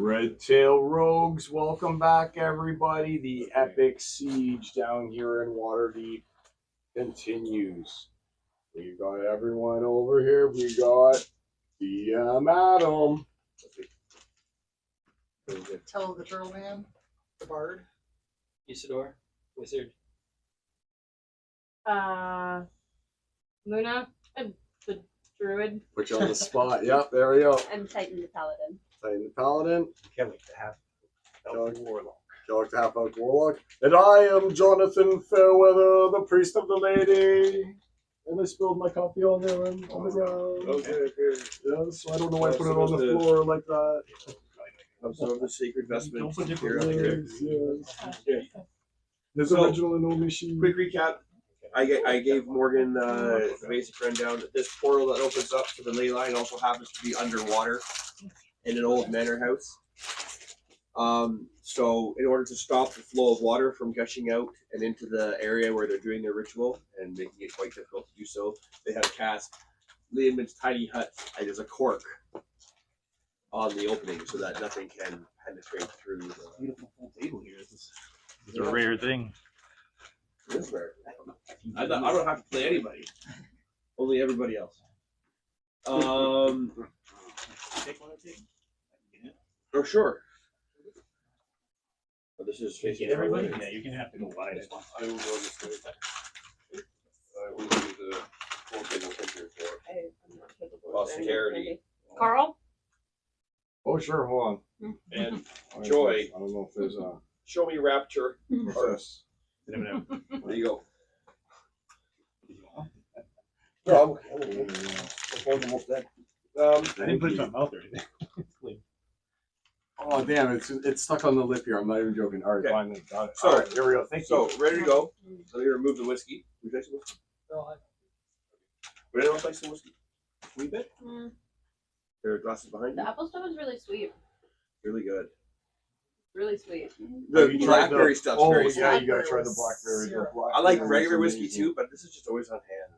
Red Tail Rogues, welcome back, everybody. The epic siege down here in Waterdeep continues. We got everyone over here. We got the Adam. Tell the turtle man, the bard. Usidore, wizard. Luna, and the druid. Put you on the spot. Yep, there we go. And Titan the paladin. Titan the Paladin. Can't wait to have warlock. Kellic the Half-Elf Warlock. And I am Johnathan Fairweather, the priest of the lady. And I spilled my coffee on there on the ground. Okay. Yes, I don't know why I put it on the floor like that. Absorb the sacred vestment. Don't put Here different on the legs, yes. His So, original and only machine. Quick recap. I gave Morgan the basic rundown. This portal that opens up to the ley line also happens to be underwater in an old manor house. So in order to stop the flow of water from gushing out and into the area where they're doing their ritual and making it quite difficult to do so, they have cast Liam's tiny hut as a cork on the opening so that nothing can penetrate through the Beautiful full table here. This is a rare thing. This rare. I don't have to play anybody. Only everybody else. Take one or two. Oh sure. But this is facing Everybody? everybody. Yeah, you can have to go wide. I will go this way. I will do the full table picture for I'm not capable of posterity. anything. Carl? Oh, sure, hold on. And I Joy. don't know if there's a. show me rapture. What's You never know. There you go. Yeah. No, the phone's almost dead. I didn't put it in my mouth or anything. Oh, damn, it's stuck on the lip here. I'm not even joking. All right, Okay. fine. Got it. So- All right, here we go. Thank you. So ready to go. Let me remove the whiskey. Would you like some whiskey? Would anyone like some whiskey? A wee bit? Mm. There are glasses behind The you. apple stuff is really sweet. Really good. Really sweet. The Have you tried blackberry the- stuff's Oh, very yeah, sweet. you gotta try the Blackberry blackberry. syrup. I like Blackberry is regular whiskey amazing. too, but this is just always on hand.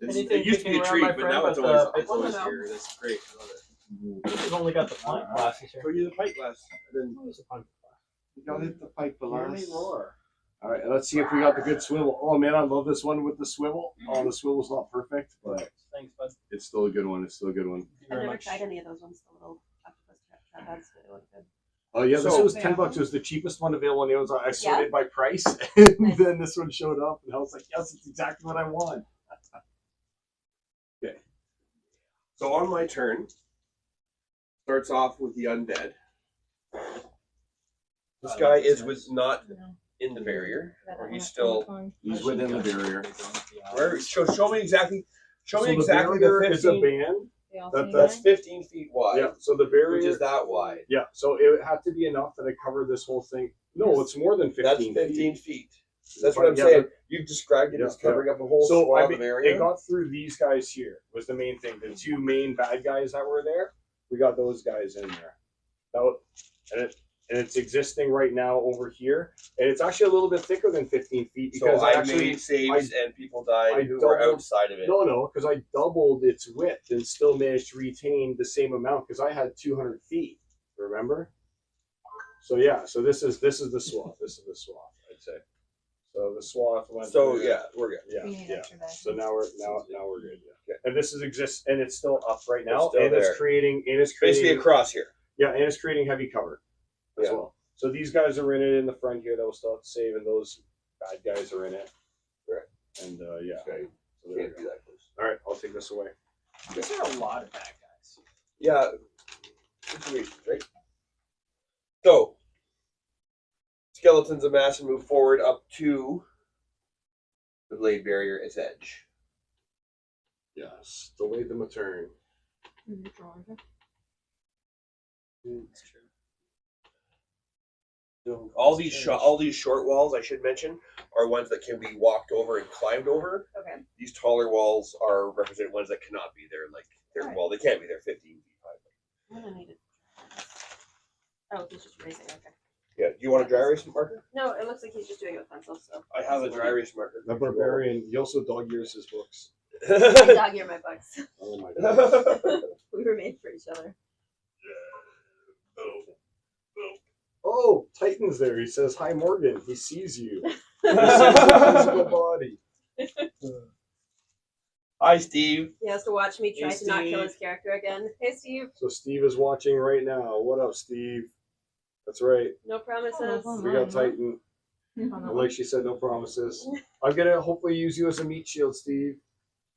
Anything It used to be a kicking around, treat, my but friend, now it's with always, the it's always pickle? here. That's great. I love it. We've only got the pint glasses here. So you the pint glass. And then Where's the pint glass? You gotta hit the pipe, Hear me Balaris. roar. All right, let's see if we got the good swivel. Oh man, I love this one with the swivel. Oh, the swivel's not perfect, but Thanks, bud. it's still a good one. It's still a good one. Thank you I've very never much. tried any of those ones. The little octopus trap heads. They look good. Oh yeah, this So- was $10. It was the cheapest one available on Amazon. I sorted by price, and Nice. then this one showed up, and I was like, yes, it's exactly what I want. Okay. So on my turn, starts off with the undead. This guy is not in the barrier, or he's still. He's within the barrier. Where? Show me exactly. Show So me the exactly the barrier is a 15. band. That's That's 15 feet wide. Yeah. So the barrier Which is that wide. Yeah. So it had to be enough that I covered this whole thing. No, it's more than 15. That's 15 feet. That's what I'm Yeah, saying. You've described it as Yeah, covering up a whole So swath I mean, of area. it got through these guys here was the main thing. The two main bad guys that were there, we got those guys in there. And it's existing right now over here, and it's actually a little bit thicker than 15 feet because so I I actually made saves and people died I who were doubled- outside of it. no, because I doubled its width and still managed to retain the same amount because I had 200 feet. Remember? So yeah, so this is the swath. This is the swath, I'd say. So the swath went. So through- yeah, we're good. yeah, We need yeah. extra bags. So now we're good. Yeah. Okay. And this is exists, and it's still up right now, It's still and there. it's creating Basically across here. yeah, and it's creating heavy cover as Yeah. well. So these guys are in it in the front here that will still have to save, and those bad guys are in it. Right. And yeah. Okay. So there Can't we be go. that close. All right, I'll take this away. There are a lot of bad guys. Yeah. Situations, right? So skeletons amass and move forward up to the blade barrier its edge. Yes, delay them a turn. That's true. All these short walls, I should mention, are ones that can be walked over and climbed over. Okay. These taller walls are represent ones that cannot be there. Like they're well, they can't be there 15 feet high. I'm gonna need it. Oh, he's just erasing. Okay. Yeah. Do you want a dry erase marker? No, it looks like he's just doing it with pencils. So. I have a dry erase marker. The barbarian. He also dog ears his books. I dog ear my books. Oh my god. We were made for each other. Morgan's there. He says, "Hi, Morgan." He sees you. He sees your physical body. Hi, Steve. He has to watch me try Hey, to not kill Steve. his character again. Hey, Steve. So Steve is watching right now. What up, Steve? That's right. No promises. We got Titan. Like she said, no promises. I'm gonna hopefully use you as a meat shield, Steve.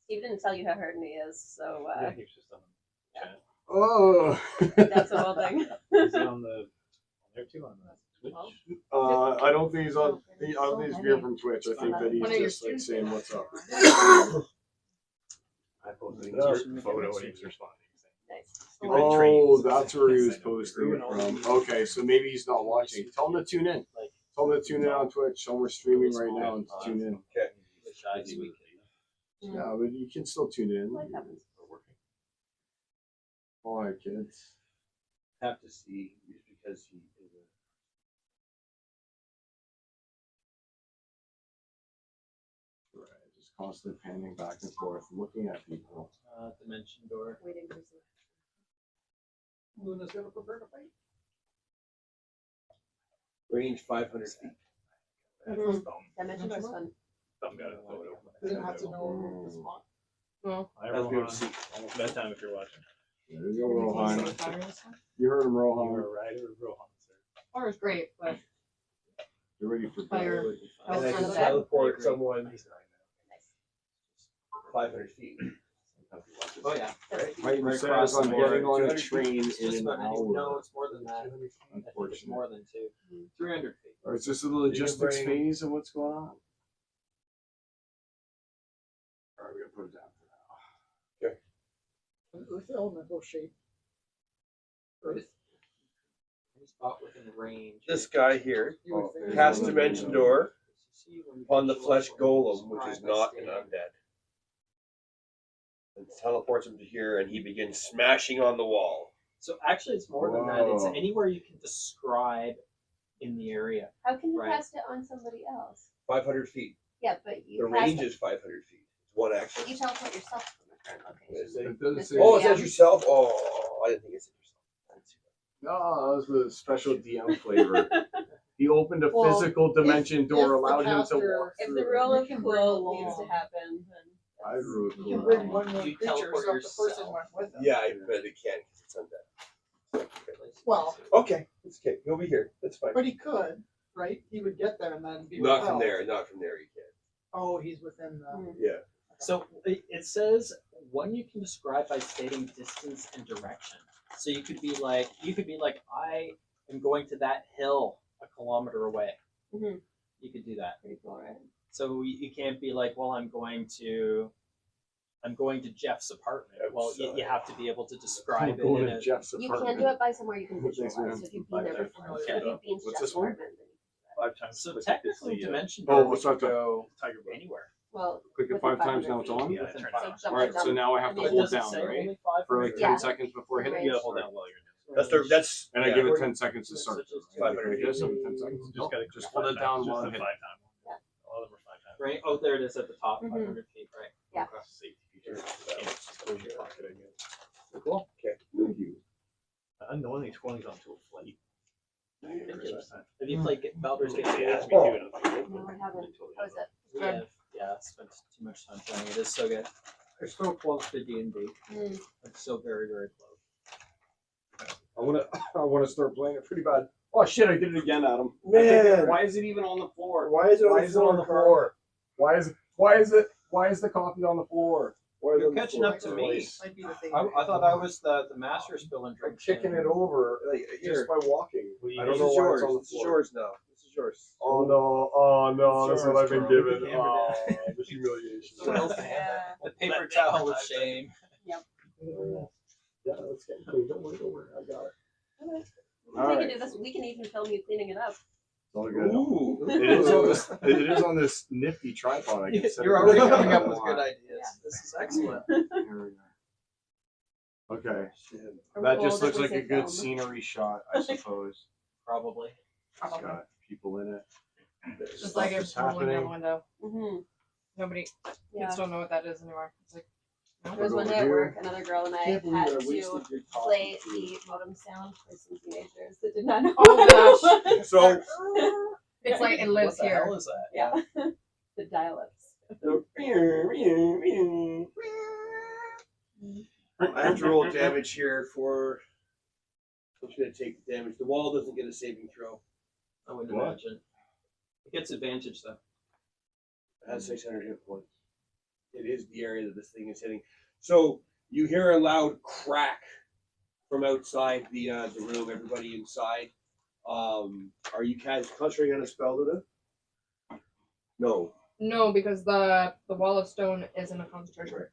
Steve didn't tell you how hurting he is, so Yeah, he was just on the chat. Oh. that's the whole thing. Is he on the there too on the Twitch? I don't think he's on. I don't think he's here from Twitch. I think that One of he's your just like students saying did. what's up. I posted Yeah. a photo and he was responding. Nice. Oh, that's where he was posting it from. Okay, so maybe he's not watching. Tell him to tune in. Tell him to tune in on Twitch. Tell him we're streaming right now and to tune in. Yeah, but you can still tune in. Life happens. All right, kids. Have to see just because he is a. Right, just constantly panning back and forth, looking at people. Dimension door. Waiting for some. Luna's gonna prepare to fight. Range 500 feet. Dimension door's fun. Some got a photo. Doesn't have to know the spot. Hi, That's good Rohan. to see. Best time if you're watching. There you go, Rohan. You heard him, You're Rohan. a rider of Rohan, sir. Fire is great, but You're ready for fire. And I Outside can of that. teleport someone 500 feet. Oh yeah. Titan Right says across I'm the getting board. on a 200 feet. train It's in just an about no, hour. it's more than that. I think it's Unfortunate. more than 2. 300 feet. Or is this the logistics bring- phase of what's going on? Alright, we're gonna put it down for now. With the elemental shape. Earth. Any spot within range. This guy here You would think. cast Dimension Door See when you on the visualize flesh what golem, you which is describe not as an stating. undead. And teleports him to here, and he begins smashing on the wall. So actually, it's more than that. It's Whoa. anywhere you can describe in the area. How can you Right. cast it on somebody else? 500 feet. Yeah, but you The cast range it. is 500 feet. It's one action. You teleport yourself from the current location. It doesn't say. Oh, it Yeah. says yourself? Oh, I didn't think it said yourself. I didn't see that. No, that was the special DM flavor. He opened a Well, physical dimension if door, the allowed him to caster- walk If through. the rule You of can bring cool along. needs to happen, then I drew it. You can bring one more You creature, teleport so if the person yourself. went with them. Yeah, I bet it can't because it's undead. Well, Okay, it's okay. He'll be here. That's fine. but he could, right? He would get there and then be Not from repelled. there. Not from there. You can't. Oh, he's within the. Mm. Yeah. So it says one you can describe by stating distance and direction. So you could be like, I am going to that hill a kilometer away. Mhm. You could do that. pretty cool, right? So you can't be like, well, I'm going to Jeff's apartment. Well, you have to be able to describe it Go in to a. Jeff's You apartment. can do it by somewhere you can Thanks, visualize. man. So if you've been there before, Okay. if you've been to What's Jeff's this one? apartment, then 5 times. So click it, technically, it's the, dimension Oh, door what's could that? go Tiger Bone. anywhere. well, Click it within 5 times, 500 now it's feet. on? Yeah, Within turn it five- on. So jump Alright, down. so now I have And to then hold Does it down, say right? only 500 For like feet? 10 Yeah. seconds before hitting You it. gotta hold down while you're doing That's. And I yeah. give it 10 seconds to start. So just 500 Just 10 seconds. it. Just gotta Just hold it down while I'm I'm hitting. 5 times. Yeah. All of them are 5 times. Right. Oh, there it is at the top, Mhm. 500 feet. Right. Yeah. Safety feature. Close your pocket, I guess. Cool. Okay. Thank you. Unknowingly 20's onto a flight. Ridiculous. Have you played Baldur's Gate? They asked me to, and I was like, nope. No, I haven't. How is it? We Good. have, yeah, spent too much time playing. It is so good. We're so close to D&D. Mm. It's so very, very close. I wanna start playing it pretty bad. Oh shit, I did it again, Adam. I did Man. it. Why is it even on the floor? Why is it Why on the is it on the floor? floor? Why is the coffee on the floor? Why is it You're on the catching floor? up to me. Might be the thing. I thought I was the master spilling I'm drinks. kicking it over Like, just here. by walking. We- I don't This know is why yours. it's on the This is floor. yours now. This is yours. Oh no, that's what I've been Sure. given. Hammered Oh, down. the humiliation. Yeah. The paper towel of shame. Yeah, let's get clean. Don't worry. I got it. We Alright. can do this. We can even film you cleaning it up. It's all good. Ooh. It is on this nifty tripod. I can set You're it already wherever coming I up with want. good ideas. This is excellent. Here we go. Okay, Are we that old just if looks we like say a good film? scenery shot, I suppose. Probably. It's got people in it. Just Stuff like is it's rolling down the happening. window. Mhm. Nobody Yeah. kids don't know what that is anymore. It's like There was one day at work, another girl and I Can't believe had I to wasted your play coffee. the modem sound for some teenagers that did not know Oh, what it was. So It's like it lives What the here. hell is that? Yeah. The dial-ups. I have to roll damage here for. I'm just gonna take the damage. The wall doesn't get a saving throw. I wouldn't What? imagine. It gets advantage though. It has 600 hit points. It is the area that this thing is hitting. So you hear a loud crack from outside the room. Everybody inside. Are you guys concentrating on a spell today? No, No, because the wall of stone isn't a concentration. right.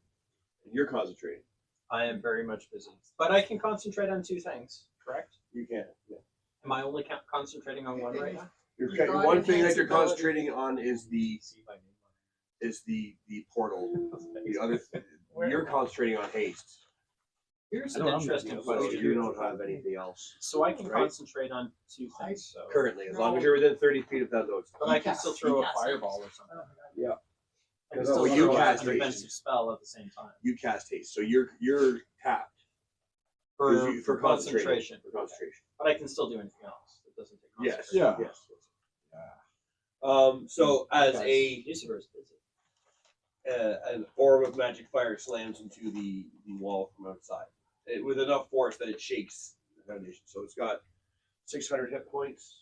You're concentrating. I am very much busy, but I can concentrate on two things. Correct? You can. Yeah. Am I only concentrating on one right now? You're, You've got one thing that you're enhanceability. concentrating on is the portal. The other you're concentrating on haste. Here's I an don't know, interesting maybe So question. you don't have anything else So I can Right. concentrate on two things. So. currently, as long as you're within 30 feet of that node. But I can still throw a fireball or something. I can No, still you throw cast a haste. defensive spell at the same time. You cast haste, so you're tapped For concentration. For concentration. But I can still do anything else. It doesn't take Yes. concentration. Yes. So as a Usidore's busy. an orb of magic fire slams into the wall from outside with enough force that it shakes the foundation. So it's got 600 hit points.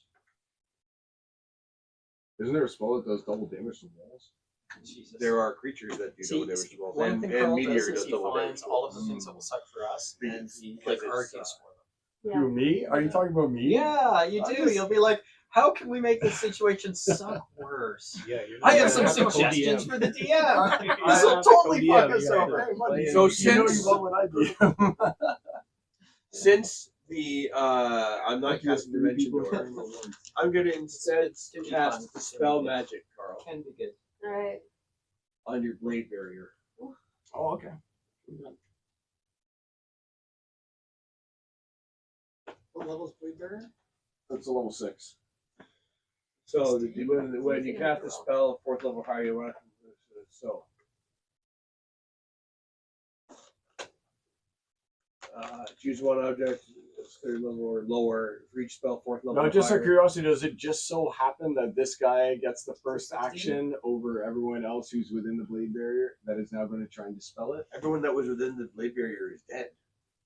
Isn't there a spell that does double damage to walls? Jesus. There are creatures that do double damage to walls, One and thing Carl meteor does does is he double damage. finds all of the things that will suck for us, and he like Because it's, argues for them. Yeah. Who, me? Are you talking about me? Yeah, you I do. just- You'll be like, how can we make this situation suck worse? Yeah, you're I not have some gonna to suggestions co-DM. for the DM. You're This will gonna have to totally co-DM, fuck us you have over. to play So it. You know since- you love what I do. Since the I'm not casting dimension door, I'm gonna instead cast the spell magic, Carl, Can be good. Alright. on your blade barrier. Oh, okay. What level's blade bearer? That's a level 6. So when you cast the spell, 4th level higher, you run. So. Choose one object, 3rd level or lower. For each spell, 4th level. No, just out higher. of curiosity, does it just so happen that this guy gets the first action over everyone else who's within the blade barrier that is now going to try and dispel it? Everyone that was within the blade barrier is dead.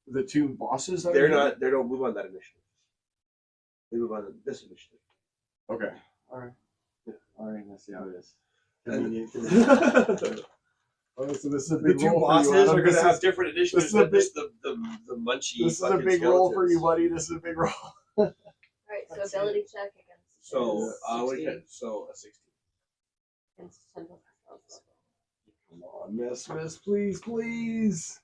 The two bosses that They're are here? not. They don't move on that initiative. They move on this initiative. Okay. Alright. Alright, let's see how it is. And- Convenient. Oh, so this is a The big two roll bosses for you, Adam. are going This to have is- different initiatives is a than just the munchy. This is a fucking big roll for you, skeletons. buddy. This is a big roll. Alright, so ability check against So, his what do you get? So a 16. against 10 plus. Come on, miss, please, please.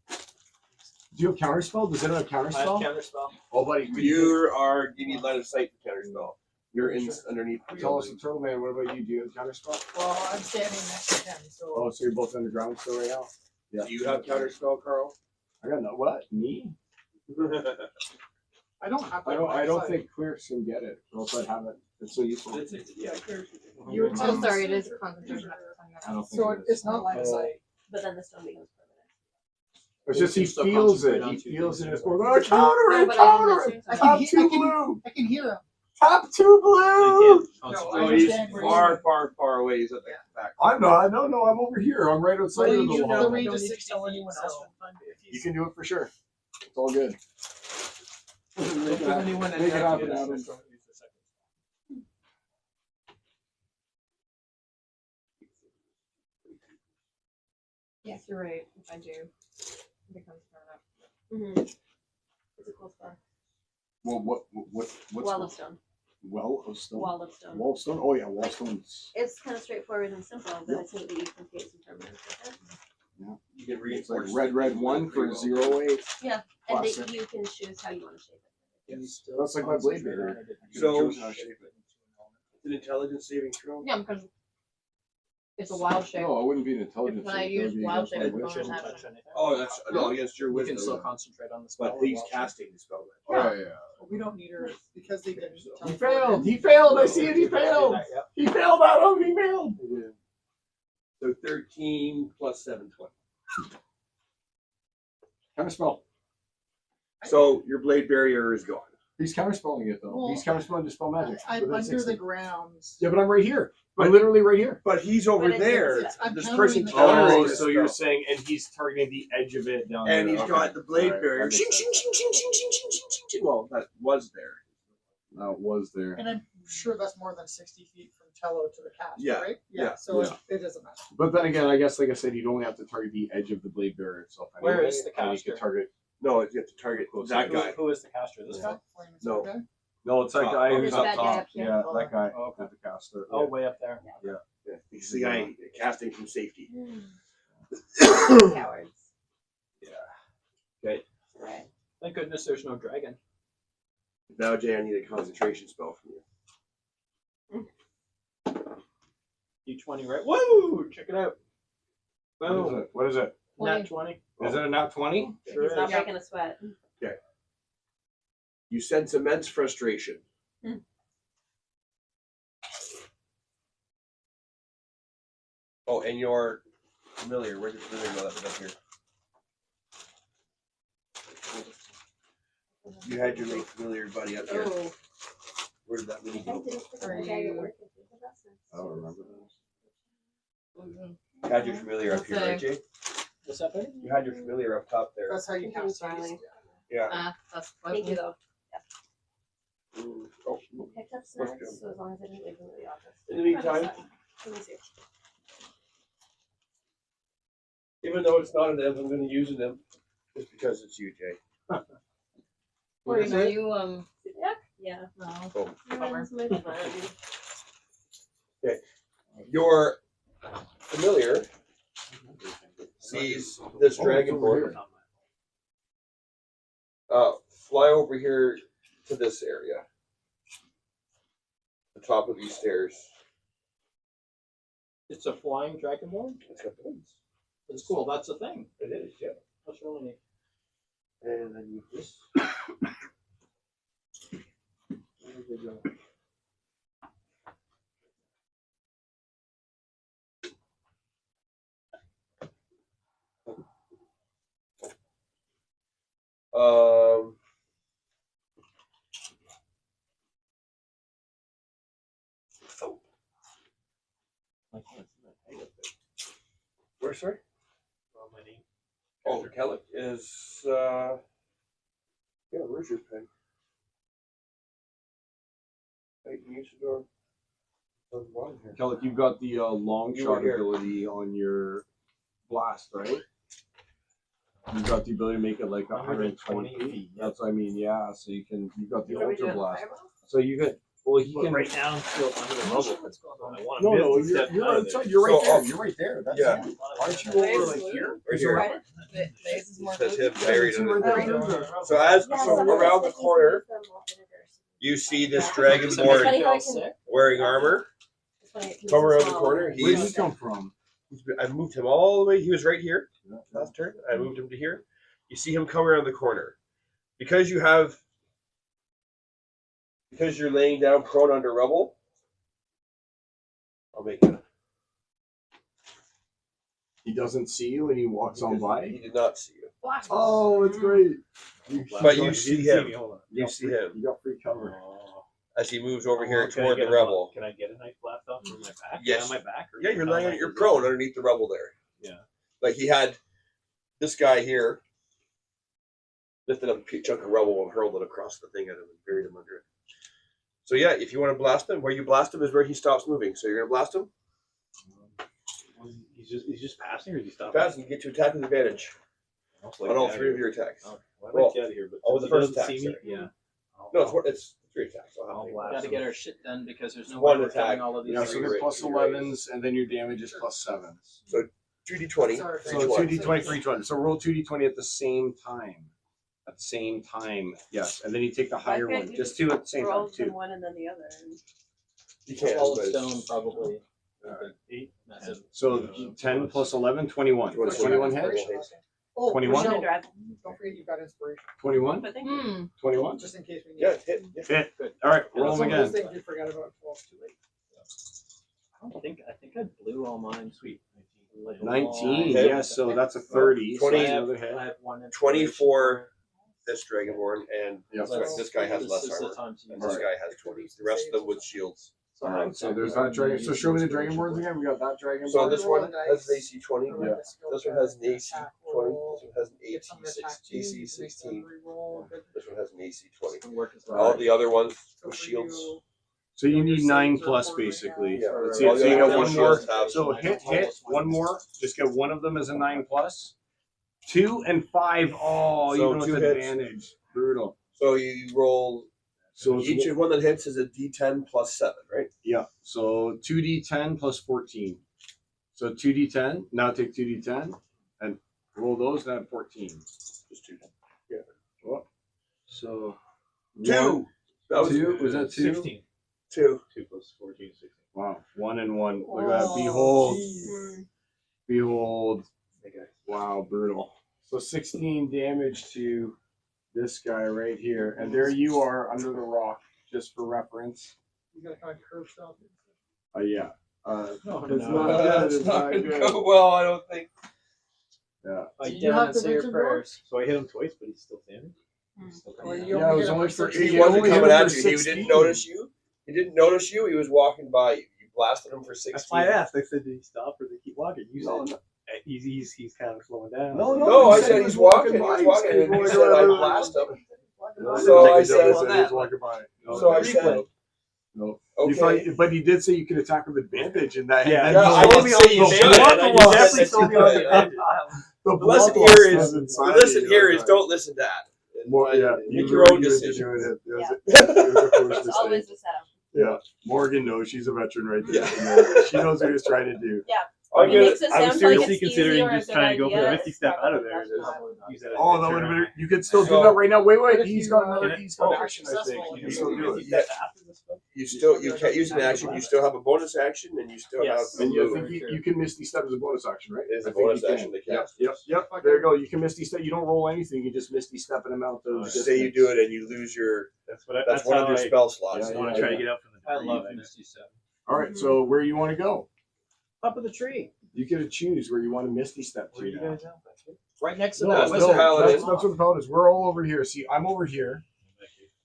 Do you have counterspell? Does anyone have I have counterspell? counterspell. Oh, buddy, You need line of sight for counterspell. You're in underneath. the tell us the building. turtle man. What about you? Do you have counterspell? Well, I'm standing next to him, so Oh, so you're both underground still right now? Yeah. Do you have counterspell, Carl? I got no what? Me? I don't have. I don't think clerics can get it. Or else I'd have it. It's so useful. Yeah, You would Oh, sorry, it is concentration. I don't think So it is. it's not line of sight. But then the stone becomes permanent. It's just he Still feels it. concentrate on He two feels it in things. his board. Oh, counter No, it! but I Counter can it! I Top can, two blue! I can hear him. Top two So blue! you can't No, So I concentrate. he's understand where far away. He's at the back. I'm not. No, I'm over here. I'm right outside So of the you know wall. the range Don't of need to 6 be tell feet, anyone so- else. You can do it for sure. It's all good. Make it anyone Make it happen, Adam. Yes, you're right. If I do, it becomes permanent. Mm-hmm. It's a cool spell. Well, what's Wall of stone. Well of stone? Wall of stone. Wall of stone? Oh, yeah, wall of stone's. It's kind of straightforward and simple, but Yeah. it's neat that you can create some permanence with it. You can It's like reinforce. red 1 for 0.8. And Classic. that you can choose how you want to shape it. That's like my blade barrier. You So- can choose how to shape it. It's an intelligence saving throw. Yeah, because it's a wild shape. No, it wouldn't be an intelligence. When I save, it would use be wild against shape, my it's wisdom. bonus Shouldn't action. touch anything. Oh, that's no against your You wisdom. can still concentrate on the spell. But he's casting the spell. Oh, yeah. We don't need her because they did. He failed. He failed. I see it. He failed. Yep. He failed, Adam. He failed. So 13 plus 7, 20. Counterspell. So your blade barrier is gone. He's counterspelling it though. Well, He's counterspelling dispel magic. I'm within under 60. the ground. Yeah, but I'm right here. I'm But- literally right here. But he's over But it's- there. it's- I'm This countering person the countering Oh, this so you're spell. saying, and he's targeting the edge of it down And there. he's Okay. got the blade Alright, barrier. that makes Shing, sense. shing, shing, shing, shing, shing, shing, shing, shing. Well, that was there. That was there. And I'm sure that's more than 60 feet from Tello to the cast, Yeah, right? yeah, So yeah. It doesn't matter. But then again, I guess, like I said, you'd only have to target the edge of the blade barrier itself. Where anyway, is the and you caster? could target. No, you have to target that Who- guy. Who is the caster? This Yeah. guy? Flaming No. sword guy? No, it's that Top. guy Oh, who's this up bad guy top. up here. Yeah, that guy. Oh, okay. At the caster. Oh, way up there. Yeah. He's the guy casting from safety. Cowards. Yeah. Okay. Right. Thank goodness there's no dragon. Now, Jay, I need a concentration spell from you. D20, right? Woo! Check it out. What is Boom. it? What is it? Nat 20. Is it a nat 20? Sure He's not is. breaking a sweat. You sense immense frustration. Hmm. Oh, and your familiar. Where's your familiar go? That was up here. You had your main familiar buddy up here. Oh. Where did that mini go? I don't remember. You had your familiar up here, right, Jay? What's up, buddy? You had your familiar up top there. That's how you Thank you, cast darling. these. Yeah. That's Thank you though. Oh, Picked up Where's snacks, Jim? so as long as I didn't leave them in the office. In the meantime, Let me see. even though it's not an M, I'm going to use an M just because it's you, Jay. Or is are it? you Yeah. no. Oh. That's my friend. Your familiar sees this dragonborn fly over here to this area, the top of these stairs. It's a flying dragonborn? It's got wings. That's cool. That's a thing. It is, yeah. That's really neat. And then you this. Where did they go? Where, sorry? Oh, Kellic is, yeah, where's your pen? Hey, Usidore. On the bottom here. Kellic, you've got the long You shot were here. ability on your blast, right? You've got the ability to make it like 120 feet. That's what I mean, yeah. So you've got the What are we ultra doing? blast. Fireball? So you could, well, he can. Right now, I'm still under the rubble. I want No, no, to you're outside. You're right So, there. You're right there. That's yeah. you. Aren't you Where's over like Lou? here? Right here. Right? This is more Says food. him buried Yeah, in it's it. right there. So as Yeah, so someone around said the he's corner, made some vinegars. you see this So It's dragonborn funny how I Feel can- sick? wearing armor. It's funny, he's Come a around the small corner, one. Where did He's- he come from? I moved him all the way. He was right here last turn. I moved him to here. You see him come around the corner. Because you're laying down prone under rubble, I'll make it. He doesn't see you and he walks on He by. did not see you. Oh, it's great. But you see him. Hold on. You see him You got free cover. as he moves over here Can I toward get the a- rubble. Can I get a knife blast off from my back? Yes. On my back? Or Yeah, you're how laying am I you're positioned? prone underneath the rubble there. Yeah. Like he had this guy here lifted up a chunk of rubble and hurled it across the thing at him and buried him under it. So yeah, if you want to blast him, where you blast him is where he stops moving. So you're gonna blast him. He's just passing, or is he stopping? Fast, and you get to attack with advantage on all three of your attacks. Okay. Well, Roll. I get out of here, but Oh, since the he first doesn't attack, see me, sorry. yeah. No, it's three attacks. I'll have I'll to- blast Gotta him. get our shit done because there's no One way we're attack. killing all of these. Yeah, so Three they're raise, plus three 11s, and then your damage is plus 7s. 2d20 Sorry. for So each one. 2d20 for each one. So roll 2d20 at the same time. At the same time, yes. And then you take the higher can't one. you Just two at the same Roll time. Two. from one and then the other. You can, All but of it's- stone probably. Alright. 8. Massive. So 10 plus 11, 21. Twenty- 21 Inspiration. hits? Oh, 21? We're Michelle, gonna drive. don't forget you've got inspiration. 21? But thank you. Hmm. 21? Just in case we need Yeah, it. hit. Yeah. Hit. Good. All right, Yeah, roll Some them of those again. things you forgot about 12 too late. I think I blew all mine. Sweet. Like a 19. long- Yes, so that's a 30. So 20. that's another hit. I have one inspiration 24 this Dragonborn, and Yeah. this guy has This less is the armor. time to And use this it. guy has 20. The rest of them with shields. All right, so there's that dragon. So show me the Dragonborns again. We got that Dragonborn. So this one has an AC 20. Yeah. This one has an AC 20. This one has an AC 16. This one has an AC 20. Can work as All All well. the other ones with shields. So you need 9 plus basically. Yeah, Let's see. all So the you other got ones one more. shields have So hit, one more. Just get one of them as a 9 plus. 2 and 5. Oh, So even with 2 hits. advantage. Brutal. So you roll. So Each one that hits is a D10 plus 7, right? yeah. So 2d10 plus 14. So 2d10. Now take 2d10 and roll those. Then 14. Just 2. Oh. So 2. That was 2. Was that 2? 16. 2. 2 plus 14 is 16. Wow. 1 and 1. Look at that. Oh, Behold. jeez. Behold. Okay. Wow, brutal. So 16 damage to this guy right here. And there you are under the rock, just for reference. You gotta kind of curve shot. Yeah. No, It's no. not good. That's It's not not gonna good. go well, I don't think. Yeah. Like Do you down have and the say your vision board? prayers. So I hit him twice, but he's still standing. Hmm. He's still Or standing. you Yeah, it only was hit him only for for 16. He You wasn't only hit coming him at for you. He 16. didn't notice you. He didn't notice you. He was walking by you. You blasted him for 16. That's why I asked. I said, did he stop or did he keep walking? You No, said he's kind of slowing down. No, No, I he said he he's was walking. He's by. walking. And He you was said I going blast him. No, So you I definitely said- he was walking by. No, So I no, said, no. okay. You thought, but he did say you could attack with advantage, and that. Yeah, and Yeah, then I the didn't blood- say you the should. blood I loss- just definitely said told me you on could. the edge. the The blood lesson loss here was is inside the lesson you, here right? is don't listen to that. More, yeah, Make you your own were decision. doing it. It was Yeah. a- it was a foolish It's mistake. always the setup. Yeah, Morgan knows she's a veteran right there. Yeah. She knows what he's trying to do. I'm He gonna, makes it I was sound like seriously it's considering easy or a just good trying to go for the idea. misty It's step out of probably there. And not. just use that as Oh, a that turn would have been. around. You could still do So- that right now. Wait, But if he's you, got another. uh, He's got are action. I think. successful, You you can still do Misty it. step after this spell? you can't use an action. You still have a bonus action, and you still Yes. have a And you move. think you can misty step as a bonus action, right? It is a I think bonus you can. action to Yep, cast. yep. There you go. You can misty step. You don't roll anything. You just misty step an amount of. Just say you do it, and you lose your. That's That's one of how your spell slots. I Yeah, want yeah, to try yeah. to get out from the I debris. love Misty Step. All right. So where you want to go? Top of the tree. You can choose where you want to misty step Where are to. you now. guys at? Right next to No, That's that. Mr. Paladin. That's what the paladin is. We're all over here. See, I'm over here.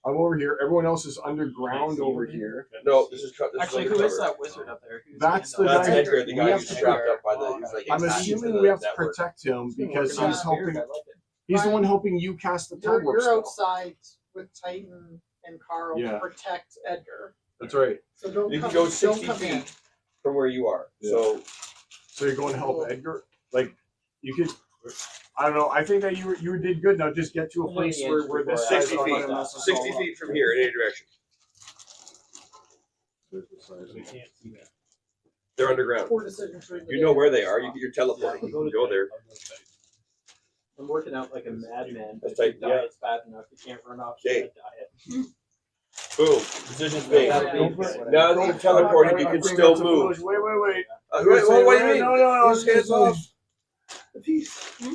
I'm over here. Everyone else is underground over here. No, this is Actually, who is that wizard up there? Who's That's behind the That's guy- Edgar, the we guy have who's to strapped figure- up by the. He's like I'm attached to assuming the we have to network. protect him He's been because working on he's his beard, helping. I like it. He's the one helping you cast the You're, telework you're spell. outside with Titan and Carl Yeah. to protect Edgar. That's right. So don't You come, can go don't 60 come in. feet from where you are. Yeah. So So you're going to help Edgar? Like, you could. I don't know. I think that you did good. Now just get to a I'm place on the where edge this before I- guy's 60 not feet. gonna mess us 60 all feet from here in any direction. We can't see that. They're underground. Poor decision tree. You know where they are. You're teleporting. You can go there. I'm working out like a madman, but That's if your like- yeah. diet's bad enough, you can't run off Okay. that diet. Boom. Decision's made. Yeah. Now that you've teleported, you can still move. Wait. Wait, what do you mean? No. His hands off.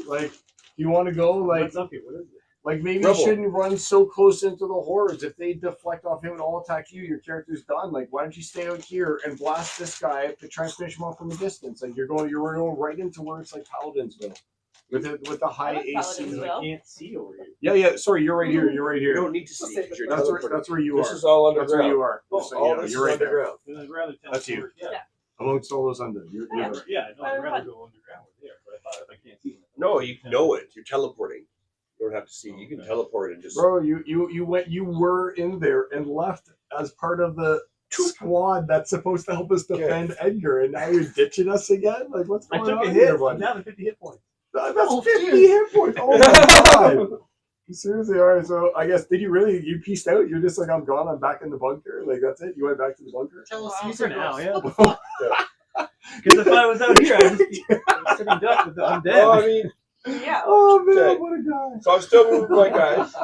Like, you want to go? Like, What's up here? What is it? like maybe Rebel. you shouldn't run so close into the hordes. If they deflect off him and all attack you, your character's done. Like, why don't you stay out here and blast this guy to try and finish him off from a distance? Like, you're going right into where it's like Paladinsville. With the high like AC. Paladinsville. I can't see over here. Yeah. Sorry, you're right here. You're right You here. don't need to see because you're That's teleporting. where you This are. is all That's where you underground. are. Just so you All know, this is you're right there. underground. Then I'd rather That's you. teleport. Yeah. Amongst all those under. You're Yeah. right. Yeah, I know. I'd Fun. rather go underground with there, but I thought if I can't see them. No, you know it. You're teleporting. You don't have to see. You can teleport and just. Bro, you were in there and left as part of the squad that's supposed to help us defend Edgar, and now you're ditching us again? Like, what's I going took on a here, hit. I'm buddy? down to 50 hit points. That's Oh, 50 dude. hit points. Oh my god. Seriously, all right. So I guess you pieced out? You're just like, I'm gone. I'm back in the bunker. Like, that's it. You went back to the bunker. Tell us Wow. he's For now, yeah. Yeah. Because if I was out here, I'd just be sitting duck with the undead. Well, I mean, Yeah. Oh man, Okay. what a guy. so I'm still moving with my guys.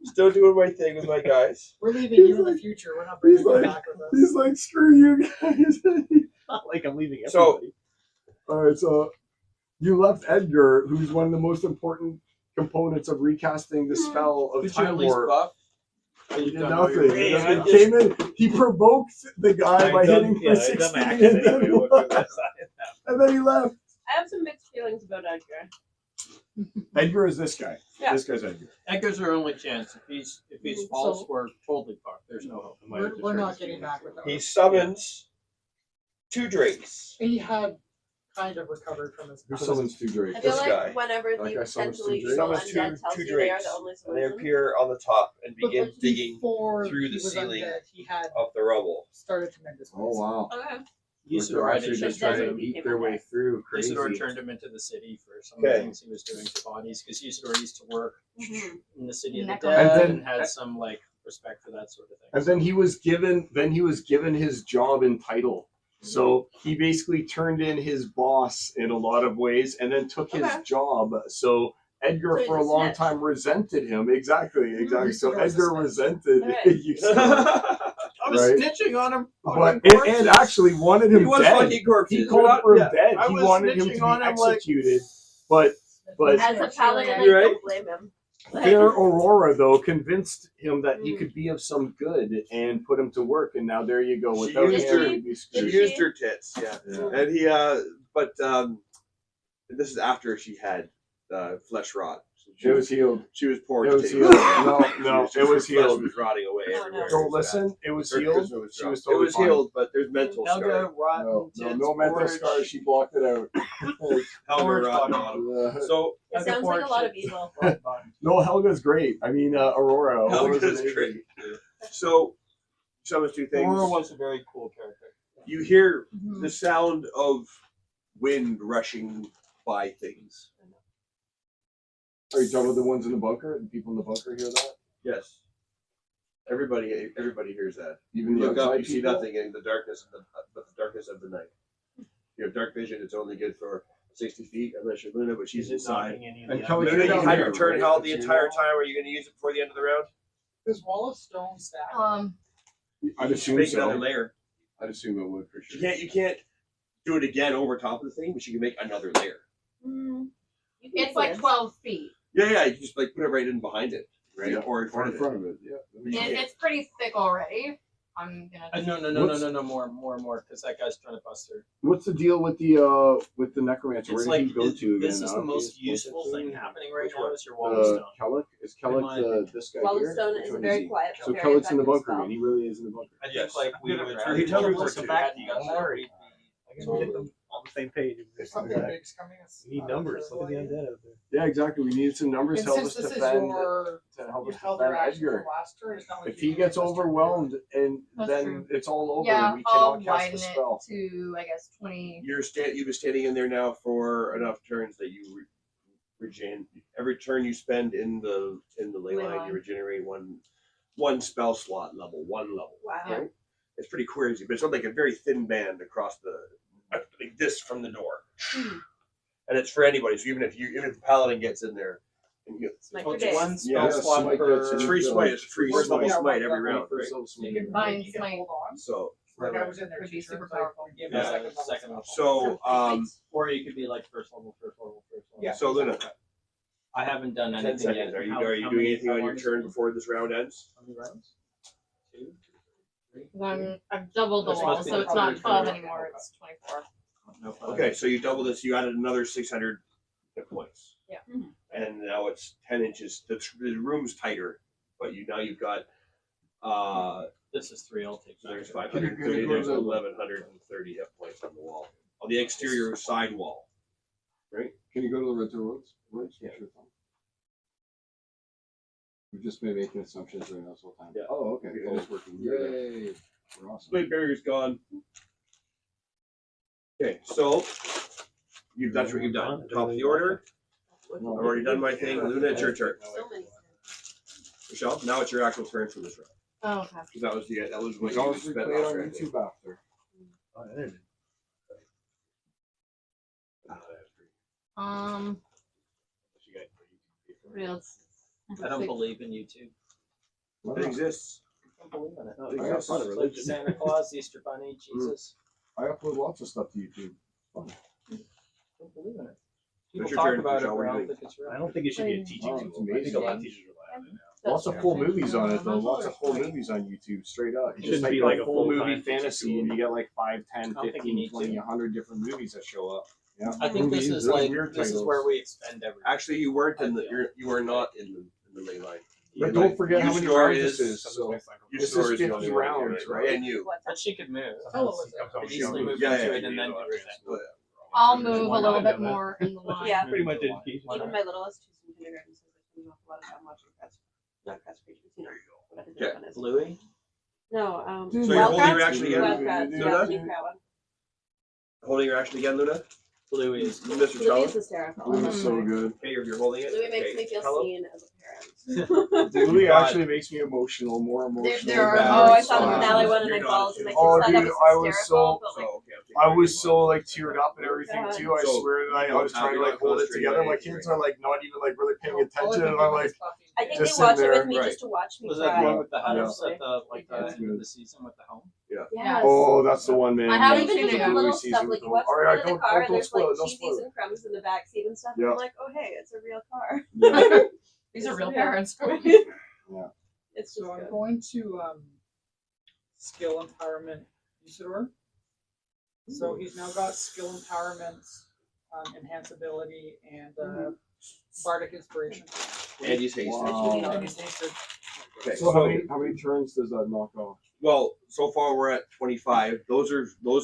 Still doing my thing with my guys. We're leaving you in the future. We're not bringing He's you like- back with us. He's like, screw you guys. Not like I'm leaving So- everybody. All right, so you left Edgar, who's one of the most important components of recasting the spell of Did you at Time least War. buff? He did done all your nothing. Hey, He I just just- came in. He provoked the guy by hitting for 16, and then, I've done my accent anyway, we'll go to that side. and then he left. I have some mixed feelings about Edgar. Edgar is this guy. Yeah. This guy's Edgar. Edgar's our only chance. If he's false, So- we're totally fucked. There's no hope. We're not getting back with He him. summons two drakes. He had kind of recovered from his. Who summons two I drakes? feel This like guy. whenever That the guy summons potentially two evil drakes. undead tells Two you they are drakes. the only And they solution. appear on the top and But begin digging before through he the was ceiling undead, he had of the rubble. started to mend his ways. Oh wow. Okay. Usidore They're actually just trying to Desert eat their way through. Crazy. Usidore turned him into the city for some of Okay. the things he was doing to bodies because Usidore used to work Mhm. in the city of the Necro- dead And and, then- had some like respect for that sort of thing. And then he was given his job and title. So he basically turned in his boss in a lot of ways and then took his Okay. job. So Edgar So he's for a a long snitch. time resented him. Exactly. So Usidore was a Edgar snitch. resented Alright. Usidore. I was Right. snitching on him. But and actually wanted him He was dead. fucking corpses. He called for him Yeah. dead. I He was wanted him to snitching be on him like- executed. But As a paladin, I You're right. don't blame him. fair Aurora, though, convinced him that he Mm. could be of some good and put him to work. And now there you go. She Without used him, her- he'd be She screwed. Did used she? her tits, yeah. Yeah. And he, but this is after she had flesh rot. So It was healed. She was poured. It was titty. healed. No, She no, was- it was her flesh healed. was rotting away Oh, no. everywhere. Don't listen. It was Her healed. charisma was She dropped. was totally It was fine. healed, but there's mental Helga, scarring. rotten No, tits, no mental porridge. scars. She blocked it out. Helga Porridge rotten bottom. bottom. So It sounds like a lot of evil. No, Helga's great. I mean, Aurora. Aurora's Helga's amazing. great. So summons two things. Aurora was a very cool character. You hear Mhm. the sound of wind rushing by things. Are you talking about the ones in the bunker? The people in the bunker hear that? Yes. Everybody hears that. Even You the look up, outside you see people? nothing in the darkness but the darkness of the night. You have dark vision. It's only good for 60 feet, unless you're Luna, but she's inside. And Kelly, Luna, you're you down had here, your turn right? held the That's entire your- time. Are you going to use it before the end of the round? His wall of stone stack. I'd assume Make so. another layer. I'd assume it would for You sure. can't do it again over top of the thing, but you can make another layer. Mm. You can It's like dance. 12 feet. Yeah, you can just like put it right in behind it, right? Yeah. Or in front of it. Yeah. It's pretty thick already. I'm gonna. No, more, because that guy's trying to bust her. What's the deal with the necromancer? Where It's did like he go to again? this is the now? most He's useful closer thing to- happening right Which now one? is your wall of stone. Kellic? Is In Kellic my opinion. this guy Wall here? of Stone Which is a one very he? quiet, So very Kellic's in the effective bunker, spell. man. He really is in the bunker. I think Yes. like we I'm would gonna He rather teleports come you. back Don't together. worry. I can get them on the same page. Something big's coming. We need numbers. Look at the undead out there. Yeah, exactly. We needed some numbers And to help since us this is defend. your To help you us held your defend action Edgar. for last turn, it's not like If you he can gets just turn. overwhelmed, and That's then true. it's all over, Yeah, and we I'll cannot cast widen the it spell. to, I guess, 20. You've been standing in there now for enough turns that you regen. Every turn you spend in the ley Ley line, line. you regenerate one spell slot level. Wow. Right? It's pretty crazy, but it's not like a very thin band across like this from the door. Hmm. And it's for anybody. So even if the paladin gets in there, and you, Like Oh, for it's days. one Yeah, spell slot smite per. that's it's in free the smite. It's free First first level level. smite Yeah, every right, round. First Right? level You smite. can, Mine you can might hold on. So Like I was in there Would be two super turns, like, powerful. give me a Yeah. second level. so Or you could be like first level. Yeah. so Luna, I haven't done 10 anything seconds. yet. Are you How doing many- anything how on your long is turn it? before this round ends? How many rounds? 2, 3. I've doubled the This wall, must be so the it's not third 12 turn. anymore. It's 24. No fun. Okay, so you double this. You added another 600 hit points. Yeah. Mhm. And now it's 10 inches. The room's tighter, but you've got This is 3. I'll take so there's that. 530. There's 1130 hit points on the wall, on the exterior side wall. Can you go to the Red Woods? Yeah. Sure. We've just been making assumptions right now this whole time. Yeah. Oh, okay. Yeah. It's working. Yay. We're awesome. Blade barrier's gone. Okay, so that's what you've done. Top of the order. I've already done my thing. Luna, it's your turn. So many. Michelle, now it's your actual turn for this round. Oh, okay. Because that was what We can you always spent replay it last on round. YouTube after. Oh, there it is. What else? I don't believe in YouTube. It exists. I don't believe in it. It I got exists. fun It's like religion. Santa Claus, Easter Bunny, Jesus. I upload lots of stuff to YouTube. I don't believe in it. It's People your talk turn, about it, Michelle, but what I do you don't think it's real. I don't think it should be a teaching Oh, tool. it's I think a amazing. lot of teachers rely on it now. Lots of full movies on it though. Lots of full movies on YouTube, straight up. It You shouldn't just be type like in a full full-time movie teaching fantasy tool. and you get like 5, 10, I don't think you 15, need 20, to. 100 different movies that show up. Yeah. I think this Movies, is like weird this is titles. where we expend everything. Actually, you weren't in the. I feel. You are not in the ley line. But don't forget how many Usidore rounds is. this is. So This This is is 50 the only one here, rounds, right? And you. What's But that? she could move. Hello, is it? Could easily move Yeah, into yeah, it and then do her thing. I'll move Why a little not? bit more in the line. Yeah. Pretty much did. Even my littlest, who's in kindergarten, says like coming off a lot of time watching not crest creatures, you know, whatever the Okay. one is. Bluey? No, So you're wild holding crabs? your action again? Wild crabs, Luna? yeah, the new crab one. Holding your action again, Luna. Bluey is Mr. Bluey is Challenge. hysterical. Bluey is so good. Okay, you're holding it. Bluey makes Okay. me feel Hello? seen as a parent. Bluey God. actually makes me emotional, more emotional. there are- than Oh, I Alex. saw the finale one and I You're bawled not- and I Oh, thought that dude, was I was hysterical, so- but like, I was so like teared up and everything God. too. I So, swear that I was trying to like hold it together. My kids are like not even like really paying attention, and I'm like, I think Just they watch sit it there. with me Right. just to watch me Was that the cry. one with the house honestly. at the like the That's end of good. the season with the home? Yes. oh, that's the one, man. I And haven't even seen just it the yet. little Louis stuff, season like you two. watch the Alright, front of the don't- car don't and there's spoil like it, don't cheesies spoil it. and crumbs in the back seat and stuff. And Yeah. I'm like, oh hey, it's a real car. Yeah. These are It's real real. parents. It's just So I'm good. going to skill empowerment Usidore. So he's now got skill empowerment, enhance ability, and bardic inspiration. And he's hasted. Wow. And he's hasted. Okay, So how many turns does that knock off? well, so far we're at 25. Those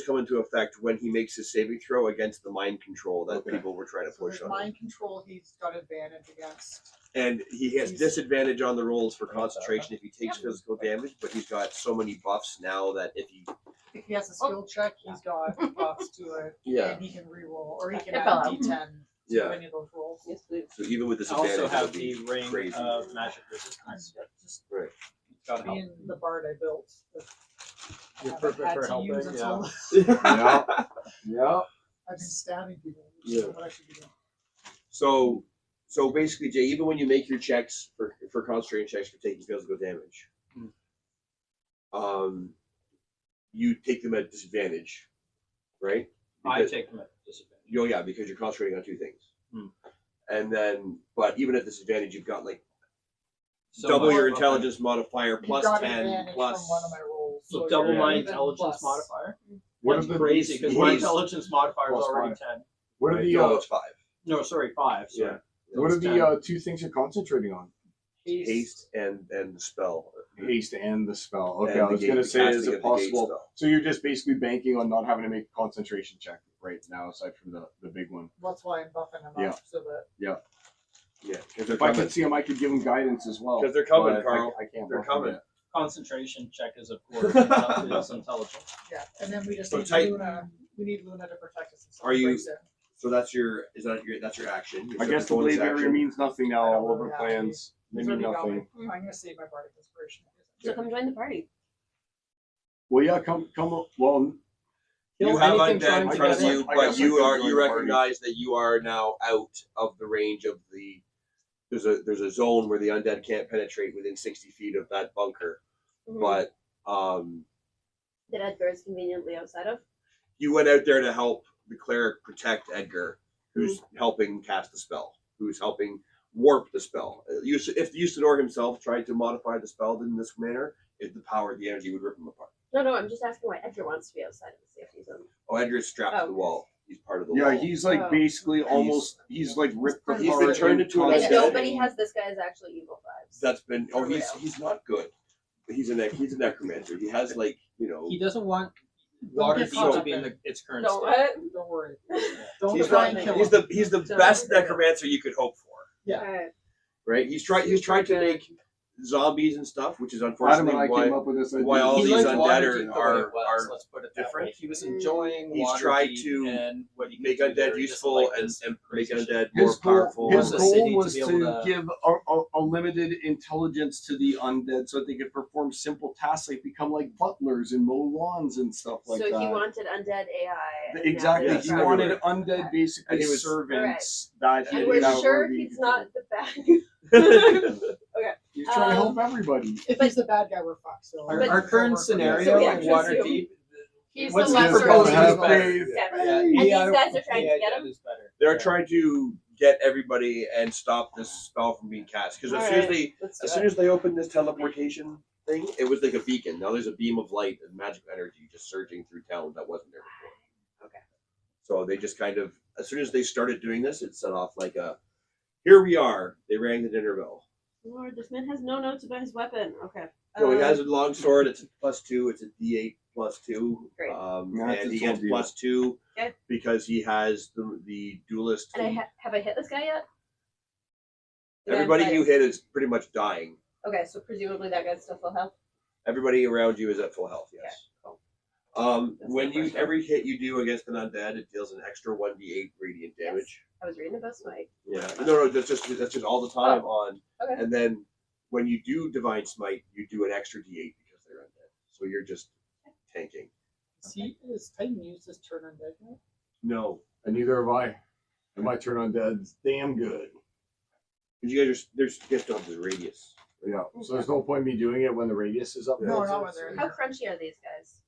come into effect when he makes his saving throw against the mind control that Okay. people were trying to So push with on him. mind control, he's got advantage against. And he has He's- disadvantage on the rolls for concentration if he takes physical damage, but he's got so many buffs now that if he If he has a skill check, he's got buffs to it, and he can reroll, or he can It add fell a out. D10 to Yeah. any of those rolls. Yes, please. so even with I disadvantage also have it'll be the ring crazy. of magic resistance. Just Right. It's gotta help. being the bard I built. that I You're haven't perfect had for to helping, use until Yeah. Yeah. I've been stabbing people. Which Yeah. is what I should be doing. So basically, Jay, even when you make your checks for concentration checks for taking physical damage, you take them at disadvantage, right? I Because- take them at disadvantage. Oh yeah, because you're concentrating on two things. Hmm. And then, but even at disadvantage, you've got like So double my- your okay. intelligence modifier He plus got 10 advantage plus. from one of my rolls. So you're double my even intelligence plus. modifier. What That's are the crazy because my he's- intelligence modifier is plus already 5. 10. What are Right? the No, it's 5. No, sorry, 5. Sorry. Yeah. what are It's the 10. two things you're concentrating on? Haste and the spell. Haste and the spell. Okay, And I was the gonna gate- say, the is casting it of the gate possible? spell. So you're just basically banking on not having to make a concentration check right now, aside from the big one. That's why I'm buffing him Yeah. up so that Yeah, because they're If I coming. could see him, I could give him guidance as well. 'Cause they're coming, but Carl. I can't. They're buff him coming. yet. Concentration check is, of course, is intelligence. yeah, and then we just So need tight- Luna. We need Luna to protect us. If Are you- breaks in. So that's your action. I guess the bonus blade barrier action. means nothing now. I don't All of really our have plans, they He's mean already got nothing. I'm gonna save my bardic inspiration. So come join the party. Well, yeah, come. Well, You Kill have anything undead trying in to front of get you, in. I but guess I you could are join you the party. recognize that you are now out of the range of the. There's a zone where the undead can't penetrate within 60 feet of that bunker, Mhm. but That Edgar is conveniently outside of. you went out there to help the cleric protect Edgar, who's helping cast the spell, who's helping warp the spell. If Usidore himself tried to modify the spell in this manner, the power, the energy would rip him apart. No, I'm just asking why Edgar wants to be outside of the safety zone. Oh, Edgar's strapped to the Okay. wall. He's part of the yeah, wall. he's like Oh. basically almost. He's like ripped apart. He's been turned into an I undead. know, but he has this guy's actually evil vibes. That's been. Oh, For real. he's not good. He's a necromancer. He has like He doesn't want water get deep caught to up be in in the, its current No, state. what? Don't worry. Don't he's try not, and kill he's him. the So- best necromancer you could hope for. Yeah. Alright. Right? He's tried to make zombies and stuff, which is Adam unfortunately and I why came up with this idea. why all He these liked undead Waterdeep the way are it was, let's put it that different. way. He was enjoying He's Waterdeep tried to and what he could make do undead there. He useful just liked and this make crazy undead shit. more His powerful. goal, his The goal city was to to, be able to- give a limited intelligence to the undead so that they could perform simple tasks like become like butlers and mow lawns and stuff like So that. he wanted undead AI. and Exactly. now Yes, he he's wanted everywhere. undead basically And he was- servants that he And we're that sure would be- he's not the bad. He's trying to help everybody. If he's the bad guy, we're fucked. So Our, But- our current scenario So we in actually Waterdeep, He's what's the he lesser proposing of is the Have better. faith. Yeah. Yeah, And these AI guys are trying to get him? is better. They're Yeah. trying to get everybody and stop this spell from being cast. Because as soon as they opened this teleportation thing, it was like a beacon. Now there's a beam of light and magical energy just surging through town that wasn't there before. Okay. So they just kind of as soon as they started doing this, it set off like a, here we are. They rang the dinner bell. Lord, this man has no notes about his weapon. Okay. So he has a long sword. It's a +2. It's a D8 +2. Great. And he gets +2 Okay. because he has the duelist. And have I hit this guy yet? Everybody you hit is pretty much dying. Okay, so presumably that guy's still full health. Everybody around you is at full health. Yes. Okay, cool. When the first every hit you do against an undead, it deals an extra 1d8 radiant damage. I was reading about Smite. Yeah. No, that's just all the time on. Okay. And then when you do divine smite, you do an extra d8 because they're undead. So you're just tanking. Is Titan used his turn on dead now? No, and neither have I. And my turn on dead's damn good. But you guys just don't have the radius. Yeah, so there's no point in me doing it when the radius is up. No, there. not when they're How crunchy are these guys?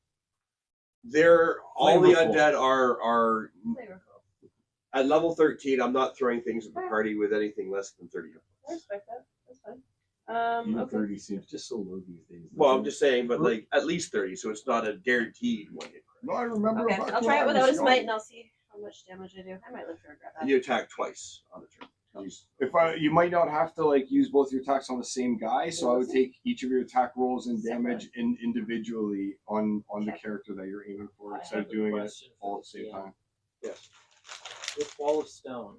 They're all the Flavorful. undead are Flavorful. at level 13. I'm not throwing things at the party with anything less than 30. I respect that. That's fine. Even Okay. 30 seems just so low these days. Well, I'm just saying, but like at least 30, so it's not a guaranteed one hit. No, I remember. Okay, back I'll when try I it without was a smite young. and I'll see how much damage I do. I might live to regret that. And you attack twice on the turn. You might not have to like use both your attacks on the same guy, so I would take each of your attack rolls and damage individually on the Check. character that you're aiming for I instead of have a doing it question for all at the the same GM. time. Yes. With Wall of Stone,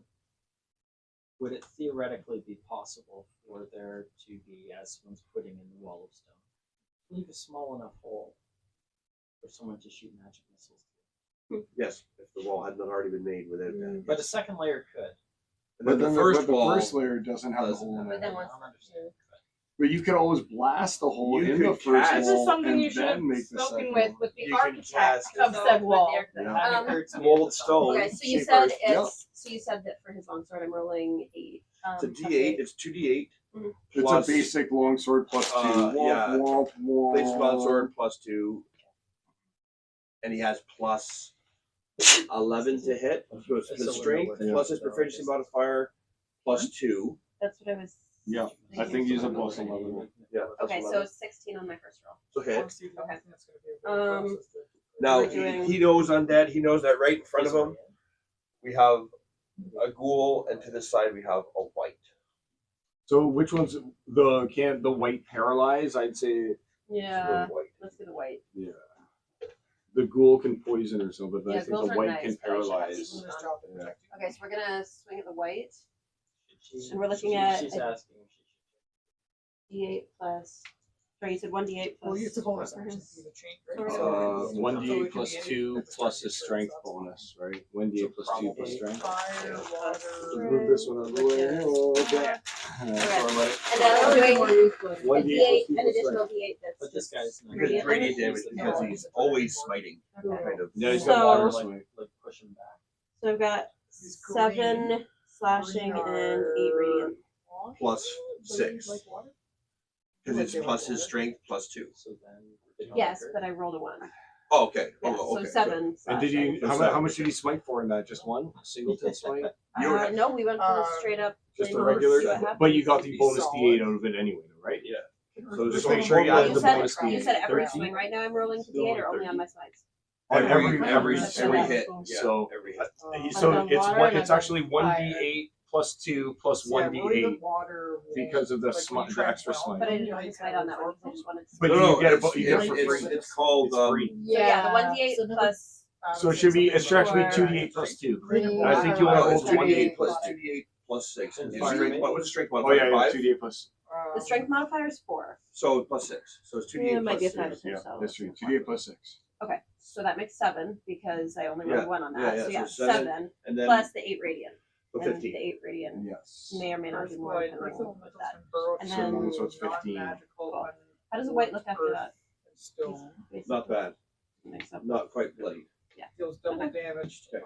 would it theoretically be possible for there to be, as someone's putting in the Wall of Stone, leave a small enough hole for someone to shoot magic missiles through? Yes, if the wall had not already been made without that. But a second layer could. And then But the then first the wall first layer doesn't have the doesn't hole in But it. then I once don't understand. But you could always blast the hole You in the could first cast- This is wall something and you should have then make the spoken second with one. the You can architect cast of said wall. That Um, occurred to me mold at the time. stone. Okay, so you Shape said earth, it's yeah. so you said that for his longsword I'm rolling 8. It's a D8. It's 2d8. It's Plus, a basic longsword plus 2. yeah. Womp, womp, Base womp. longsword +2. And he has plus 11 to hit. So it's So his we're strength nowhere plus near his the proficiency modifier +2. That's what I was. Yeah, I think he's a plus 11. Yeah. plus Okay, so 11. 16 on my first roll. So hit. Okay. Um, Now We're doing- he knows undead. He knows that right in front of him we have a ghoul, and to this side we have a white. So which one's the white paralyze? I'd say Yeah, The white. let's do the white. yeah. The ghoul can poison or something, but Yeah, I think ghouls the are white nice, can but I should have paralyze. seen Just drop it, Yeah. protect you. Okay, so we're gonna swing at the white. She- And we're looking she- at She's a- asking if she should. D8 plus. Sorry, you said 1d8 plus. Well, it's a bonus for action. his- You change, So we're right? gonna- So- 1d8 plus 2 plus his strength bonus, right? 1d8 plus 2 plus strength. Fire, Let's water. move this one out of the way. Oh, okay. And then I'm doing a 1d8 D8, plus 2 an plus additional strength. D8 that's. But this guy's not. Because Radiant radiant damage? damage because he's always smiting. Okay. Kind of. Yeah, he's So- got water like, smite. like push him back. So I've got He's 7 green. slashing Green and are- 8 radiant. Plus So 6. you like water? Because it's plus his strength +2. So then. they don't Yes, hurt. but I rolled a 1. Oh, okay. Yeah, Oh, so okay. 7 And slashing. did you So how much did he smite for in that? Just one? Singleton smite? You're- No, we went for the straight up. Just a flavor, regular? see what happens. But you got the Be bonus solid. d8 out of it anyway, right? Yeah. So just make sure you Well, add you the said, bonus you d8. said every 13? swing. Right now I'm rolling to Still D8 or on only on my slides? On every That's every right. hit. Yeah, So- every hit. So I've done it's water one. and It's I've actually done 1d8 plus 2 plus Yeah, really 1d8 the water will- because of the like when smite, you the try extra to smite. But I didn't want to slide on that one because I just wanted to. But No, you no, get it. it's- You get it for it's- free. It's called It's free. So yeah, the 1d8 So plus. So it should be. It should actually be 2d8 plus 2. Green I think you water. want to it's roll 2d8 1d8 plus 2d8 plus 6. And Is fire strength, rate? what's strength Oh modifier? yeah, yeah. 5? 2d8 plus. The strength modifier is 4. So plus 6. So it's 2d8 Yeah, it might plus be a 6. 5 or Yeah, so. that's true. 2d8 plus 6. Okay, so that makes 7 because I only rolled Yeah, 1 on that. yeah, So yeah, yeah, so 7, 7 And then plus the 8 radiant. so And 15. the 8 radiant Yes. may or may not do more Earthwood, depending on with that. And So then- so it's 15. non-magical, How does the white look after earth that? and stone. Basically, Not bad. mix up. Not quite bloody. Deals double Okay. damage. Okay.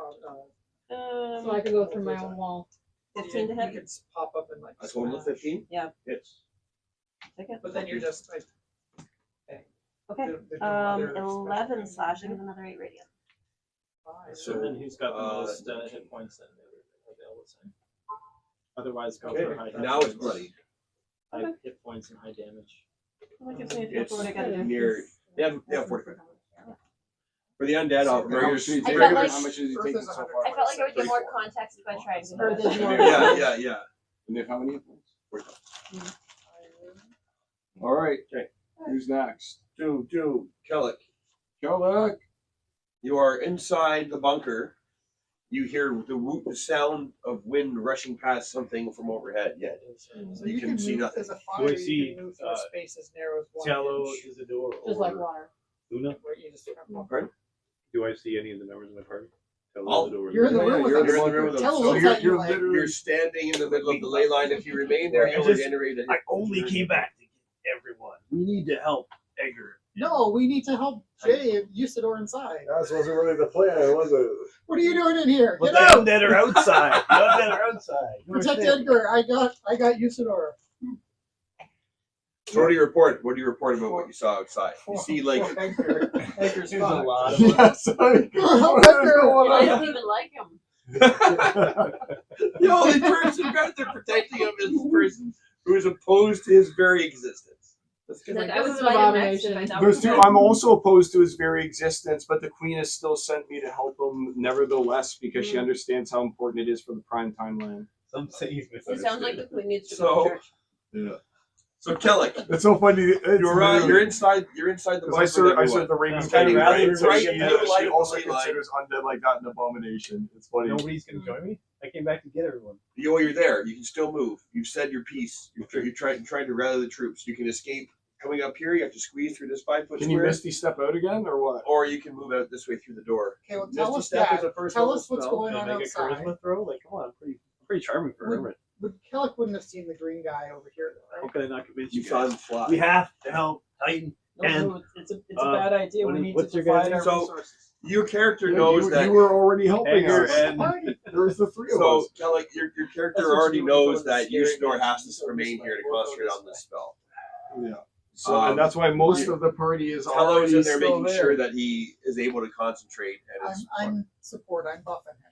So I can go through my own wall. 15 to You hit. can pop up and like. A total of smash. 15? Yeah. Hits. Take it. But then you're just like. Okay. there's no other 11 special slashing and another 8 radiant. five. So then who's got the most hit points then? Available to? Otherwise, go for high. Okay. hit Now it's points. bloody. High hit points and high damage. That gives me a feel It's for what I gotta do. near. They have 45. For the undead, I'll How very much is he I taking? felt like- How much is he Earth taking is so 100. far? I felt like I would get more context if I tried to. Or did you want yeah. And they have how many hit points? All right. Okay. Who's next? Two. Kellic, Kellic. you are inside the bunker. You hear the sound of wind rushing past something from overhead. Yeah. So You you can can see move, nothing. As a Do fire, I you see, can move through a space as narrow as 1 Tello, inch. Isidore, Just like or water. Luna? Where you just Do I see any of the members of my party? Tello, All- Isidore, You're in the Luna? room with You're us. in the room with us. Tell So looks you're- at you you're like, literally- You're standing in the middle of the ley line. If you remain there, you'll regenerate it. I only came back to get everyone. We need to help Edgar. no, we need to help Jay and Usidore inside. That wasn't really the plan, was it? What are you doing in here? But Get the out! undead are outside. The undead are outside. You Protect understand? Edgar. I got Usidore. So what do you report? What do you report about what you saw outside? You see, like, Edgar. Edgar's There's a fucked. lot of them. Yes. I don't even like him. the only person they're protecting him is the person who is opposed to his very existence. That's He's good. like, I would This is invite him next abomination. if I thought There's we two. could. I'm also opposed to his very existence, but the queen has still sent me to help him, nevertheless, because she understands how important it is for the prime timeline. Some say he's It sounds like the queen needs to So- go to church. Yeah. So Kellic, It's so funny. you're inside. You're inside the Because bunker. I serve the Raven It's kinda Queen, rather right? So right she, in the light she of also the line. considers undead like that an abomination. It's funny. Nobody's gonna join me. I came back to get everyone. You're there. You can still move. You've said your piece. You're trying to rally the troops. You can escape coming up here. You have to squeeze through this 5-foot Can you square, Misty step out again, or what? or you can move out this way through the door. Okay, well, tell Misty us Step is that. a first Tell level us what's spell. going Can on I make a outside. charisma throw? Like, come on, I'm pretty charming for a hermit. But Kellic wouldn't have seen the green guy over here, though, How right? can I not convince You you saw guys? him fly. We have to help Titan. No, And, no, it's a bad idea. what We is- need what's to your guys' divide our name? So- resources. Your character Yeah, knows you, that. you were already helping Edgar us. and There was the three of So, us. Kellic, your character That's what already you do when you go knows to the that scary Usidore has mansion. to remain here to We'll go concentrate this on way. this spell. Yeah. So and that's why most of the party is Tello's already in there still making there. sure that he is able to concentrate. And it's I'm support. I'm buffing him.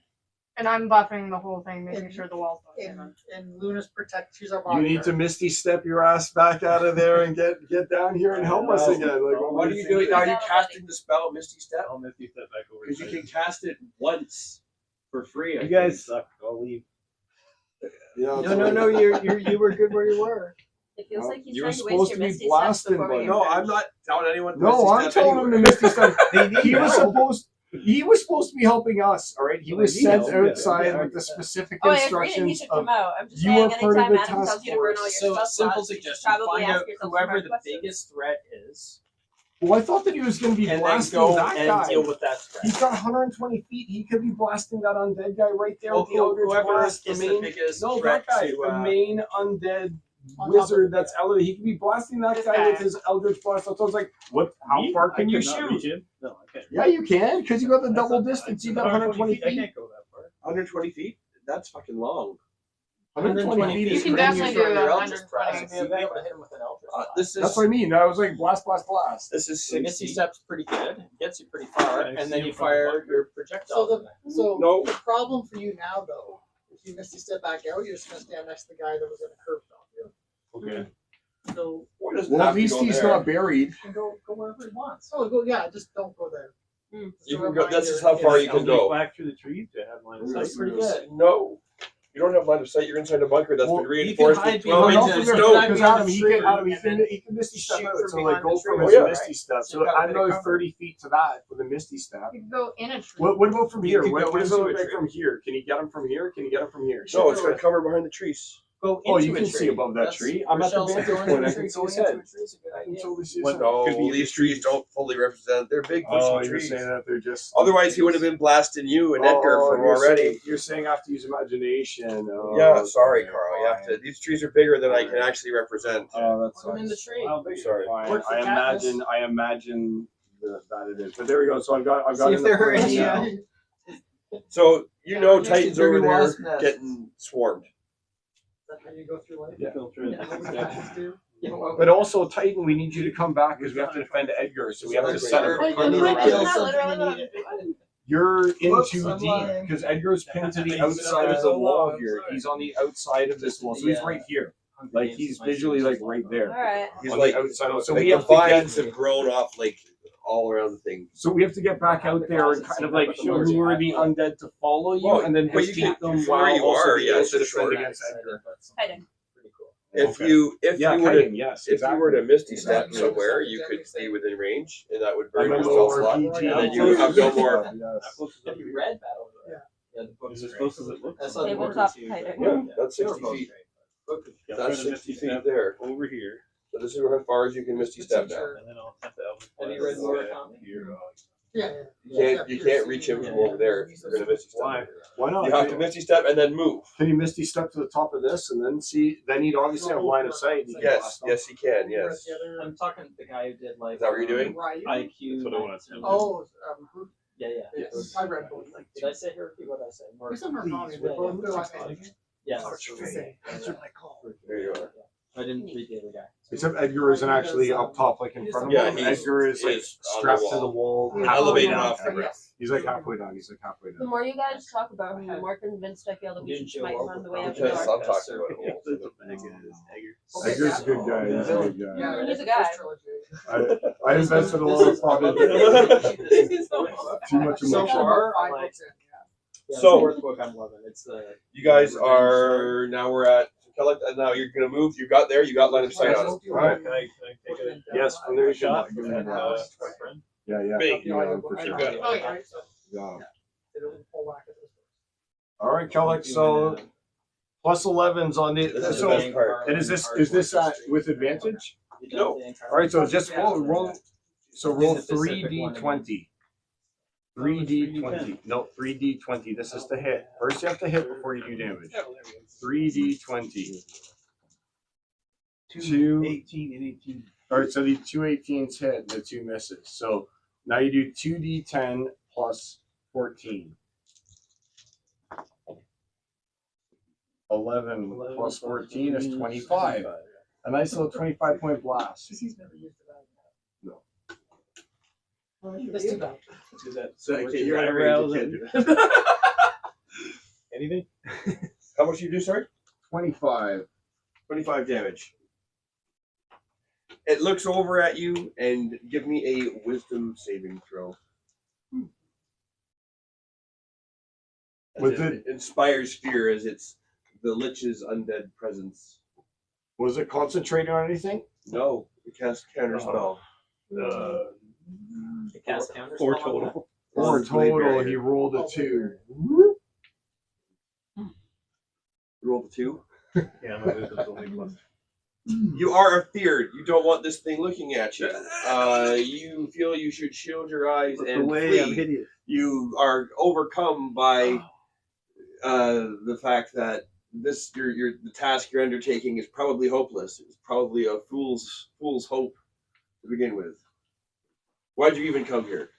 And I'm buffing the whole thing, making And- sure the walls don't hit him. And Luna's protect. She's our You bodyguard. need to Misty step your ass back out of there and get down here and help us again. Like, what are you doing now? Are you casting the spell Misty Step? I'll Misty step back over. Because you can cast it once for free. I You guys think. suck. I'll leave. Yeah, No. You were good where you were. It feels Well, like he's you were trying to supposed waste to your be misty steps blasting, before we but- get No, I'm finished. not telling anyone to No, Misty I'm Step telling him anywhere. to Misty step. They need He was help. supposed. He was supposed to be helping us. All right. He Well, was they sent need help, yeah. outside Yeah, with the yeah. specific Oh, I agree that he instructions should of. come out. I'm just you saying, are part of anytime the Adam task tells you to burn all your force. So, spell simple slots, you should suggestion: probably find ask out yourself some whoever hard the questions. biggest threat is, Well, I thought that he was going to be and then blasting go that and guy. deal with that He's threat. got 120 feet. He could be blasting that undead guy right there Well, with the Eldritch whoever Blast. is the the main, biggest no, threat that guy, to, the main undead On top of wizard the- that's elevated. He could be blasting that This guy guy. with his Eldritch Blast. So I was like, what? How Me? far can I you could not shoot? reach him. No, I can't. Yeah, you can, because you got the That's double not- distance. You it's got 120 feet. I can't go that far. 120 feet? That's fucking long. 120 feet You is can crazy. definitely Use do your that Eldritch 120. Blast. You'll be able to hit him with an Eldritch Blast. This is That's what I mean. I was like, blast, blast, blast. this is So 60. Misty Step's pretty good. Gets you pretty far, Can I and see then him you from the fire bunker? your So projectile. No. the problem for you now, though, if you Misty step back out, you're just gonna stand next to the guy that was gonna curve off you. Okay. So What does Well, have at to least go he's there? not buried. you can go wherever he wants. Oh, go just don't go there. Hmm. Just You a can go- this reminder, is how far you can Eldritch go. Black through the trees to have line of That's sight. pretty good. No. You don't have line of sight. You're inside a bunker that's Well, been you reinforced can with hide 12 behind Well, inches not of from the- there, stone. because behind Adam, the he tree, can, Adam, and then he can Misty step shoot out. from So like, behind go the from tree. his Oh, yeah. Misty step. So So you got a add bit of another cover. 30 feet to that with a Misty step. You can go in a tree. What about from here? could What go does it into look a like tree. from here? Can you get him from here? Can you get him from here? No, it's got cover behind the trees. Go Oh, into you a can tree. see above that That's- tree. I'm at the Rochelle's vantage going point. into I a can tree, see his going into head. a tree is a good I can idea. totally see his What? head. No, Could be these trees don't fully represent. They're big, bushy Oh, you're trees. saying that they're just. Otherwise, he would have been blasting you and Edgar from you're already. saying- You're saying I have to use imagination. Oh, Yeah, sorry, okay, Carl. You have to. fine. These trees are bigger than I can actually represent. Oh, that's Put him in the tree. Sorry. Fine. Work for I Katniss. imagine that it is. But there we go. So I've got See in if the there are plan any. now. So you know, Just Titans a dirty over there wasp nest. getting swarmed. That's how you go through life. Yeah. Filter it. That's what Titans do. But also, Titan, we need you to come back because we have to defend Edgar. So we have to set up a Hey, perimeter you might around kill him. something you need it. You're in Whoops, too I'm deep lying. because Edgar's pinned to the He's outside of the so wall long, here. sorry. He's on the outside of this wall, so he's right here. Like he's visually like right there. Alright. He's On like the outside. So like we the have to vines get. have grown off like all around the thing. So we have to get back out there and kind of like lure the undead to follow you, Well, and then but you hit can- them from where while you also are, being yeah, able it's to a defend short against Edgar. Hiding. Pretty cool. If Okay. you Yeah, were kiting, to yes, if you were to misty step Exactly. somewhere, you could be within range, and that would burn I'm your a spell lower slot, PG. and then you would have no more. Have you read that over there? Yeah, the book's Is it great. close as it looks? That's on the Tabletop board too, hiding. but Yeah, that's 60 book's feet. great, but book is- Yeah, That's I'm gonna 60 misty feet step there. over here, So this is how far as you can misty step now. and then I'll attempt to Eldritch Have you Blast. read Murakami? Here, Yeah. You can't reach him from over there if you're gonna misty step. Why? Why not? You have to misty step and then move. Can you misty step to the top of this and then see? Then you'd obviously have line of sight. You can Yes, blast them. yes, he can. Yes. I'm talking to the guy who did like. Is that what you're doing? Right. IQ. That's what I want to 19. Oh, who? Yeah, yeah. Yes. I read both. Did I say here? What did I say? More. Who's on her phone? They're both their last names. Yes. Answer my call. There you are. I didn't read the other guy. Except Edgar isn't actually up top, like in front of Yeah, him. he's- Edgar is like he's on strapped the to the wall, Yeah. Elevated down. off the ground. He's like halfway down. He's like halfway The down. more you guys talk about him, the more convinced I feel that we should smite him on the way out the Because door. I'm talking about it. Okay, Edgar's a good guy. He's a good guy. Yeah, He's a guy. I invested a lot of thought into too much So emotion. far, I'm five like- books in. Yeah, So- the fourth book I'm loving. It's the. You guys are now we're at now you're gonna move. You got there. You got line of sight on him. Alright. Can I take a Yes, well, there's shot? your Give shot. me my friend. Yeah, yeah. Me. You got him for sure. got it. Oh, yeah. So Yeah. they don't pull back at this point. All right, Kellic. So plus 11s on the. This is So the best part. and is this with advantage? No. All right, so just roll. So roll 3d20. 3d20. No, 3d20. This is to hit. First, you have to hit before you do damage. 3d20. Two. 18 and 18. All right, so the 2 18s hit and the 2 misses. So now you do 2d10 plus 14. 11 plus 14 is 25. A nice little 25-point blast. He's never used it. No. That's too bad. Do that. So Work you're your at a eyebrows range, you and- Anything? How much do you do? Sorry. 25. 25 damage. It looks over at you and give me a wisdom saving throw. As Was it inspires fear as it's the Lich's undead presence. Was it concentrating on anything? No, it casts counter spell. The cast counter. 4 spell on that? total. 4 Blade total. barrier. He rolled a 2. Roll the 2. Yeah, my wisdom's only plus. You are feared. You don't want this thing looking at you. You feel you should shield your eyes and flee. hideous. You are overcome by the fact that the task you're undertaking is probably hopeless. It's probably a fool's hope to begin with. Why'd you even come here?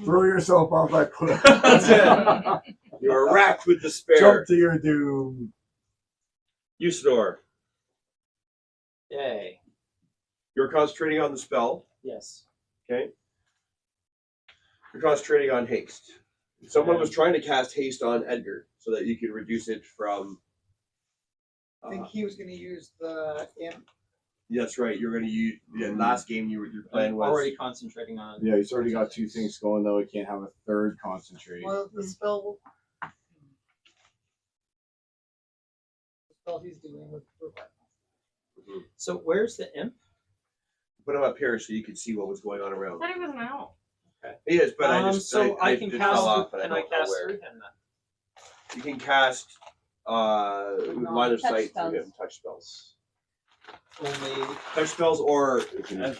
Throw yourself off that cliff. That's it. You are racked with despair. Jump to your doom. Usidore, Yay. you're concentrating on the spell. Yes. Okay. You're concentrating on haste. Someone was trying to cast haste on Edgar so that you could reduce it from. I think he was going to use the imp. That's right. You're going to use. Yeah, last game your plan I'm was. already concentrating on. Yeah, he's already got 2 things going, though. He can't have a third concentrating. Well, the spell he's doing with So where's the imp? Put him up here so you can see what was going on I around. thought he wasn't out. He is, but I just so I can just cast. fell off and Can I I don't know cast where. through him then? You can cast line of touch sight spells. through him, touch spells. Only. Touch spells or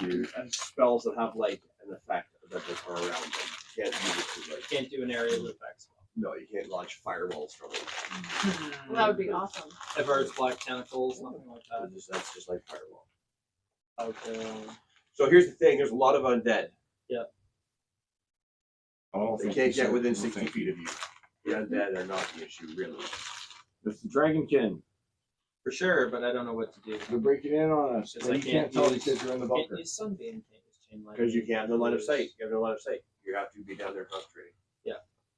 You spells that have like an effect that are around them. You can't use it to like. Can't do an aerial effect spell. No, you can't launch firewalls from it. Well, that would be awesome. Ever's black tentacles, nothing like that. That's just like firewall. Okay. So here's the thing: there's a lot of undead. I don't They think can't he get said within anything. 60 feet of you. The undead are not the issue, really. It's the dragonkin. For sure, but I don't know what to do. They're breaking in on us. Because And I you can't can't tell use- because you're in the Can't bunker. use sunbeam, can't use chain lightning. Because you can't have no line of sight. You have no line of sight. You have to be down there concentrating.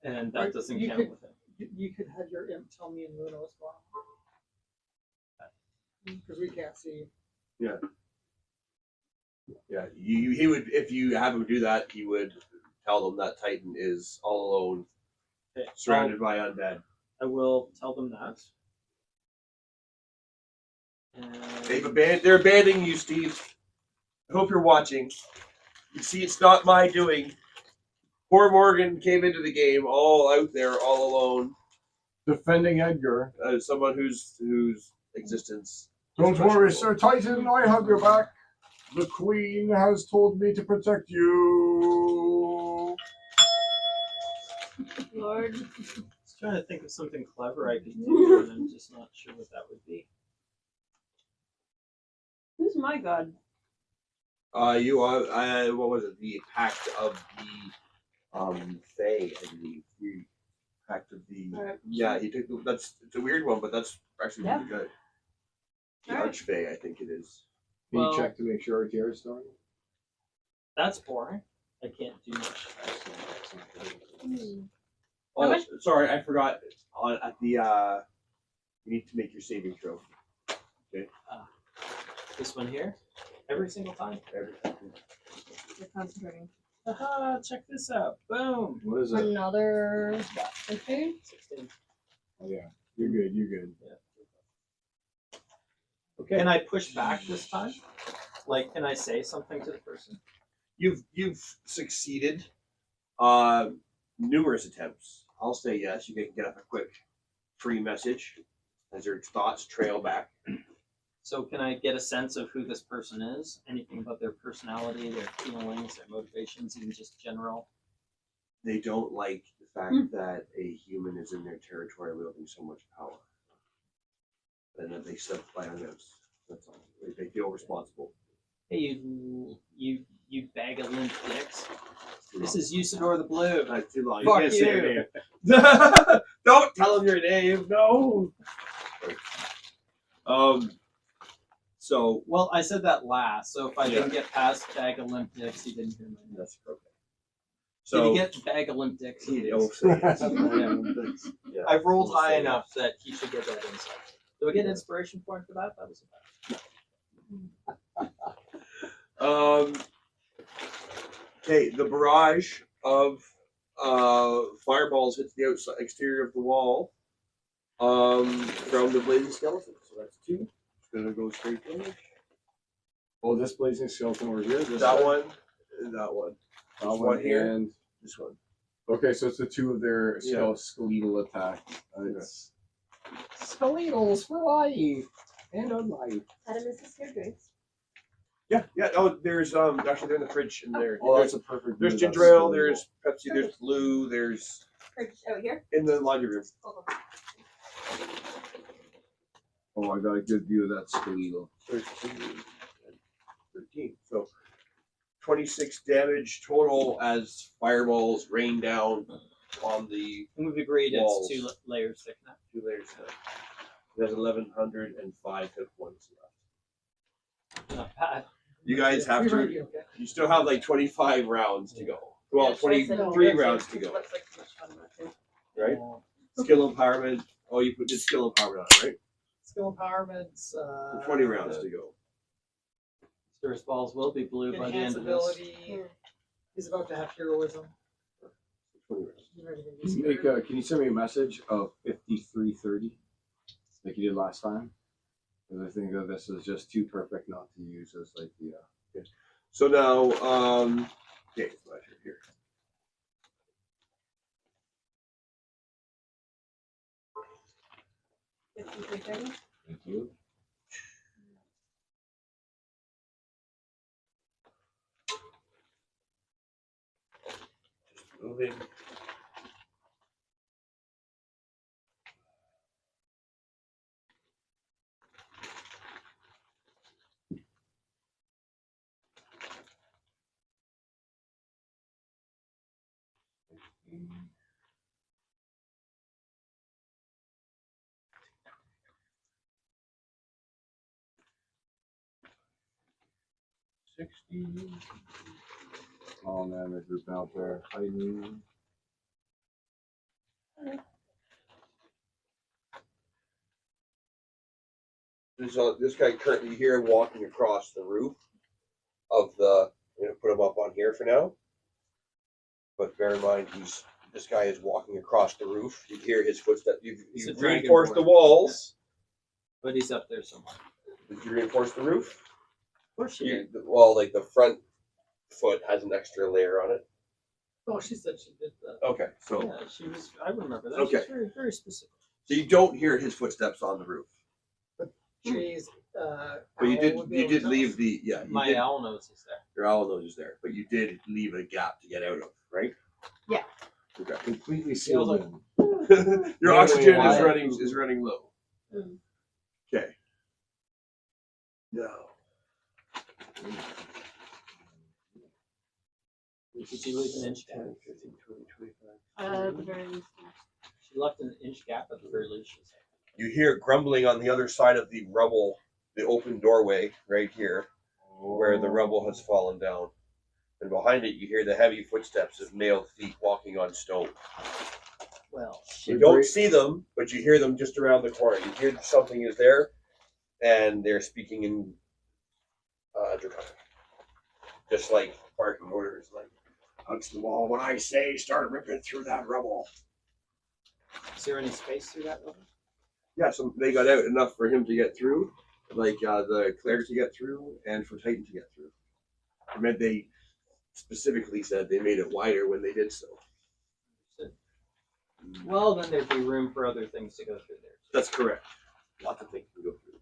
And that Right, doesn't you count could- with him. You could have your imp tell me and Luna what's going on. Because we can't see. Yeah, Yeah, he would, if you have him do that, he would tell them that Titan is all alone, Okay, surrounded by undead. I will tell them that. They're abandoning you, Steve. I hope you're watching. You see, it's not my doing. Poor Morgan came into the game all out there, all alone. Defending Edgar. Someone whose existence. Don't worry, Sir Titan, I have your back. The Queen has told me to protect you. Lord. I was trying to think of something clever I could do, and I'm just not sure what that would be. Who's my god? You are. What was it? The Pact of the Fae, I believe. The Pact of the. Alright. Yeah, he took. It's a weird one, but that's actually Yeah. really good. The Alright. Archfey, I think it is. Can Well- you check to make sure RTR is starting? That's boring. I can't do much. Oh, much? sorry, I forgot. At the you need to make your saving throw. This one here, every single time. You're concentrating. Haha, check this out. Boom. What is it? Another 15? 16. Oh, yeah, you're good. You're good. Okay. Can I push back this time? Like, can I say something to the person? You've succeeded. Numerous attempts. I'll say yes. You can get up a quick free message as your thoughts trail back. So can I get a sense of who this person is? Anything about their personality, their feelings, their motivations, even just general? They don't like the fact that a human is in their territory wielding so much power, and that they slip by unnoticed. That's all. They feel responsible. Hey, you bag of limp dicks. This is Usidore the Blue. Not too long. Fuck can't say your you. name. Don't tell him your name. No. So Well, I said that last, so if I Yeah. didn't get past bag of limp dicks, he didn't hear my name. that's okay. Did So he get bag of limp dicks? he please? don't say it. Yeah. I've rolled We'll high say enough that he should get that insight. Do I get inspiration point for that? That was Okay, the barrage of fireballs hits the outside exterior of the wall from the blazing skeleton. So that's 2. It's gonna go straight damage. Oh, this blazing skeleton over here. This That guy? one, and that one. That This one one here. and This one. okay, so it's the 2 of their Yeah. skeletal attack. It's skeletals for life and unlife. Adam, is this your drinks? Yeah, yeah. Oh, there's actually they're in the fridge in there. Oh, that's a perfect. There's view of that ginger ale, skeletal. there's Pepsi, there's Blue, there's Fridge out here? in the laundry room. Hold on. Oh, I got a good view of that skeletal. 13. So 26 damage total as fireballs rain down on the And we've agreed Walls. it's 2 layers thick now. 2 layers. There's 1,105 hit points left. Not bad. You guys have We might to. be okay. You still have like 25 rounds to go. Well, Yeah, so I said 23 no, rounds that's to go. looks like so much fun, that too. Right? Yeah. Skill empowerment. Oh, you did skill empowerment on it, right? Skill empowerments. So 20 rounds to go. Stur's balls will be blue by the Enhance end of this. ability. He's about to have heroism. 20 rounds. He's ready to be Can you, scared. can you send me a message of 5330 like you did last time? Because I think that this is just too perfect not to use as like the. So now, okay, it's my turn here. Thank you. Moving. Oh man, there's group out there fighting. This guy currently here walking across the roof. of the. I'm gonna put him up on here for now. But bear in mind, this guy is walking across the roof. You hear his footsteps. He's a You've dragonborn. reinforced the walls. But he's up there somewhere. Did you reinforce the roof? Of course she did. Well, like the front foot has an extra layer on it. Oh, she said she did that. Okay, so Yeah, she was. I remember that. Okay. She's very, very specific. so you don't hear his footsteps on the roof, Jeez. but you Owl did would be you able did to leave tell. the you My did, owl nose is there. your owl nose is there, but you did leave a gap to get out of, right? Yeah. Okay. Completely sealed like- in. Your Wait, oxygen wait, is why? running low. Mm. Okay. No. Did she leave an inch gap? 10, 15, 20, 25. At the very least. She left an inch gap at the very least. She said. You hear grumbling on the other side of the rubble, the open doorway right here, where the rubble has fallen down. And behind it, you hear the heavy footsteps of nailed feet walking on stone. Well, You don't see them, but you hear them just around the corner. You hear something is there, and they're speaking in Draconic. Just like barking orders, like, Hugs the wall. When I say start ripping through that rubble. is there any space through that rubble? yeah, so they got out enough for him to get through, like the cleric to get through, and for Titan to get through. I meant they specifically said they made it wider when they did so. Well, then there'd be room for other things to go through there. That's correct. Lots of things can go through.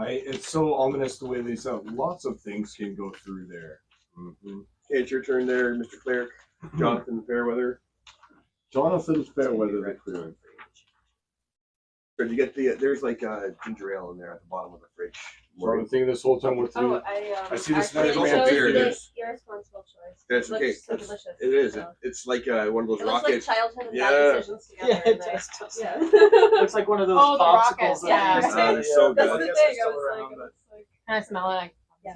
It's so ominous the way they sound. Lots of things can go through there. Mm-hmm. Okay, it's your turn there, Mr. Cleric. Jonathan Fairweather. Jonathan Fairweather the Clearing. Or did you get the? There's like ginger ale in there at the bottom of the fridge. So I've been thinking this whole time with you. Oh, I see this actually nice man chose beer. the irresponsible choice. That's It okay. looks so That's- delicious. It is. So. It's like one of those It looks rocket. like childhood and Yeah. bad decisions together. Yeah, in it there. does. Yeah. Looks like one of those Oh, the popsicles. rockets, that yeah. we used to They're eat. so That's good. the I guess thing. they're I still was around, like, but it's like, Can I smell it? yeah.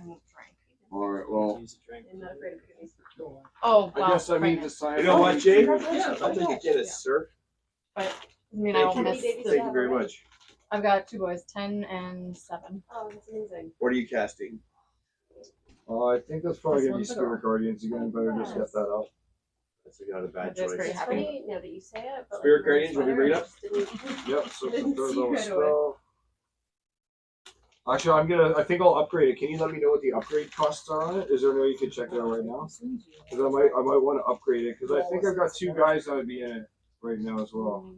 All right. Well, use a drink. I'm not afraid of cookies. Oh, well. I guess I need pregnant. to sign. You know what, Jay? Yeah, I'll take a Guinness, sir. I mean, I Thank won't you. miss Baby the, Thank you very much. I've got 2 boys, 10 and 7. Oh, that's amazing. What are you casting? I think that's probably This gonna be one's a Spirit girl. Guardians again. Better just get that up. That's not a bad That's choice. very It's happy. funny now that you say it, but Spirit like, Guardians, will you read up? Yep. So it's Didn't the third see level right spell. Actually, I think I'll upgrade it. Can you let me know what the upgrade costs are on it? Is there any way you can check it out right now? Because I might want to upgrade it because I think I've got 2 guys that would be in it right now as well.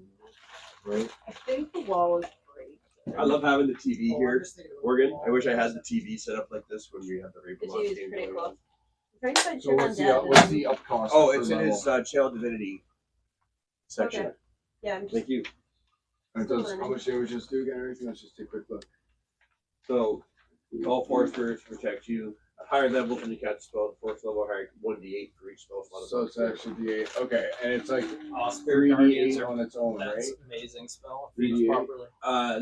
Right? I think the wall is great. I love having the TV Oh, I'm here, just thinking of Morgan. the I wish I wall. had the TV set up like this when we had the The Ravenloft TV is game pretty going cool. on. I'm trying to find So shit what's undead. the up cost? Oh, per it's in level? his Channel Divinity section. Okay. Yeah, I'm just Thank you. And it does how much damages do again? Everything. Let's just take a quick look. So, all 4 spirits protect you. At higher levels when you cast spell, 4th level higher, 1d8 for each spell slot. So it's actually D8. Okay, and it's like Oh, Spirit Guardians 3d8 are on its own, right? that's amazing spell. 3d8. Used properly.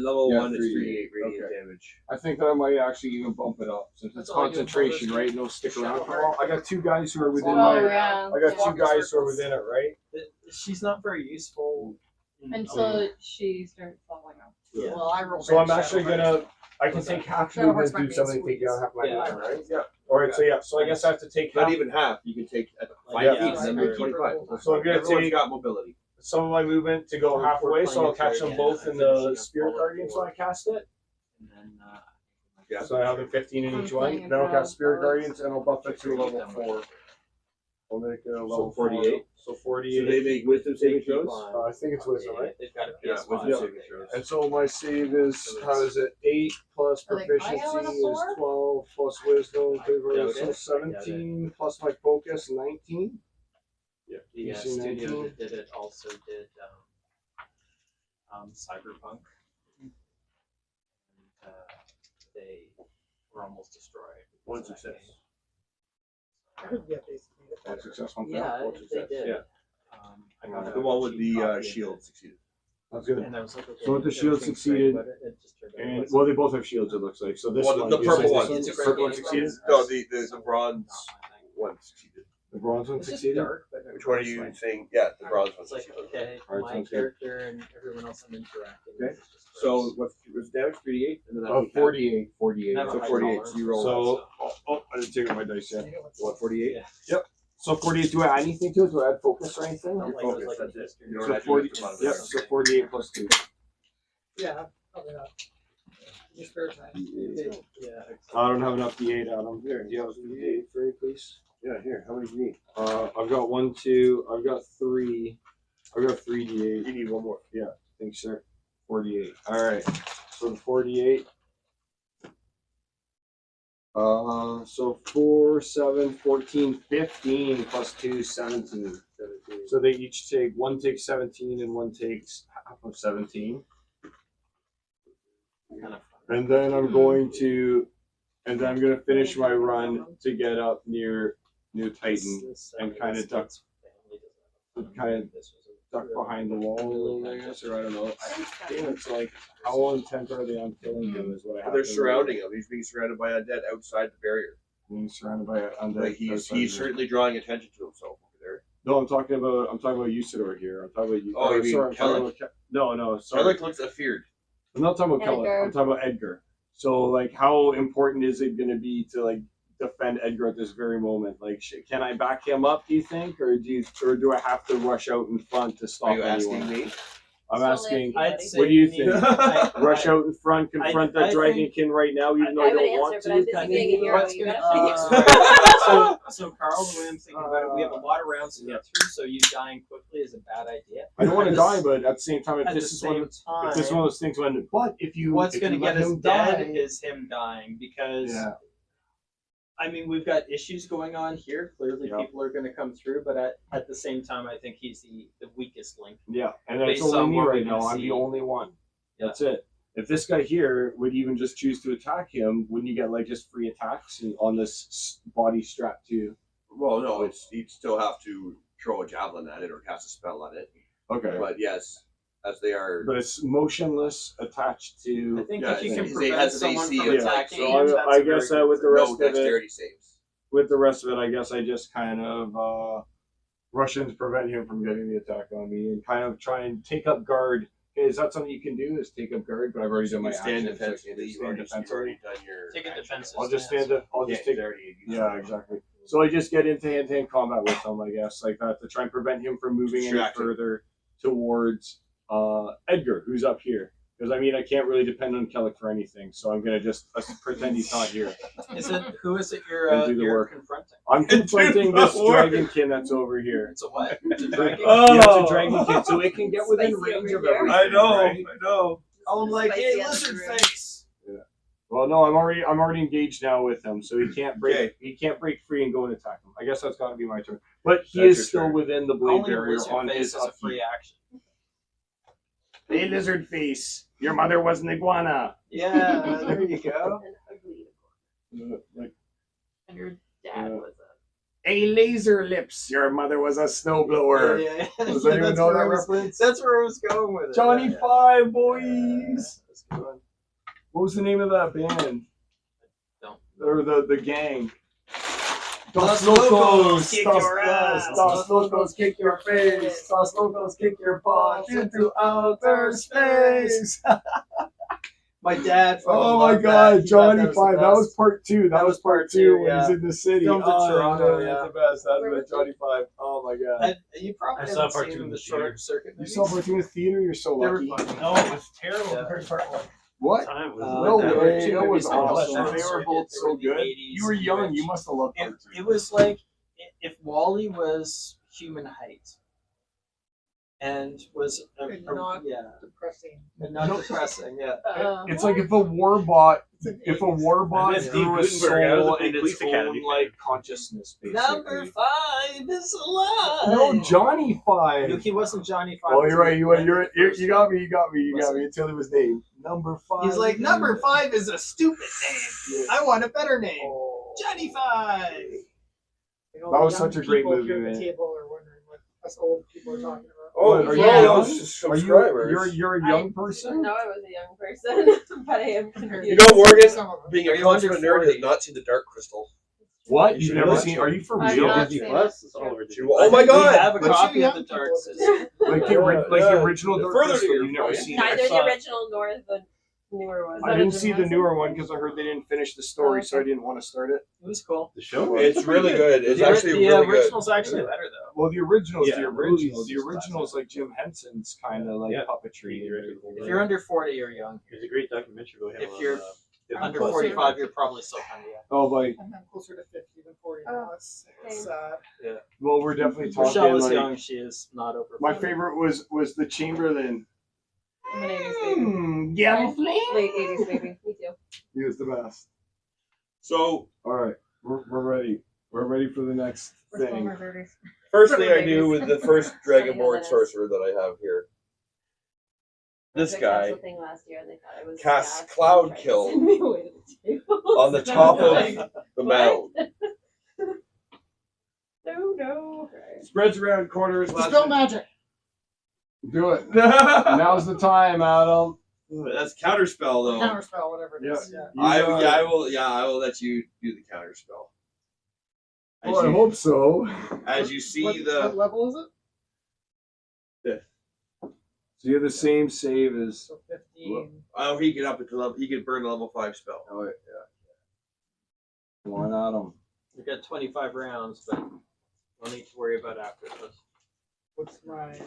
Level Yeah, 1 is 3d8 3d8, radiant okay. damage. I think that I might actually even bump it up since it's That's all I do in concentration, Baldur's right? No stick Shadow around. Heart. I got 2 guys who are within Oh, my. yeah. I got 2 Walking guys who are circles. within it, right? She's not very useful Until she starts falling off. Yeah. Well, I roll So I'm bad actually Shadow gonna. Heart. I can take half Shadow movement Heart's and do my something, main take down half my Yeah. movement, right? Yeah. Alright, so yeah, so I guess I have to take Not half. even half. You can take at 5 Yeah, feet and then right. move 25. So I'm gonna Everyone's take got mobility. some of my movement to go We're halfway, so I'll catch them playing both it, in yeah, the finishing Spirit up Guardians when I cast it. And then, Yeah. So I have the 15 in I'm each one. playing Then I'll it cast Spirit for- Guardians and I'll buff it to a level 4. I'll make it a level 48? So So 48. they make wisdom saving throws? I think it's wisdom, right? They've got a Yeah, PS5. wisdom Yeah. saving throws. And so my save is, how is it? 8 plus Are they proficiency bio and a is 4? 12 plus wisdom. I doubt So it. 17 plus my focus, 19. Yeah. The DC studio 19. that did it also did Cyberpunk. And, they were almost destroyed. One because of that success. game. I heard the updates made it One better. success, one fail. Yeah, One they success, did. yeah. I got The a one with cheap the copy of shield it. succeeded. That's good. And I was like, okay, So with the shield everything's succeeded, great, but it just turned out it And wasn't. well, they both have shields. It looks like. So this Well, one, the is purple this one. It's a great purple one game. succeeded. No, the bronze Not my thing. one succeeded. The bronze one It's just succeeded? dark, but Which one are you saying? Yeah, the bronze one. It's like, okay, Alright, my sounds good. character and everyone else I'm interacting with. Okay. is just So gross. what's damage? 3d8, and then that 48. 48. I have a So high 48. tolerance So you roll. So, I didn't take out my dice yet. What, 48? Yeah. So 48, do I add anything to it? Do I add focus or anything? Not You're like it was focused, like a that's it. history. You don't So have to 40, use the yep, modifier. so 48 plus 2. Yeah, probably not. Your spare time. Yeah. I don't have enough D8 on them. Here, do you have D8 for me, please? Yeah, here. How many do you need? I've got 1, 2, I've got 3. I've got 3 D8. You need one more. Yeah, thanks, sir. 48. Alright, so the 48. So 4, 7, 14, 15 plus 2, 17. So they each take, one takes 17 and one takes half of 17. Kind of And then I'm going to, finish my run to get up near Titan and kind of duck behind the wall, I guess, or I don't know. I think it's like, how intent are they on killing him is what I have They're to surrounding him. He's being surrounded by undead outside the barrier. being surrounded by undead. Like he's outside certainly drawing attention to himself over there. No, I'm talking about Usidore here. I'm talking about Oh, you mean sorry, I'm talking Kellic? about no, sorry. Kellic looks afeared. I'm not talking about Kellic. Edgar. I'm talking about Edgar. So like, how important is it going to be to like defend Edgar at this very moment? Like, can I back him up? Do you think, or do I have to rush out in front to stop Are you anyone? asking me? I'm Slowly asking. up I'd say What do you need- think? I- Rush I- out in front, confront I that think- dragonkin right now, even though I I would don't want answer, to. but I'm busy I being a think hero. what's You gonna- gotta so Carl, the way I'm thinking about it, we have a lot of rounds to get through, so you dying quickly is a bad idea. I don't want to At die, the- but at the same time, if At the this is one, same if this is time, one of those things when, but if you, what's if going to you get let us him dead die, is him dying because yeah, I mean we've got issues going on here. Clearly, Yeah. people are going to come through, but at the same time, I think he's the weakest link. yeah, and that's Based only on me what right we can now. I'm see. the only one. Yeah. That's it. If this guy here would even just choose to attack him, wouldn't you get like just free attacks on this body strap too? Well, no, he'd still have to throw a javelin at it or cast a spell on it. Okay, But yes, as they are. but it's motionless, attached I to. think Yeah, if you it can has prevent an someone AC from of, like, attacking, so him, I that's a very guess good with the thing. rest No of it, dexterity saves. with the rest of it, I guess I just kind of rush in to prevent him from getting the attack on me and kind of try and take up guard. Okay, is that something you can do? Is take up guard? But I've already done my You stand action, so I defensively. can You've stand already defensively. done your. Take a action. defensive I'll just stance. stand up. I'll Yeah, just take. he's already used Yeah, it. exactly. So I just get into hand-to-hand combat with him, I guess, like that, to try and prevent him from moving any Distraction. further towards Edgar, who's up here. Because I mean, I can't really depend on Kellic for anything, so I'm gonna just pretend he's not here. Who is it you're And do the you're work. confronting? I'm confronting the this work. dragonkin that's over here. It's a what? It's a dragon. Oh. Yeah, it's a dragonkin, so it can get within Spicy range over of here. everything. I know. right? I know. Oh, I'm like, Spicy hey, on the lizard room. face. Well, no, I'm already engaged now with him, so he can't break. Okay. He can't break free and go and attack him. I guess that's got to be my turn. But he That's is your still turn. within the blade Only a barrier lizard on face his is a upkeep. free action. Hey, lizard face! Your mother was an iguana. Yeah, there you go. An ugly unicorn. And your dad Yeah. was Hey, laser lips! Your mother was a snowblower. Yeah. Does anyone That's know where that I was- reference? That's where I was going with it. Johnny Yeah. Five, boys. That's a good one. What was the name of that band? Don't. Or the gang? Dos Locos, Locos, kick Dos- your yes, ass. Dos Locos, kick your face. Dos Locos, kick your butt into outer space. My dad. fucking Oh my loved God, that. He thought Johnny that was the Five. That was best. part two. That was part two when he's yeah. in the city. Filmed in Toronto, yeah, yeah. that's the best. That's Where the was Johnny Five. Oh my God. You probably I haven't saw part seen two in the the short theater. circuit. You movies. saw part two in the theater? You're so They were lucky. fun. No, it was terrible. Yeah. Very part one. What? Time was No there way, were two that was movies on the awesome. short They were circuit. both They so were in the good. 80s, You were young. which- You must have loved part two. It was like if Wally was human height and was And not yeah, depressing. and not depressing. Yeah, It's like if a warbot, If a warbot Steve grew a Gutenberg out of soul the and Police its Academy. own like consciousness, basically. number 5 is alive. No, Johnny Five. He wasn't Johnny 5. Oh, you're right. You got me. Was until it was named number 5. He's like number 5 is a stupid name. Yeah. I want a better name. Oh. Johnny 5. You know, That the was young such a great people movie, here at man. the table are wondering what us old people are talking about. Oh, Are you yeah. young? those Are you? subscribers. You're a I young didn't person. know I was a young person, but I am confused. You know, Morgan, Some of them. being a Are you under consummate nerd, 40? has not seen the Dark Crystal. It's What? You You've should never watch seen? it. Are you for I've real? not Disney seen Plus. it. It's all over Disney. Oh my We god! have a Let's copy shoot of the young Dark people. Sister. Like the Yeah. original The Dark further Crystal. to your You've never point. seen it. Neither I the saw- original nor the newer one. I didn't see the newer one because I heard they didn't finish the story, so I okay. didn't want to start it. It was cool. The show. It's really good. It's the actually the really good. original's actually better though. Well, the original's Yeah, the original original. The is original's like Jim Henson's kind of like Yeah. puppetry. If you're under 40, you're young. There's a great documentary about him. If on, you're I'm Under closer. 45, you're probably still kind of young. Oh, like, I'm closer to 50 than 40 now. It's sad. well, we're definitely talking Rochelle is like. young. She is not over. My 40. favorite was the Chamberlain. I'm an 80s baby. Yeah, Late 80s baby. Me too. he was the best. So, All right, we're ready. We're ready for the next We're still in thing. our 30s. first For thing the I do babies. with the first Funny how Dragonborn that is. sorcerer that I have here. This Took guy Council thing last year and they thought it was casts gas, cloud and tried to kill send me away to the table. on the So top I'm of like, the what? mound. No. Spreads around corners. Dispel magic. Do it. That's Now's the time, Adam. counterspell though. Counterspell, whatever it is. Yeah. I will let you do the counterspell. As, Well, I you, hope so. as you see What the level is it? So you have the same save as. So 15. oh he can up it to level he can burn a level 5 spell. Oh yeah. Come on, Adam. You've got 25 rounds, but no need to worry about after those. What's my.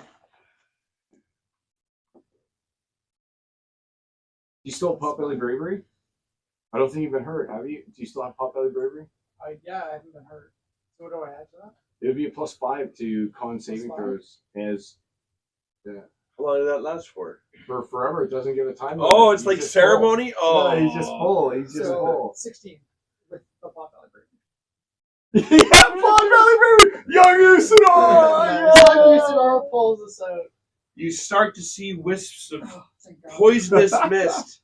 Do you still have Potbelly Bravery? I don't think you've been hurt, have you? Do you still have Potbelly Bravery? Yeah, I haven't been hurt. So what do I add to that? It would be a +5 to con saving +5? throws as How long did that last for? for forever. It doesn't give a time. Oh, limit. it's You like just ceremony? pull. Oh No, he's just full. He's just So full. 16 with the pot belly break. Yeah, Potbelly Bravery! Young Usidore! Usidore pulls us out. You start to see wisps of Oh, thank God. poisonous mist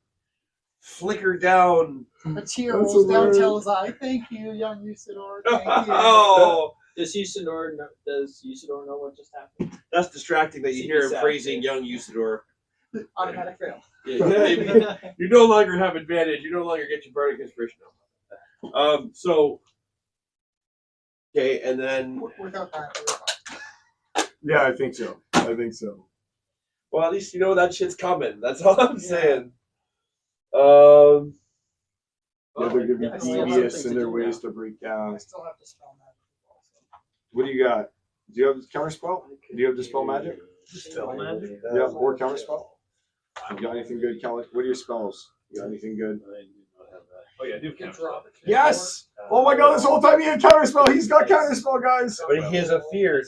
flicker down. A tear That's rolls down hilarious. Tell's eye. Thank you, young Usidore. Thank you. Oh, Does Usidore know what just happened? that's distracting that you hear him Exactly. praising young Usidore. Automatic fail. Yeah, you no longer have advantage. You no longer get your bardic inspiration. So okay, and then Without that, we're fine. Yeah, I think so. I think so. well, at least you know that shit's coming. That's all I'm Yeah. saying. Yeah, they're gonna be I still have devious something in to their do ways now. to break down. I still have to spell magic also. What do you got? Do you have counterspell? Do you have dispel magic? Dispel magic? Yeah, or counterspell. You got anything good, Kelly? What are your spells? You got anything good? Oh yeah, I do You can count. drop it. Yes! Oh my god, this whole time he had counterspell. He's got counterspell, guys. But he has a fear.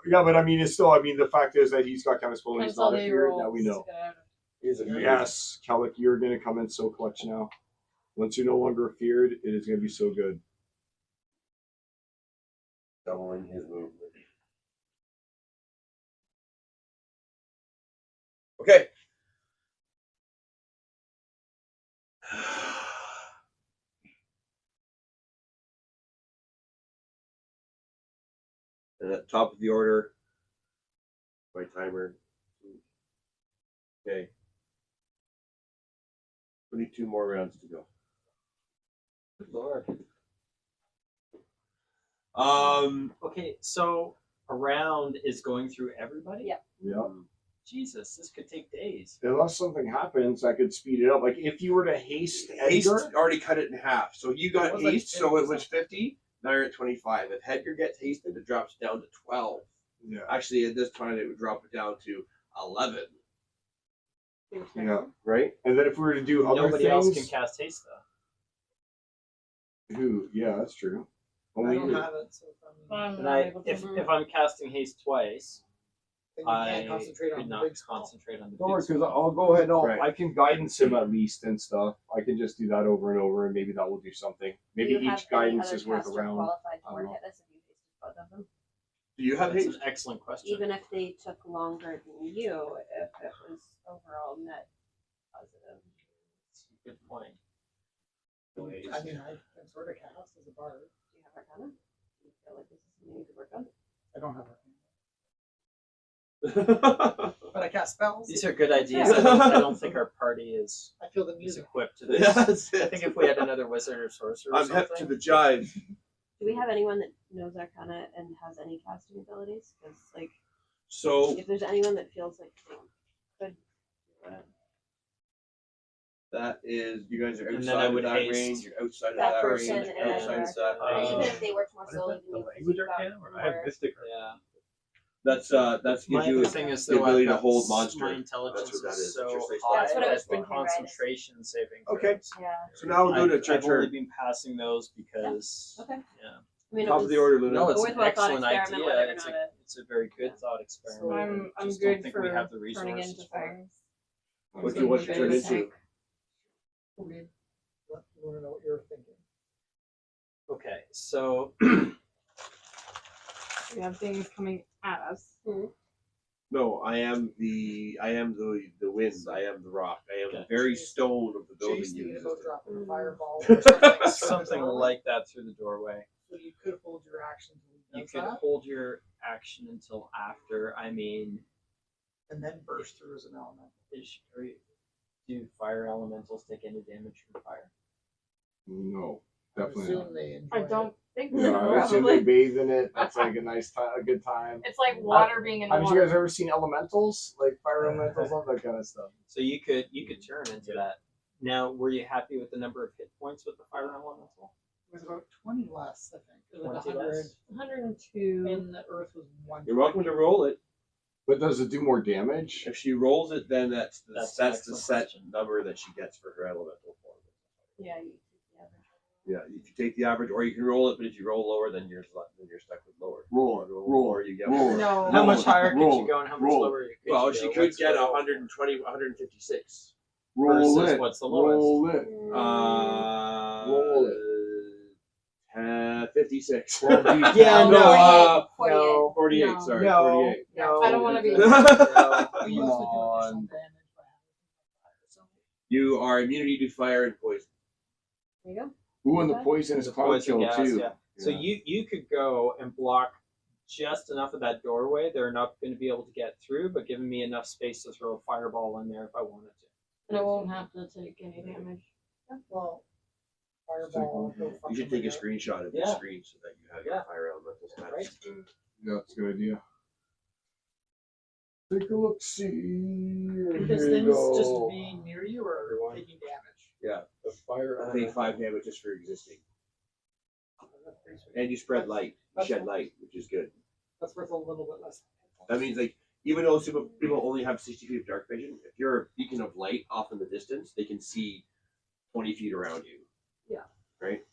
Yeah, but I mean, it's still. I mean, the fact is that he's got counterspell and he's Depends how not a they fear. roll Now we to know. get out of it. He's a fear. Yes, Kellic, you're gonna come in so clutch now. Once you're no longer feared, it is gonna be so good. Doubling his movement. Okay. And at the top of the order, my timer. Okay. 22 more rounds to go. Good Lord. Okay. Okay, so a round is going through everybody? Yeah. Yeah. Jesus, this could take days. Unless something happens, I could speed it up. Like if you were to haste Haste Edgar, already cut it in half. So you got It was like haste, so it 50 was 50. Now you're at 25. If Edgar gets hasted, it drops down to 12. yeah, Actually, at this time, it would drop it down to 11. yeah. Right? And then if we were to do other Nobody things, else can cast haste, though. who? Yeah, that's true. I Only don't you. have it, so I'm And not I, able to if, move. if I'm casting haste twice, then you I can't concentrate could on not the big spell. concentrate on the Don't worry, big because spell. I'll go ahead and Right. I can guidance him at least and stuff. I can just do that over and over, and maybe that will do something. Maybe Do you have each any guidance other is worth a caster round. qualified I to don't work know. at this if you hasted both of them? Do you have That's haste? an excellent question. Even if they took longer than you, if it was overall net positive. Good point. I mean, I can sort of cast as a bard. Do you have Arcana? Do you feel like this is something you could work on? I don't have Arcana. But I cast spells. These are good ideas. I don't think our party is I feel the music. equipped to this. Yeah, that's I it. think if we had another wizard or sorcerer or I'm hip something, to the jive. Do we have anyone that knows Arcana and has any casting abilities? Because like, So if there's anyone that feels like they could do it. that is, you guys are And then outside I of would that haste range. You're outside of That that person range. and Outside of that Uh, Even range. if they worked more What is slowly that? than The you, 'cause language you've got arcana? Or I have more- mystic. Yeah. That's gives you My thing is the though, ability I've to got hold s- monster. My intelligence That's what that is is. so It's your face high That's what I was that the thinking, right? concentration saving Okay. throws. Yeah. So now we'll do it at your I've only turn. been passing those because Okay. yeah. I mean, Top it of the was order, Luna. No, it's a an worthwhile thought excellent experiment, idea. whether or It's not a, it. it's a very good Yeah. thought experiment. I'm Just good don't think for we have the turning resources into for it. things. What do you want to turn into? We want to know what you're thinking. Okay, so We have things coming at us. No, I am the wind. I am the rock. I am the very stone of the building. She's you thinking existed. about dropping a fireball or something. something like that through the doorway. So you could hold your action till he You does could that, hold your action until after. I mean, and then burst through as an element. do fire elementals take any damage from fire? No, I definitely not. assume they enjoy I don't think No, so. I assume they Probably. bathe in it. That's like a nice time, a good time. It's like water being in Have water. you guys ever seen elementals? Like fire elementals, all that kind of stuff. So you could turn into that. Now, were you happy with the number of hit points with the fire elemental? It was about 20 less, I think. It was like 20 100. less? 102. And the earth was 1. You're welcome to roll it. But does it do more damage? If she rolls it, then that's the That's an set excellent question. number that she gets for her elemental form. Yeah, you take the average. Yeah, if you take the average, or you can roll it, but if you roll lower, then you're stuck with lower. Roll it, Roll roll more, it, you get roll more. it. No. How Roll much it, higher could roll you go and how much roll. lower could Well, you she go? could What's get the- 120, 156. Roll versus it. what's the lowest? Roll it. Roll it. 56. Well, Yeah, no, 48. 48, No. sorry. No. 48. No. I don't want to be. You also Come do additional on. damage by having fire. So You are immunity to fire and poison. There you go. Ooh, and the Okay. poison is It's a cloud poison kill gas, too. yeah. So you could go and block just enough of that doorway. They're not going to be able to get through, but giving me enough space to throw a fireball in there if I wanted to. And I won't have to take any damage. well, fireball. You should take a screenshot of your Yeah. screen so that you have your Yeah. fire elemental stats. Right. Yeah, that's a good idea. Take a look, see. Because Here you things go. just being near you or Everyone. taking damage. Yeah, The fire I take 5 damage just for existing. And you spread light. You shed light, which is good. That's worth a little bit less. That means, like, even though some people only have 60 feet of dark vision, if you're a beacon of light off in the distance, they can see 20 feet around you. Yeah. Right?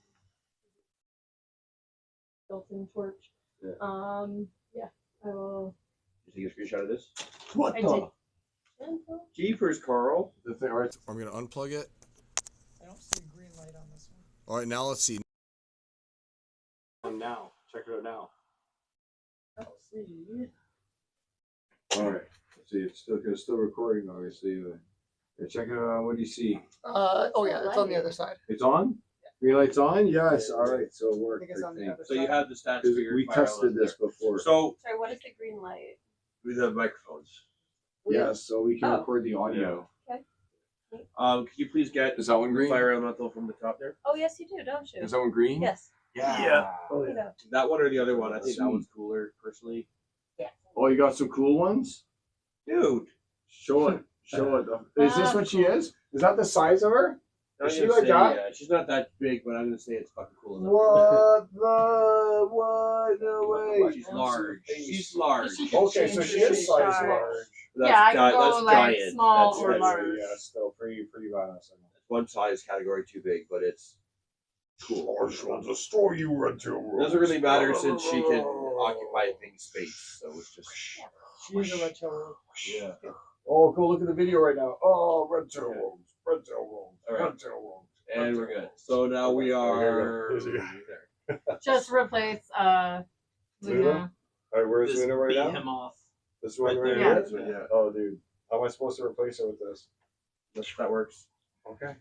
Built-in torch. Yeah. Yeah. I will. Did you take a screenshot of this? What I the? did. Jeepers, Carl. The thing, all right. I'm going to unplug it. I don't see a green light on this one. All right, now let's see. Now, check it out now. I don't see. All right. Let's see, it's still recording, obviously. Yeah, check it out. What do you see? Oh yeah, it's on the other side. It's on. Green light's on. Yes. All right. So it I worked. think it's on the other So side. you have the stats for Because your we fire tested elemental this before. So, Sorry, what is the green light? with the microphones. Yes, so we can Oh. record the audio. Could you please get Is that one green? fire elemental from the top there? Oh, yes, you do, don't you? Is that one green? Yes. Yeah. Oh, There you go. That one or the other one? I think Sweet. that one's cooler, personally. Oh, you got some cool ones? Dude. Show it. Show it. Is this what she is? Is that the size of her? I'm Is she gonna like say, that? Yeah, she's not that big, but I'm gonna say it's fucking cool enough. What the? What? No way. She's large. She's large. Okay, so she is size Size. large. That's Yeah, I can gi- go, that's like, giant. small That's or giant. large. Yeah, still pretty badass. One size category too big, but it's cool. I shall destroy you, Red Tail. It doesn't really matter since she can occupy things space, so it's just She's a red tail. yeah. Oh, go look at the video right now. Oh, Red Tail Rogues. Red Tail Rogues. All right. Red Tail Rogues. And we're good. So now we are Here's the guy. Just replace Luna? Luna. All right, where's Just Luna right beat now? him off. This one right right there. here? That's what- yeah. Oh, dude. How am I supposed to replace her with this? That works. Okay.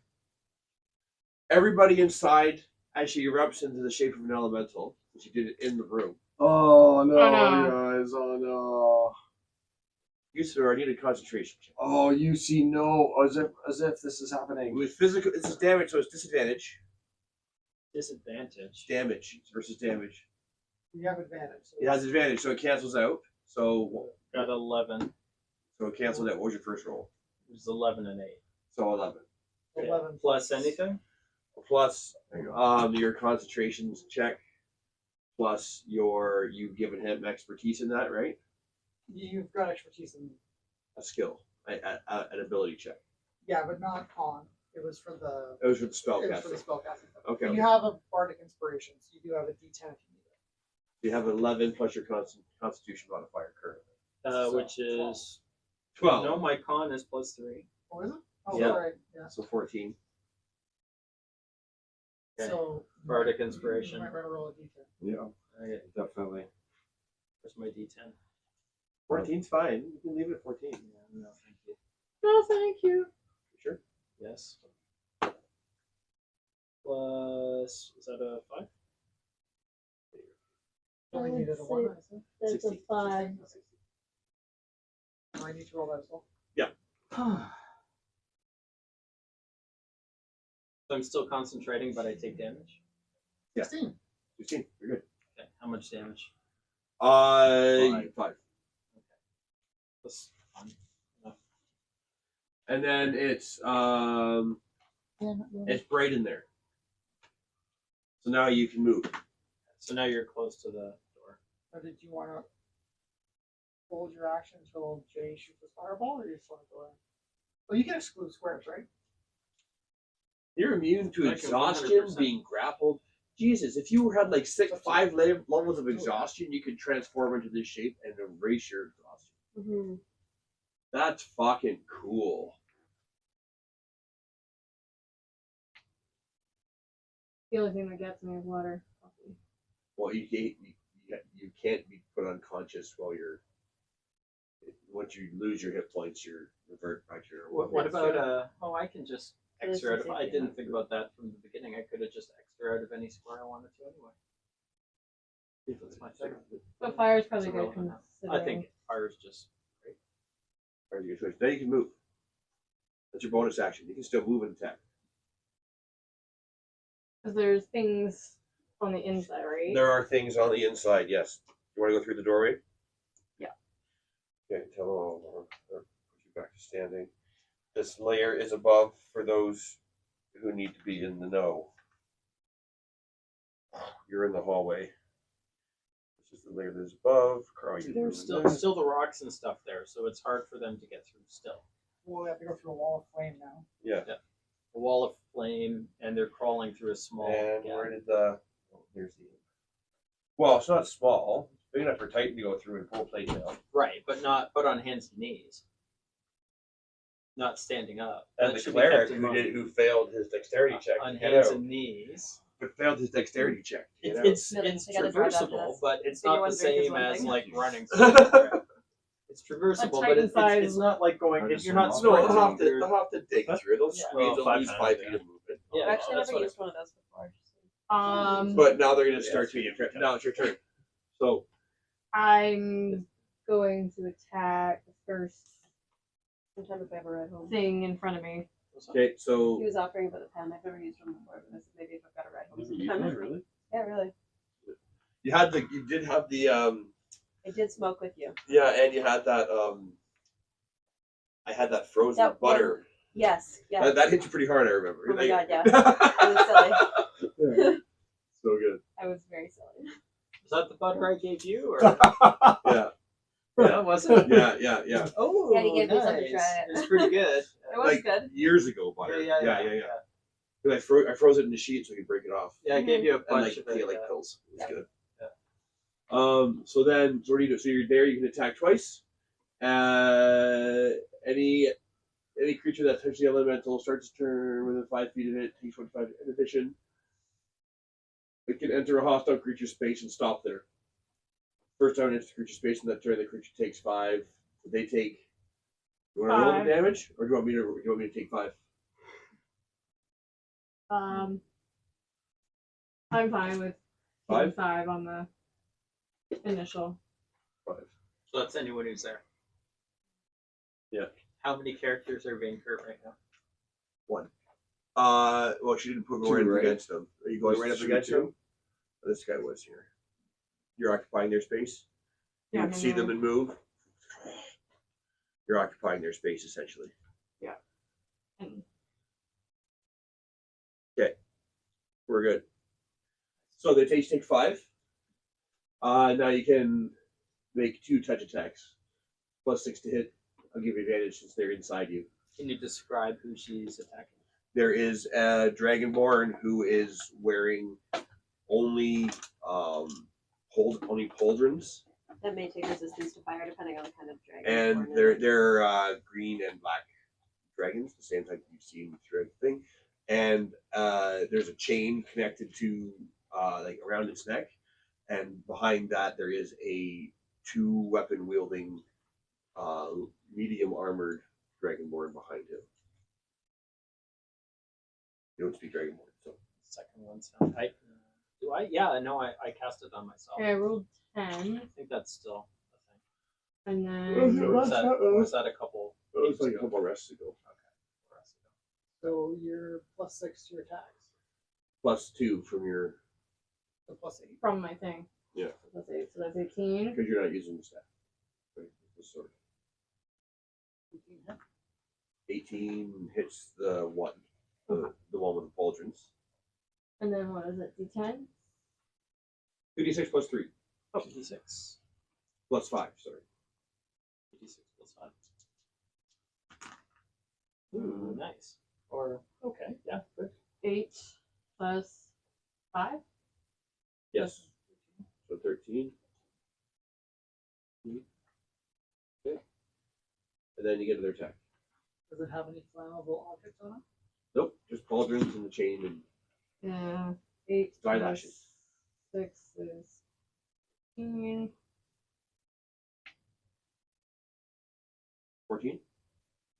Everybody inside actually erupts into the shape of an elemental. She did it in the room. Oh, no, Oh, no. guys. Oh, no. Usidore, I need a concentration check. Oh, you see, no. As if this is happening. With physical, this is damage, so it's disadvantage. Disadvantage. Damage versus damage. You have advantage. So It has advantage, so it cancels out. So Got 11. it cancels out. What was your first roll? It was 11 and 8. So 11. 11 Plus anything? Plus your concentrations check. Plus you've given him expertise in that, right? You've got expertise in. A skill, an ability check. Yeah, but not con. It was for the. It was for the spell It was for the casting. spellcasting. Okay. And you have a bardic inspiration, so you do have a D10 if you need it. You have 11 plus your constitution modifier currently. Which is 12. No, my con is +3. Oh, is it? Oh, Yeah. sorry. Yeah. So 14. Okay. So. Bardic You inspiration. might want to roll a D10. Yeah, Okay, definitely. where's my D10? 14's fine. You can leave it at 14. Yeah, no, thank you. No, thank you. Sure. Yes. Plus, is that a 5? Only needed a 1, I think. That's 16. a 5. I need to roll that as well. So I'm still concentrating, but I take damage. 16. 16. You're good. Okay, how much damage? 5. Plus 1. And then it's bright in there. So now you can move. So now you're close to the door. Or did you want to hold your action until Jay shoots his fireball, or you just want to go in? Well, you can exclude squares, right? You're immune to I can exhaustion, 100%. being grappled. Jesus, if you had like 5 levels of exhaustion, you could transform into this shape and erase your exhaustion. Mm-hmm. That's fucking cool. The only thing that gets me is water. Well, you can't be put unconscious while you're. Once you lose your hit points, you revert back to your. What That's about true. Oh, I can just This extra out is of. I it, didn't think about that from the beginning. I could have just extra out of any square I wanted to anyway. If it's my thing. But fire's probably It's good irrelevant now. considering. I think fire's just great. Or you can switch. Then you can move. That's your bonus action. You can still move and attack. Because there's things on the inside, right? There are things on the inside. Yes. You want to go through the doorway? Yeah. Okay. Or put you back to standing. This layer is above for those who need to be in the know. You're in the hallway. This is the layer that is above. Carl, you There's still the rocks and stuff there, so it's hard for them to get through still. We'll have to go through a wall of flame now. Yeah. A wall of flame, and they're crawling through a small And gap. where did the? Oh, here's the. Well, it's not small. It's big enough for Titan to go through and pull a plate down. Right, but on hands and knees. Not standing up. And That the should be kept cleric in mind. who failed his dexterity check on to get hands out, and knees. but failed his dexterity check. To get out. It's No, it's they gotta drive down to traversable, this. but it's So you not wanna the drink this same one as thing? like running. It's A traversable, but Titan it's size- not like going. Or just You're not a No, sprinting. they'll have to dig through. They'll Yeah. squeeze. Oh, They'll 5 lose times, 5 yeah. feet of movement. Yeah, I've actually that's never what used one of those before. But now they're going to Yeah, start to it's get. your Now it's your turn. So I'm going to attack the first Sometime if I ever ride home. thing in front of me. okay, so He was offering about the pen. I've never used one before, but I said maybe if I've got a ride home You sometime. really? Yeah, really. you did have the I did smoke with you. yeah, and you had that I had that frozen That butter. Yes, yeah. That hit you pretty hard. I remember. Oh my Like- god, yeah. It was silly. So good. I was very silly. Is that the butter I gave you, or Yeah. that wasn't? Yeah. Oh, Yeah, he gave me some to nice. try it. It's pretty good. It was Like good. years ago, butter. Yeah. 'Cause I froze it in the sheet so you could break it off. Yeah, I gave you a And bunch like of it. like Yeah. pills. It was Yeah. good. Yeah. So then so what do you do? So you're there, you can attack twice. Any creature that touches the elemental starts to turn within 5 feet of it, takes 25 in addition. It can enter a hostile creature space and stop there. First time it enters the creature space in that turn, the creature takes 5. They take. You want to roll the 5. damage, or do you want me to take 5? I'm fine with 5? 5 on the initial. 5. So that's anyone who's there. Yeah. How many characters are being hurt right now? 1. Well, she didn't put Two, right up right? against them. Are you going Was right up two, against two? them? This guy was here. You're occupying their space. You Yeah, can see them and move. You're occupying their space essentially. And We're good. So they each take 5. Now you can make 2 touch attacks. +6 to hit. I'll give you advantage since they're inside you. Can you describe who she's attacking? There is a dragonborn who is wearing only only pauldrons, That may take resistance to fire depending on the kind of dragon. and they're green and black dragons, the same type you've seen throughout the thing. And there's a chain connected to like around its neck, and behind that there is a 2-weapon wielding medium armored dragonborn behind him. You don't speak dragonborn, so Second one sound. Do I? Yeah, no, I cast it on myself. okay, I rolled 10, I think that's still a and thing. then Or was that a couple? it was like a couple rests ago. So you're +6 to your attacks. +2 from your So +8. from my thing. Yeah. So that's 18. because you're not using the staff. Right? The sword. 18 hits the one, the one with the pauldrons. And then what is it? D10? 2d6 plus 3 Oh, 56. plus 5. Sorry. 56 plus 5. Ooh, nice. Or, okay, yeah, good. 8 plus 5? Yes. So 13. Okay. And then you get another attack. Does it have any flammable objects on it? Nope, just pauldrons and the chain and Yeah. 8 Dry plus lashes. 6 is 15. 14,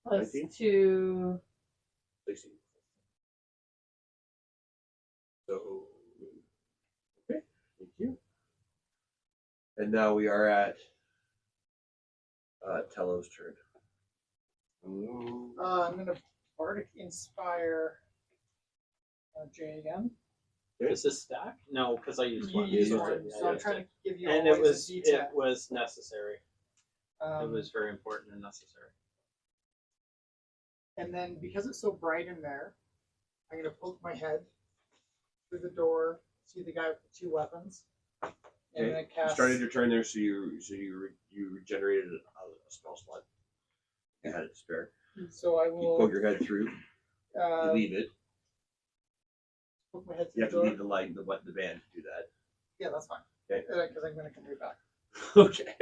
Plus 19? 2. 16. So, okay, thank you. And now we are at Tello's turn. Hello. I'm gonna Bardic Inspire Jay again. Is this stack? No, because I used You one. used used one, it, so I'm trying to give you And it always a D10. was necessary. It Um, was very important and necessary. And then because it's so bright in there, I'm gonna poke my head through the door, see the guy with the 2 weapons, and Okay. then You cast. started your turn there, so you regenerated a spell slot. You had it to spare. So I You will poke your head through. You leave it. poke my head You through have the to door. leave the light, the van to do that. Yeah, that's fine. Okay. Because I'm gonna come right back. Okay.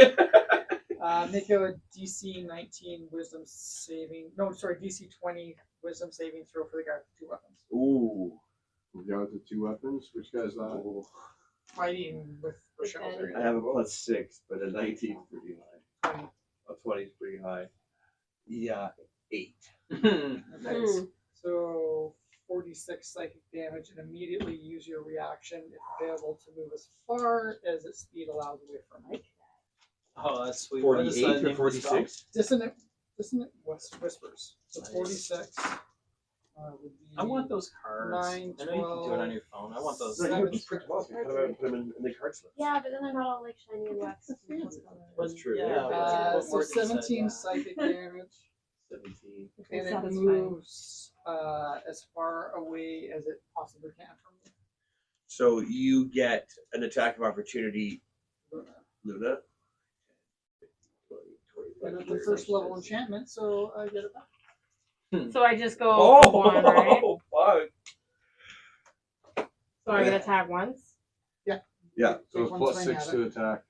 Make a DC 19 Wisdom saving. No, sorry, DC 20 Wisdom saving throw for the guy with 2 weapons. Ooh. We got the 2 weapons. Which guy's that? Fighting with Rochelle. Okay. I have a +6, but a 19 is pretty high. 20. A 20 is pretty high. Yeah, 8. Nice. So 46 psychic damage, and immediately use your reaction if available to move as far as its speed allows away from Mike. Oh, that's sweet. What is the 48 name or of the spell? 46? Dissonant whispers. So Nice. 46 would be. I want those cards. 9, I know you can do it 12, on your phone. I want those. No, you Seven. can just print them off and cut them out and put them in the card slips. Yeah, but then they're not all like shiny and wax. That's true. Yeah, So Morgan said, 17 yeah. psychic damage, 17. and it Satisfying. moves as far away as it possibly can from you. So you get an attack of opportunity, Luna. 20, And it's the first level enchantment, so I get it back. So I just go Oh, for one, right? fuck. So I can attack once. Yeah. So it's One plus swing 6 at to it. attack.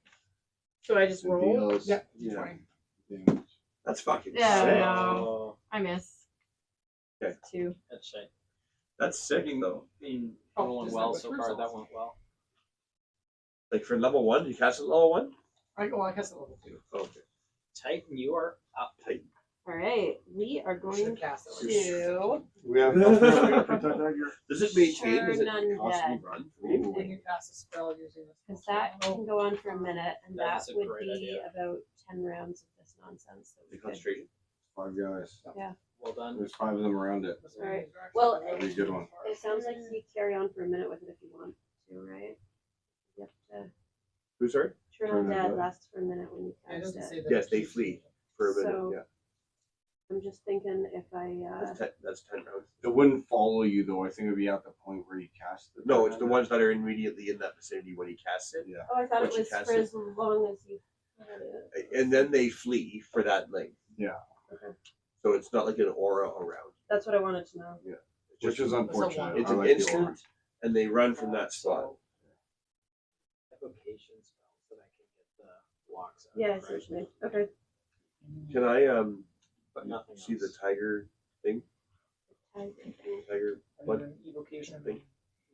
So I just It roll. deals, Yeah, yeah, D20. damage. That's fucking Yeah, sick. no. Oh, I miss. Okay. 2. that's shite. That's sick, though. Been Oh, rolling just well the so whispers far. That also. went well. Like for level 1, did you cast it at level 1? I guess a level 2. Okay. Titan, you are up. Titan. All right, we are Should going have cast it. to We have no protect that gear. Does it maintain? Does it Turn constantly undead. run? When you cast a spell using this. because that can go on for a minute, and That that is a would great be idea. about 10 rounds of this nonsense. That The we could. concentration? 5 guys. Well done. There's 5 of them around it. This Alright. one's actually Well, really Pretty good one. It sounds like you carry on for a minute with it if you want to, right? You have to Who's sorry? turn Turn on it dead on. lasts for a minute when you It cast doesn't it. say that Yes, it they keeps flee moving. for a minute. So- Yeah, I'm just thinking if I that's 10 rounds. It wouldn't follow you though. I think it'd be at the point where you cast it. No, it's the ones that are immediately in that vicinity when he casts it, Yeah. I thought it Once you was cast for it. as long as you had it. and then they flee for that length. Yeah. Okay. So it's not like an aura around. That's what I wanted to know. It's Which just is unfortunate. it's I an like the instant, aura. and they run from that spot. Evocation spells that I can get the blocks out. Yeah, I right? see what you mean. Okay. Can I But nothing see the else. tiger thing? Tiger And blood? then evocation. Thing.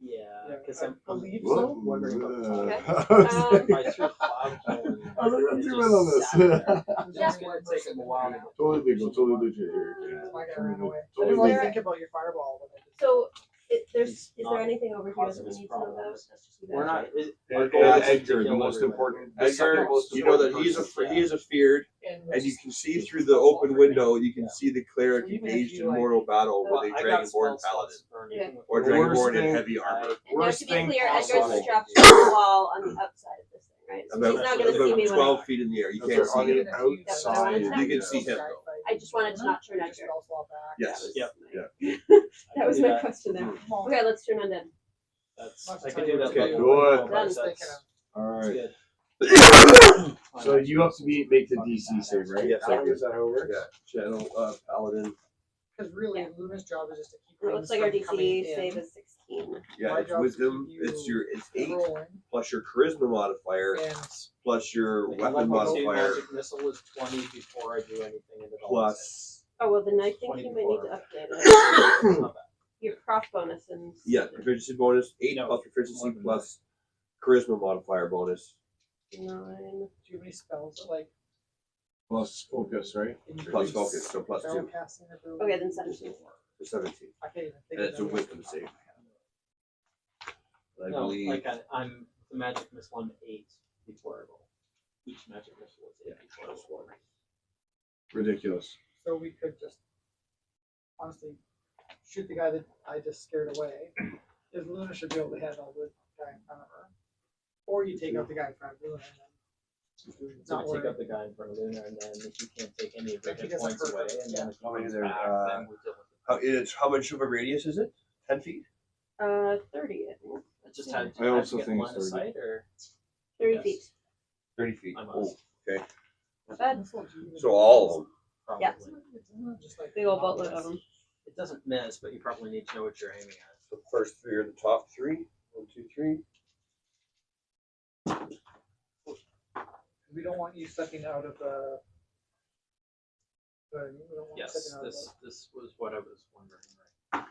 Yeah, Yeah, because I I'm believe What? so. wondering about the Okay. If I threw cloud pollen, I was like, it let's just zoom in on this. sat there. Yeah. It's gonna take them a while to get Totally legal, totally legit here. My guy ran away. I Totally didn't really there- think about your fireball. When I did So is He's there not anything over here that causing we us need to know about? problems. That's just you We're guys, not. right? Our And goal is to Edgar, the kill most everybody. important. the Edgar, second most you know that important he's person. he is afeared, and you can see through the open window. You can see the cleric So even if engaged you, in like- mortal battle Well, with a I got dragonborn spell paladin slots for Yeah. anything with or The worst dragonborn in thing- heavy armor. And now, Worst to be thing clear, possible. Edgar's strapped to the wall on the outside of this thing, right? So About, he's not going to see me when 12 I... feet in the air. You Okay, can't on see the him. outside. You can see him, though. I just wanted to not turn Your Edgar. spell slot back. Yes. Yep. That was do my that. question there. Come on. Okay, let's turn on dead. That's, Must I tell could you do that. what to later, do. but Done. that's Alright. good. So you have to make the DC save, right? Yes, I Alan, do. is that how it works? Yeah, channel paladin. Because really, Yeah. Luna's job is just to keep. It looks things like our from coming DC in. save is 16. Yeah, My it's job is to wisdom. keep you It's 8 rolling, plus your charisma modifier and plus your Like, weapon level 2 modifier magic missile is 20 before I do anything, and it always plus Oh, well, then I think 20 you might need to before. update it. hits. Not bad. Your prof bonus and... yeah proficiency bonus 8 No, plus proficiency more than plus charisma modifier bonus 9. do you have any spells that like Plus focus, right? plus increase focus, so plus spell 2 casting ability? Okay, then 17. so 17. I can't even think And of it's a them. wisdom save. I No, believe like I'm the magic missile. I'm 8 before I roll. Each magic missile is 8 before I roll. Ridiculous. So we could just honestly shoot the guy that I just scared away. Because Luna should be able to handle the guy in front of her. Or you take out the guy in front of Luna and then So not we take worry. out the guy in front of Luna, and then if you can't take any of the If he hit gets a points away, perfect, and then if he How many comes there, back, then we deal with how much of a radius is it? 10 feet? 30, I think. it. I just had I to also get think line of it's 30. sight, or 30 Yes. feet. 30 feet. I Oh, must. Not bad. so all of them. Probably. Yeah. Just like Big old boatload of them. It doesn't miss, but you probably need to know what you're aiming at. The first 3 are the top 3. 1, 2, 3. We don't want you stepping out of the. We don't want you Yes, stepping out of this was what I was wondering. Right.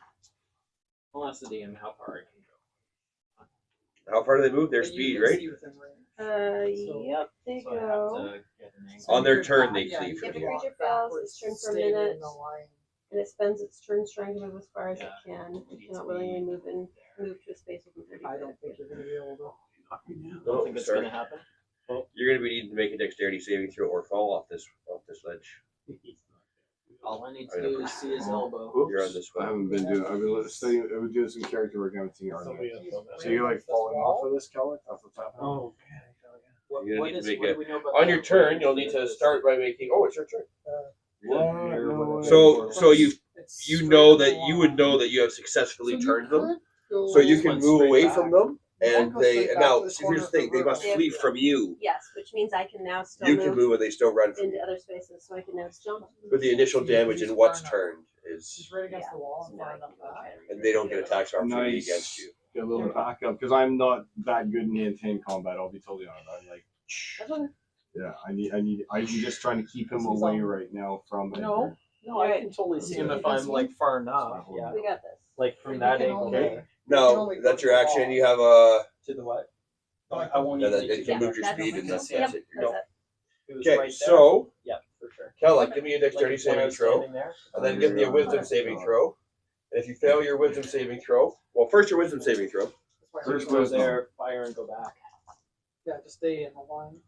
I'll ask the DM how far I can go. How far do they move? Their But you speed, can right? see within range. Yep, there you So I go. have to get an angle. On their You could turn, back- they yeah, flee you from could If a walk creature fails, backwards, it's turn for a stay minute. in the line. And it spends its turn trying to move as far as Yeah. it can. It Needs cannot to willingly be move there. to a space within 30 I feet. don't think you're gonna be able to. I don't think it's sorry. gonna happen. You're going to be needing to make a dexterity saving throw or fall off this ledge. All I need I to know. do is see his elbow. Oops. You're on this I one. haven't been doing. I've been studying. I've been doing some character work. I haven't seen your argument. So you're like falling off of this, Kelly? That's what's happening. Oh, what, You're gonna what need to is make what a- do we know about On the your elbow? turn, you'll need to start by making. Oh, it's your turn. What? So you It's you straight know up the that you would line. know that you have successfully So you turned them. could go- So you can Went move straight away back. from them, Yeah, and go they straight back now. to the See, corner here's the of the thing: they room. must flee from you. Yes, which means I can now still You can move, and they still run from into you. other spaces, so I can now jump. But the initial damage in what's turned is, She's right against Yeah. the wall So and now I far can enough go try back. to and they don't get attacks opportunity Nice. against you. Get a little backup because I'm not that good in hand-to-hand combat. I'll be totally honest. I'm like, That's okay. yeah, I'm just trying to keep him He's away on- right now from it. No, no, I can totally see him if I'm like far enough. Yeah, We got this. like But from you that can angle only- there No, that's your action. You have a. to the what? I won't Yeah, even that need it to can get move your that's- speed, and that's Yep, it. that's it. It was Okay, right there. so Yeah, for sure. Kella, give me a Like dexterity if when I saving was throw, standing there. and then give me a wisdom saving throw. And if you fail your wisdom saving throw, well, first your wisdom saving throw. That's why First I'm- Go wisdom. there, fire, and go back. Yeah, just stay in the line.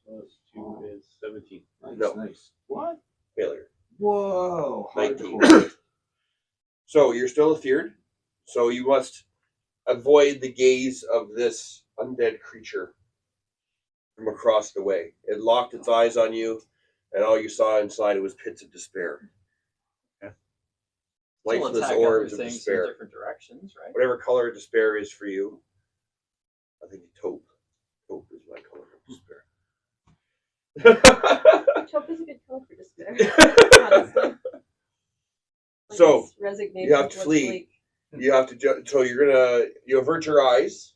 Plus 2 is 17. Nice, No. nice. What? Failure. Whoa. 19. hardcore. So you're still afeared. So you must avoid the gaze of this undead creature from across the way. It locked its eyes on you, and all you saw inside it was pits of despair. Still Lifeless attack orbs other of things despair. in different directions, right? Whatever color despair is for you. I think taupe. Taupe is my color of despair. Taupe is a good color for despair. Honestly. Like So, this resignation you have to looks flee. bleak. You have to. So you avert your eyes.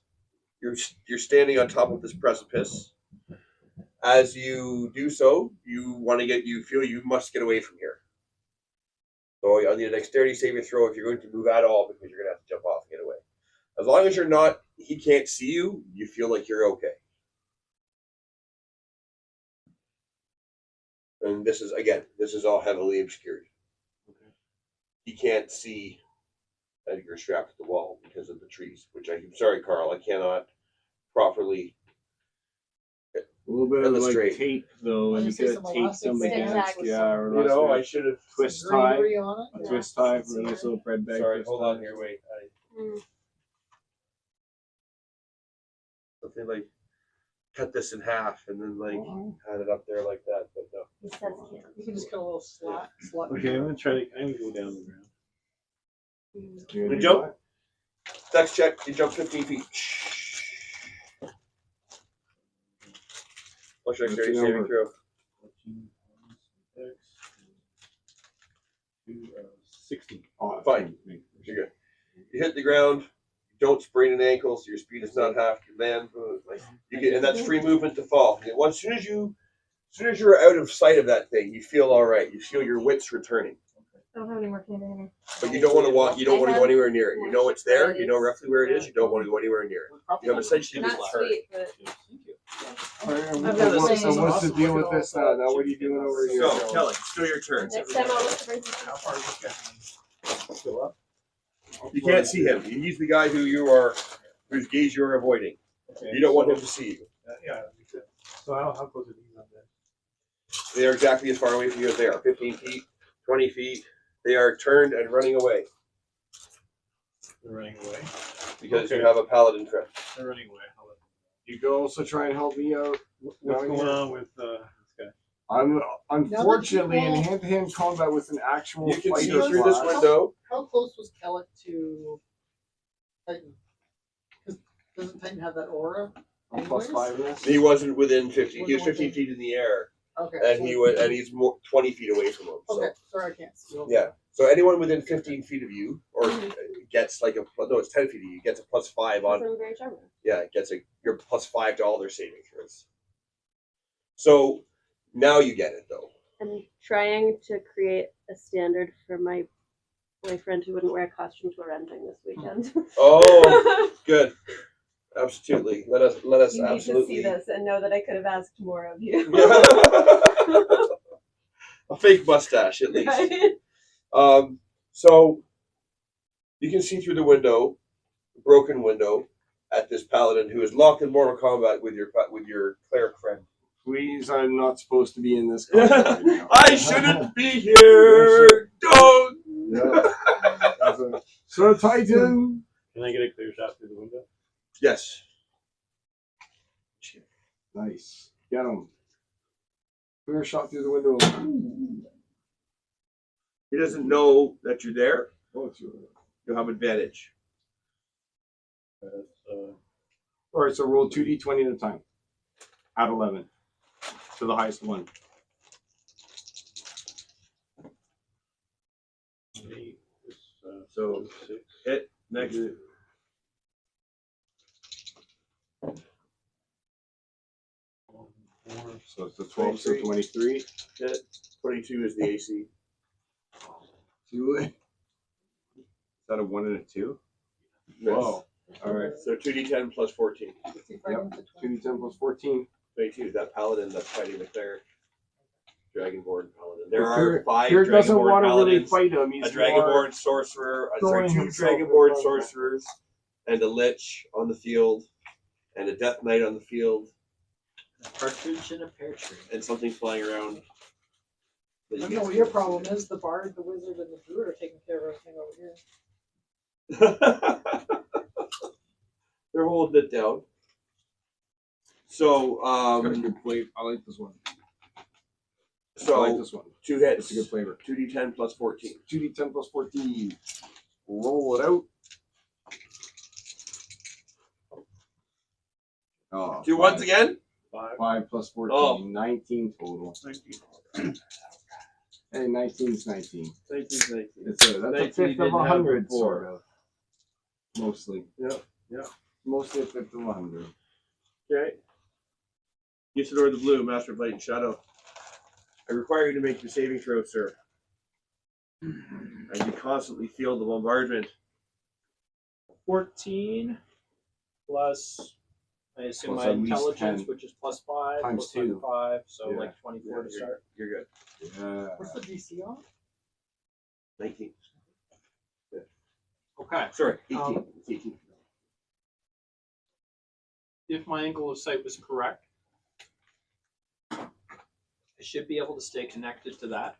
You're standing on top of this precipice. As you do so, you feel you must get away from here. So you'll need a dexterity saving throw if you're going to move at all, because you're going to have to jump off and get away. As long as you're not, he can't see you, you feel like you're okay. And this is all heavily obscured. He can't see that you're strapped to the wall because of the trees, I'm sorry, Carl, I cannot properly. A little bit of Illustrate. like tape though, and you Say could some tape elastic them bands against, with yeah, or You know, I else should have. twist Some tie, greenery on it. a Yeah. twist tie for a Some nice little bread bag. Sorry, twist hold tie. on here, wait. Mm. Something like cut this in half and then like had it up there like that, but no. He says can't. You can just cut a little slot. Okay, I'm gonna go down the ground. You jump. Dex check. You jump 15 feet. What's your What's dexterity the saving number? throw? 16. Oh, Fine. You're good. You hit the ground. Don't sprain an ankle, so your speed is not half your land. And that's free movement to fall. And as soon as you're out of sight of that thing, you feel all right. You feel your wits returning. I don't have any more candy anymore. But you don't want to walk. You don't want to go anywhere near it. You know it's there. You know Right. roughly where it is. You don't want to go anywhere near it. You have essentially Not just turned. sweet, but So what's the deal with this now? Now what are you doing over here? So, Kelly, it's still your turn. next time I'll look for it. You can't see him. He's the guy whose gaze you're avoiding. You don't want him to see you. Yeah. So how close are these undead? They are exactly as far away from you as they are. 15 feet, 20 feet. They are turned and running away They're running away. because Okay. you have a paladin friend. They're running away. I'll let them- You could also try and help me out. What's down going here. on with this guy? I'm unfortunately in people- hand-to-hand combat with an actual You can see fighter through this class. window. How close was Kellic to Titan? Because doesn't Titan have that aura? I'm +5 in this. He wasn't within 15. He was 15 feet in the air, Okay. and so- he's more 20 feet away from him. So. Okay, sorry, I can't see. Yeah. So anyone within 15 feet of you, or gets like it's 10 feet of you, gets a +5 on. I'm very charming. Yeah, it gets you're +5 to all their saving throws. So now you get it though. I'm trying to create a standard for my boyfriend who wouldn't wear a costume to a rending this weekend. Oh, good. Absolutely. Let us You need absolutely. to see this and know that I could have asked more of you. A fake mustache, at least. Right? So you can see through the window, broken window, at this paladin who is locked in mortal combat with your cleric friend. Please, I'm not supposed to be in this combat right now. I shouldn't be here. Don't. Yeah. Sir Titan. Can I get a clear shot through the window? Yes. Nice. Get him. Clear shot through the window. He doesn't know that you're there. Oh, it's your- You'll have advantage. All right, so roll 2d20 at a time. Add 11 to the highest one. So hit next. So it's the 12, so 23. Hit. 22 is the AC. 2. Is that a 1 and a 2? Yes. Whoa. All right. So 2d10 plus 14. 2d10 plus 14. 22. That paladin that's fighting the cleric. Dragonborn paladin. There Kurt- are 5 Kurt doesn't Dragonborn want to really paladins. fight him. He's A Dragonborn sorcerer. throwing 2 himself in Dragonborn front of sorcerers. And a lich on the field. And a death knight on the field. A partridge in a pear tree. And something flying around. I don't know what your problem is. The bard, the wizard, and the druid are taking care of everything over here. They're holding it down. So, It's got a good flavor. I like this one. I like so this one. 2 hits. It's a good flavor. 2d10 plus 14. 2d10 plus 14. Roll it out. Oh, 2 ones again? 5 plus 14. Oh. 19 total. 19. Hey, 19 is 19. 19. That's a 19 fifth you of didn't have 100, before. sort of. Mostly. Yeah. Mostly a fifth of 100. Okay. Usidore the Blue, Master of Light and Shadow. I require you to make your saving throw, sir. And you constantly feel the bombardment. 14 plus, I assume Plus my at least intelligence, 10. which is plus 5, Times plus 2. 5, so Yeah. like 24 to start. You're good. Yeah. What's the DC on? 19. Okay. Sorry, 18. It's 18. If my angle of sight was correct, I should be able to stay connected to that.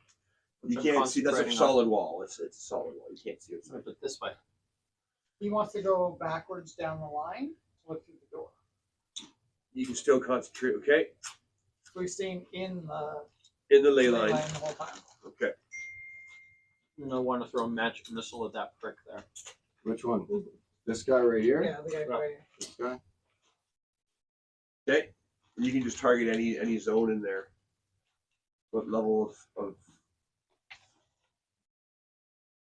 which You I'm can't see. That's a concentrating on. solid wall. It's a solid wall. You can't see it. But this way. He wants to go backwards down the line, look through the door. You can still concentrate. Okay. So he's staying in the In the ley ley line. the whole time. Okay. And I want to throw a magic missile at that prick there. Which one? This guy right here? Yeah, the guy right here. This guy? Okay. You can just target any zone in there. What level of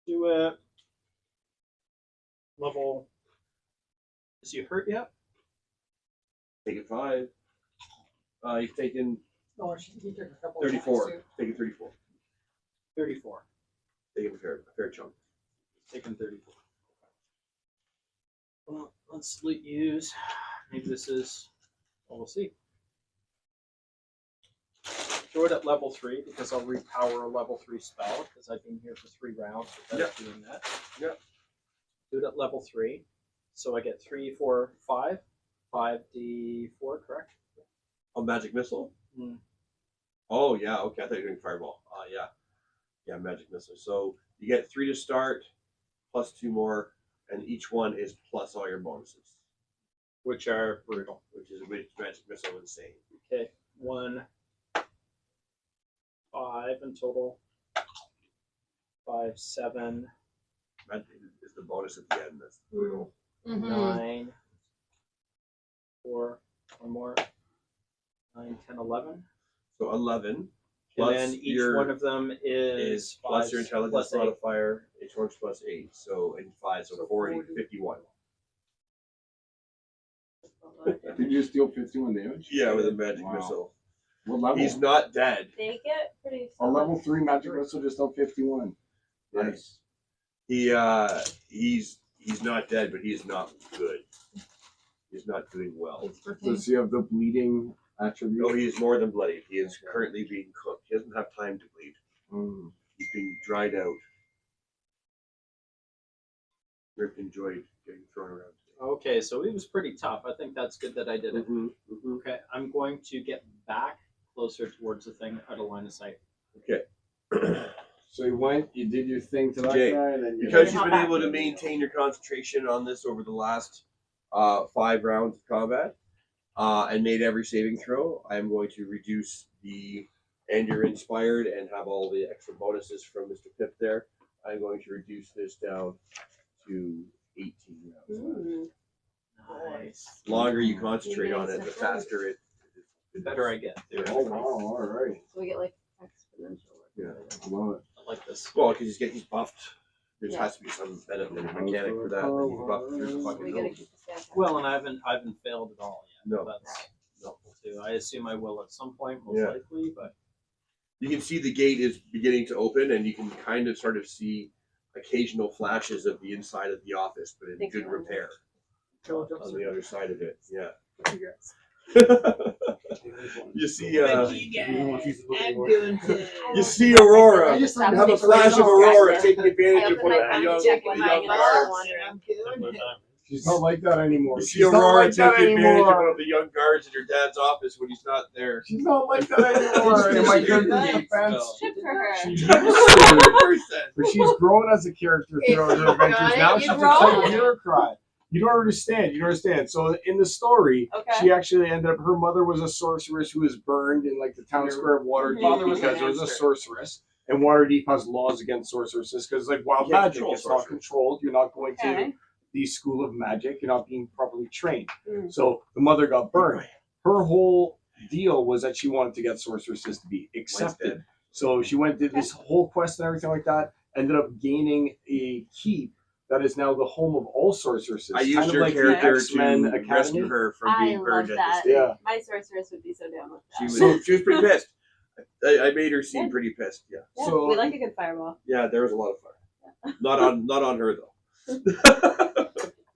Do it. Level. Is he hurt yet? taking 5? You've taken No, he took a couple of 34. attacks, Taking 34. 34. Taking a fair chunk. Taking 34. Well, let's use. Maybe this is. Well, we'll see. Throw it at level 3 because I'll repower a level 3 spell because I've been here for 3 rounds without doing that. Yep. Do it at level 3. So I get 3, 4, 5. 5d4, correct? A magic missile? Hmm. Oh, yeah. Okay. I thought you were doing fireball. Yeah. Yeah, magic missile. So you get 3 to start, plus 2 more, and each one is plus all your bonuses, Which are brutal. which is which magic missile would say. Okay, 1, 5 in total. 5, 7, That is the bonus at the end. That's brutal. Mm-hmm. 9, 4, one more. 9, 10, 11. So 11. And Plus then each your- one of them is plus your intelligence plus 8. modifier. Each one's plus 8. So in 5, so 40, 51. Did you steal 51 damage? Yeah, with a magic Wow. missile. What level? He's not dead. They get pretty. A level 3 magic missile just dealt 51. Nice. He's not dead, but he is not good. He's not doing well. Does he have the bleeding attribute? No, he is more than bloodied. He is currently being cooked. He doesn't have time to bleed. Mm. He's being dried out. Rick enjoyed getting thrown around. Okay, so it was pretty tough. I think that's good that I did it. Mm-hmm. Okay, I'm going to get back closer towards the thing out of line of sight. Okay. So you went, you did your thing to that Okay. guy, and then you Because How you've been back able to is it? maintain your concentration on this over the last 5 rounds of combat and made every saving throw, I'm going to reduce the, and you're inspired and have all the extra bonuses from Mr. Pip there. I'm going to reduce this down to 18 rounds. Mm. Nice. The longer you concentrate on it, the faster it. The better I get. Oh wow! All right. So we get like exponential. Yeah. I love it. I like this. Well, because he's buffed. There Yeah. has to be some benefit mechanic for that. But he's buffed through the So fucking we gotta nose. keep the stack. Well, and I haven't failed at all yet. No. That's helpful too. I assume I will at some point, most Yeah. likely, but You can see the gate is beginning to open, and you can kind of sort of see occasional flashes of the inside of the office, but in Thank good you. repair on the other side of it. Yeah. Congrats. You see, I'm doing good. you see Aurora. I just Stop You have a me from flash of being Aurora distracted. taking advantage I of opened what my a phone young, to check a if young I can guard. also I'm good. She's not like that anymore. You see She's not Aurora like that taking advantage of one anymore. of the young guards in her dad's office when he's not there. She's not like that anymore. In my She's character's engaged defense, still. Good for her. she used to. But she's grown as a character throughout her adventures. got it, Now you she's a grown. total bureaucrat. You don't understand. You don't understand. So in the story, Okay. she actually ended up. Her mother was a sorceress who was burned in like the town square of Waterdeep Father was because an it was a answer. sorceress. And Waterdeep has laws against sorceresses because like wild You can't magic, control it's not sorcerers. controlled. You're not going to Okay. the school of magic. You're not being properly trained. Mm. So the mother got burned. Her whole deal was that she wanted to get sorceresses to be accepted. So she went did this whole quest and everything like that. Ended up gaining a keep that is now the home of all sorceresses. I used kind of her like the character X-Men to Academy. rescue her from I being burned love at the that. stake. Yeah. My sorceress would be so down with that. She was pretty pissed. I made her seem pretty pissed. Yeah. Yeah, So- we like a good fireball. Yeah, there was a lot of fire. Not on her though.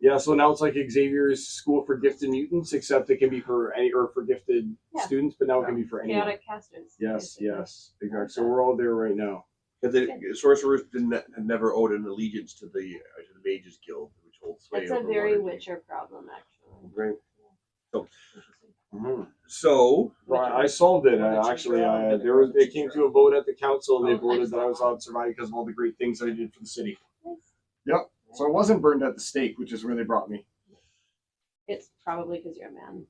Yeah, so now it's like Xavier's School for Gifted Mutants, except it can be for any or for gifted Yeah. students, but now it can be for anyone. Chaotic casters. Yes, yes, exactly. So we're all there right now. Because the sorcerers had never owed an allegiance to the Mages Guild, which holds sway That's a over very Waterdeep. Witcher problem, actually. Right. Mm-hmm. So Right, I solved it. Actually, it came to a vote at the council, and they voted that I was allowed to survive because of all the great things that I did for the city. Yep. So I wasn't burned at the stake, which is where they brought me. It's probably because you're a man.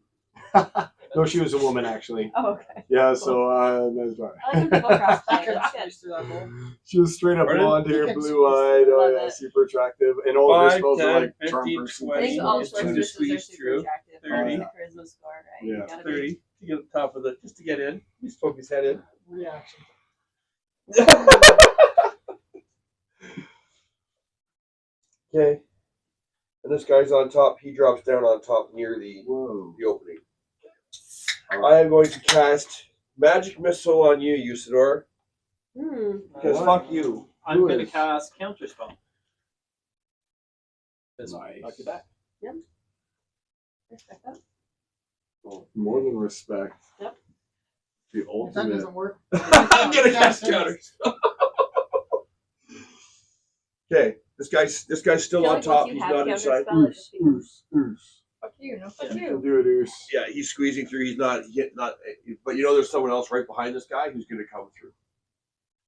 No, she was a woman, actually. Oh, okay. Yeah, so that's right. I like when people cross I play. could That's good. squeeze through that hole. She was straight up Pardon? blonde hair, You can blue eyed. Oh Love yeah, it. super attractive. And all of her 5, spells are 10, like charm 15, person. 20. I think all It's two to sorceresses are squeeze super through. attractive. 30. The charisma score, right? Yeah. You gotta be. 30 to get on top of just to get in. He's poke his head in. Reaction. Okay. And this guy's on top. He drops down on top near the Whoa. opening. I am going to cast Magic Missile on you, Usidore. Because What? fuck you. I'm Who going to is? cast Counterspell. Just Nice. knock you back. Respect that. More than respect. Yep. The If that ultimate. doesn't work, I'm gonna cast counters. Okay, this guy's still I feel on like top. once you He's have not inside. counterspell, it just becomes- Fuck you, no fuck You you. can do it, Oos. Yeah, he's squeezing through. He's not. But you know, there's someone else right behind this guy who's gonna come through.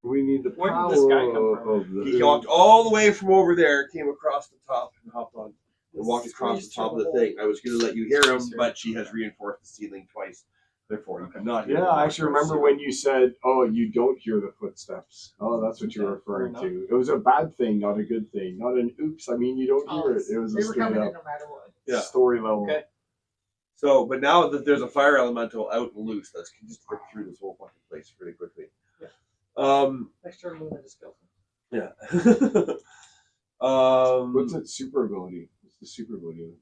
We need the Where did power this guy come from? of the He walked all the way from over there, came across the top, and hopped on, and walked across the top of the thing. I was gonna let you hear him, but she has reinforced the ceiling twice. Therefore, you cannot hear Yeah, him. I actually remember when you said, "Oh, you don't hear the footsteps." Oh, that's what you're Yeah, referring fair to. It was a bad thing, not a good thing. Not an oops. I mean, you don't oh, hear it. It was a they were straight coming in up no matter what. Yeah. story level. Okay. So, but now that there's a fire elemental out and loose, let's just rip through this whole fucking place pretty quickly. Yeah. Next turn, move into skill. Yeah. What's its super ability? What's the super ability?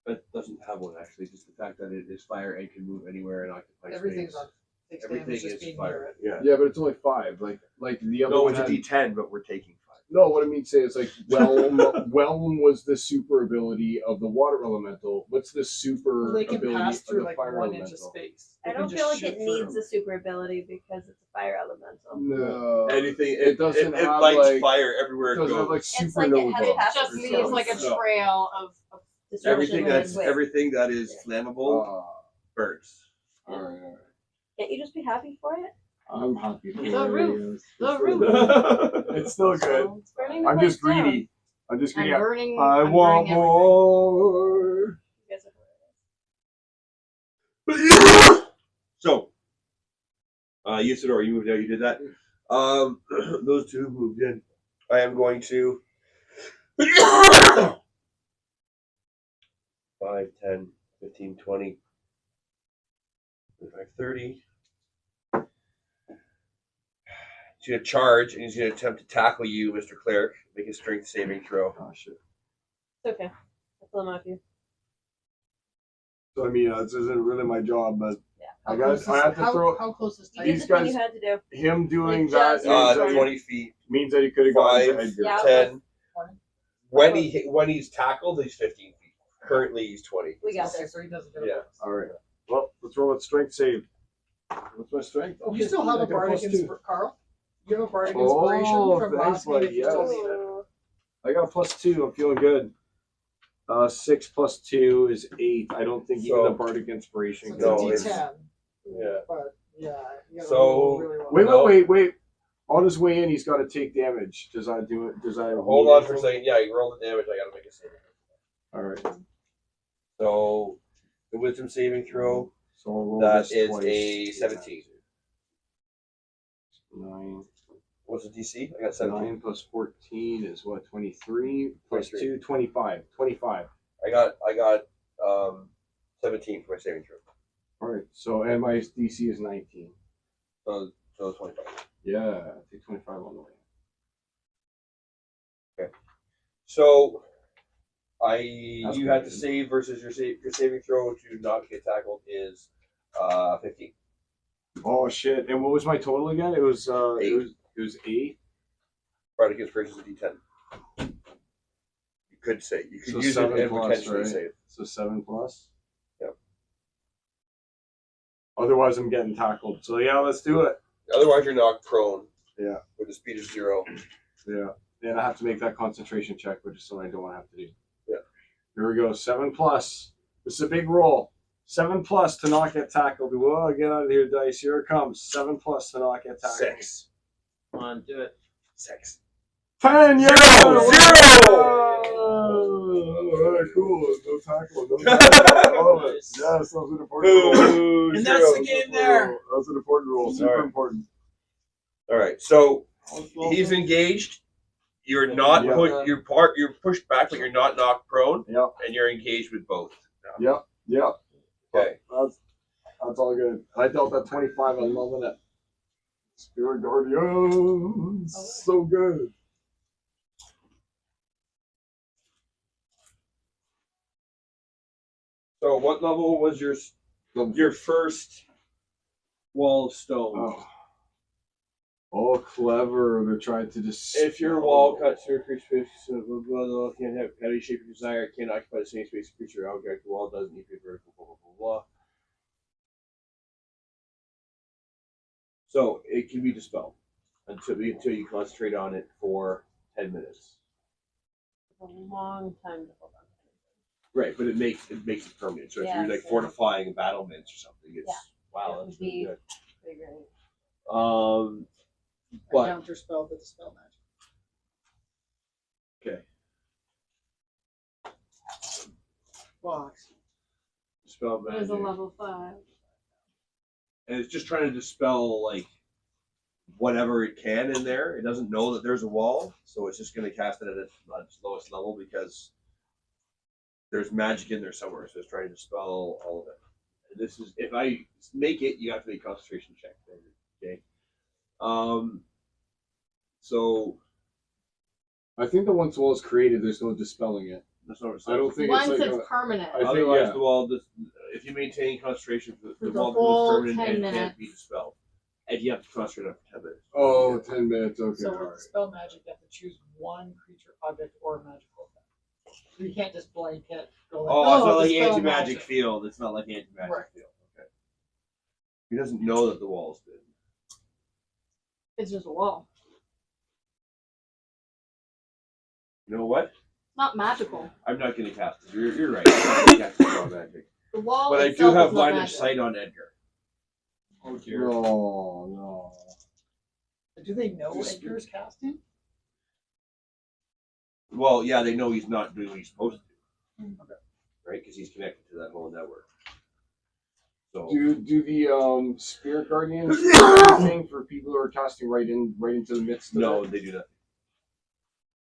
It doesn't have one actually. Just the fact that it is fire and can move anywhere and occupy Everything's space. on fixed Everything damage, just is being fire. near it. Yeah. Yeah, but it's only 5. Like the other No, one it's a had- D10, but we're taking 5. No, what I mean to say is like Whelm. Whelm was the super ability of the water elemental. What's the super Well, they can ability pass of through the like fire 1 inch of elemental? space. I They don't can feel just like it shoot through needs a super ability because it's a fire elemental. No, Anything It doesn't it have, lights like- fire everywhere it it doesn't goes. have like It's like it has supernova. passive Just skills. leaves like a No. trail of Destruction Everything with that's its everything that is flammable Ah, burns. alright. Can't you just be happy for it? I'm happy. For The it. roof. It's The still roof. good. It's still good. So it's burning the I'm just place down. greedy. I'm just I'm greedy. burning. I I'm want burning everything. more. You guys are So, Usidore, you moved out. You did that. Those two moved in. I am going to 5, 10, 15, 20, 25, 30. He's going to charge, and he's going to attempt to tackle you, Mr. Cleric. Make a strength saving throw. Oh shit. It's okay. I'll pull him off you. So I mean, this isn't really my job, but How I got. close I is- have to how- throw How close is You tight? did These the thing guys- you had to do. him doing Like, that. just your Means, 20 feet. means that he could have gone to 5, Edgar. Yeah. 10. 20? When he's tackled, he's 15 feet. Currently, he's 20. We got Okay, this. so he doesn't get Yeah. it. All right. Well, let's roll a strength save. What's my strength? Oh, You still have a 15. I got bardic plus 2. inspiration, Carl? You have a bardic Oh, inspiration from thanks, last night if buddy, you still yes. need it. Ooh. I got a plus 2. I'm feeling good. 6 plus 2 is 8. I don't think even So- the bardic inspiration. So can it's No, a do it's- it. D10. Yeah. But yeah, you gotta So- roll really well. Wait, No. wait. On his way in, he's got to take damage. Does that do it? Does that Hold mean on for a anything? second. Yeah, you roll the damage. I gotta make a save. All right. So the wisdom saving throw, So I'll roll that this is twice. a 17. 9. What's the DC? I got 17. 9 plus 14 is what? 23 plus 23. 2, 25. 25. I got 17 for my saving throw. All right. So and my DC is 19. So 25. Yeah, I take 25 on the way. So That's you had to pretty save versus your saving throw to not get tackled is 15. Oh shit! And what was my total again? It was 8. it was 8. Bardic inspiration is a D10. You could say you could So use it 7 and plus, potentially right? save. So 7 plus. Yep. Otherwise, I'm getting tackled. So yeah, let's do it. Otherwise, you're knocked prone. Yeah. With a speed of 0. Yeah. And I have to make that concentration check, which is something I don't want to have to do. Yeah. Here we go. 7 plus. This is a big roll. 7 plus to not get tackled. Whoa, get out of here, dice. Here it comes. 7 plus to not get tackled. 6. Come on, do it. 6. 10, yeah! All right, cool. No tackle. No tackle. I love it. Yes, that was an important rule. Boo, And that's the 0. game there. That was an important rule. Super Alright. important. All right, so he's engaged. You're not Yeah. you're pushed back, but you're not knocked prone, Yep. and you're engaged with both. Yep. Yep. Okay. That's all good. I dealt that 25. I'm loving it. Spirit Guardians. So good. So what level was your first wall of stone? Oh. Oh, clever. They're trying to just. If your wall cuts through a creature's space, blah, blah, blah, can't have any shape you desire, can't occupy the same space a creature object, the wall doesn't need to be vertical, blah, blah, blah, blah. So it can be dispelled until you concentrate on it for 10 minutes. A long time to hold on. Right, but it makes it permanent. So if you're Yes, like yeah. fortifying battlements or something, it's Yeah. wow, It that's would really be good. pretty great. But Counter spell, but the spell magic. okay, Box. dispel It is a magic, level 5. and it's just trying to dispel like whatever it can in there. It doesn't know that there's a wall, so it's just going to cast it at its lowest level because there's magic in there somewhere. So it's trying to dispel all of it. And this is if I make it, you have to make a concentration check. Okay. So I think that once the wall is created, there's no dispelling it. that's not. I don't think Once it's like. it's permanent. I think, Otherwise, yeah. the wall. If you maintain concentration, the For the wall whole becomes 10 permanent and can't minutes. be dispelled. And you have to concentrate on it for 10 minutes. Oh, 10 minutes. Okay. So all with right. spell magic, you have to choose one creature, object, or magical effect. You can't just blanket go like, Oh, it's not like dispel anti-magic field. It's not like anti-magic Right. field. Okay. He doesn't know that the wall's been. It's just a wall. You know what? It's not magical. I'm not going to cast it. You're right. I'm not gonna cast spell magic. The wall But I do itself have is not line of magic. sight on Edgar. Oh dear. No. Do they know Edgar's casting? Well, yeah, they know he's not doing what he's supposed to do. Okay. Right? Because he's connected to that whole network. So Do the spirit guardians do anything for people who are casting right into the midst of no, it? they do not.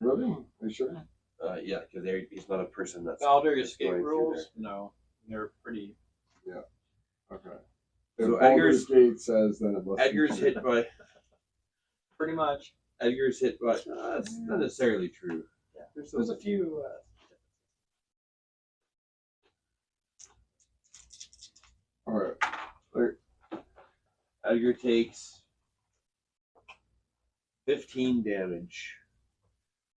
Really? Are you sure? Yeah, because he's not a person that's Baldur that's escape going through rules? No. They're pretty. Okay. So If Edgar's- Baldur's Gate says, then it must be Edgar's true. hit by. Pretty much. Edgar's hit by. That's not necessarily true. Yeah. There's There's a few. All right. Edgar takes 15 damage,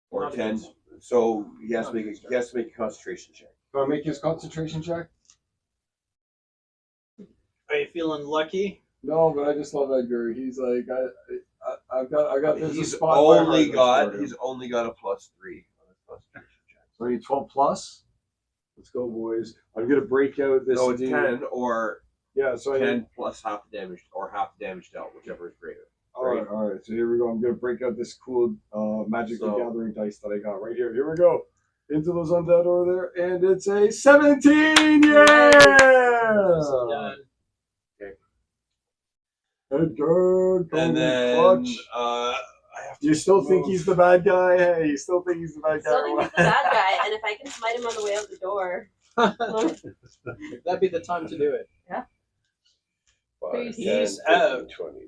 or Not 10. against- So he has Not to make against he has to make a concentration check. Do I make his concentration check? Are you feeling lucky? No, but I just love Edgar. He's like, I've got this He's spot. in my heart only that's got for him. he's only got a +3 on his concentration check. So I need 12 plus. Let's go, boys. I'm gonna break out this. No, it's new- 10 or Yeah, so I 10 plus half the damage, or half the damage dealt, whichever is greater. all right. So here we go. I'm gonna break out this cool Magic the So- Gathering dice that I got right here. Here we go. Into those undead over there, and it's a 17. Yeah. Edgar, And then clutch. I have to You still think move. he's the bad guy? Hey, you still think he's the bad guy? Still think he's the bad guy, and if I can smite him on the way out the door, That'd be the time to do it. 5, He's 10, 15, out. 20, 25,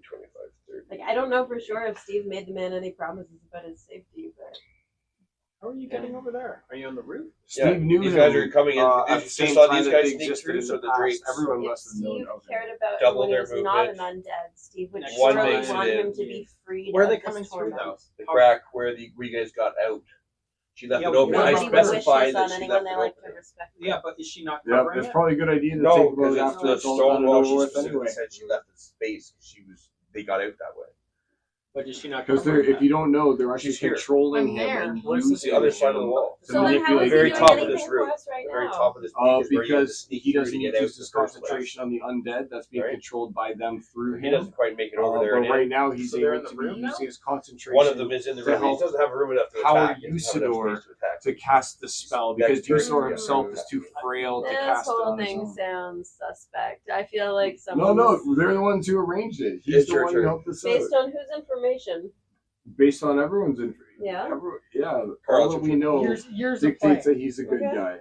30. like I don't know for sure if Steve made the man any promises about his safety, but How are you getting over there? Are you on the roof? Steve knew these him, guys are coming in. at You the just same saw time these that guys they sneak existed through, in so the the past. Drakes Everyone if must have known Steve of him. cared about Double him when he their was not an movement. undead, Steve would Next one surely makes it want in. him to be freed Where are of they this coming through torment. though? The crack where you guys got out. She left Yeah, it open. I Nobody would wish specified this that on she anyone. left They it like open. to respect. Yeah, but is she not Yeah, covering it's it? probably a good idea to No, take him because out it's after the it's all done and Stonewall. over She with specifically anyway. said she left the space. They got out that way. But is she not Because covering if it? you don't know, they're actually She's here. controlling I'm him there. and Where's using the other side of the him wall? to So then how is manipulate he Very him. doing top of anything this for room. us right The very now? top of this peak is where you have to Because sneak he through doesn't to get use out his in the first place. concentration on the undead. That's being Right. controlled by them through He him. doesn't quite make it over there. But and right in. now he's So they're able in the to be room now? using his concentration One of them is in the to room. He help doesn't have room enough to power attack. He doesn't have enough Usidore space to attack. to cast the spell because Dexterity, Usidore yeah. himself is too frail to This cast it whole on his thing own. sounds suspect. I feel like No, someone no, they're the ones who arranged it. He's It's the your one who turn. helped us based out. on whose information? Based on everyone's information. Yeah. All Carl, that it's we your know Years of play. dictates that he's a good Okay. guy.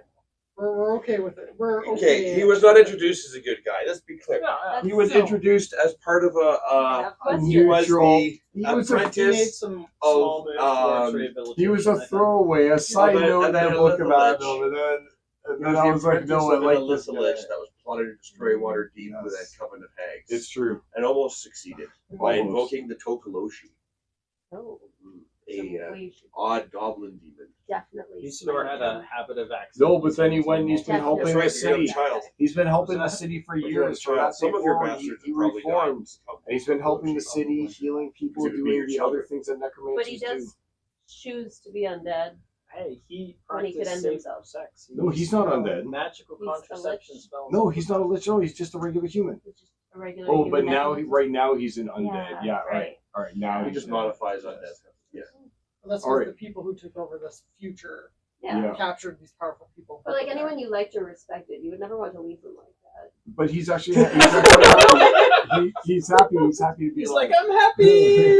We're okay with it. We're okay. Okay, he was not introduced as a good guy. Let's be clear. Yeah, He was So- introduced as part of I have questions. he was Neutral. the He was a he made apprentice. some of, small moves towards rehabilitation. He was a I think. throwaway, a side then- note in and then the book of Elizabeth. Adam, and then He was I the was like, apprentice no, I of like an this guy. Elizabeth that was plotted to destroy Waterdeep with Yes. a coven of hags. It's true. And almost succeeded by Almost. invoking the Tokoloshi, Oh, a so we should odd goblin demon. definitely. Usidore smite had a him. habit of accident. No, but then he went and he's been Definitely. helping That's the right, you're a city. child. He's been helping the What's that? city for But you're a years. From child. that Some day of your forward, bastards he have probably died. reformed. And he's been helping the Tokoloshi. city, healing people, It's gonna be doing your the other children. things that But he necromancers do. does choose to be undead. Hey, he When he could practiced end safe himself. sex. He No, he's used, not undead. Magical He's a contraception lich. spells. No, he's not a lich. No, he's just a regular human. Which is a regular Oh, human but now, mechanism. right now, he's an undead. Yeah, right. right. All right, now He he's just an modifies undead. Yeah. That's All because right. the people who took over this future Yeah. Yeah. captured these powerful people. But like anyone you liked or respected, you would never want to leave them like that. But he's actually he's actually happy. He's happy. He's happy to be He's alive. like, I'm happy.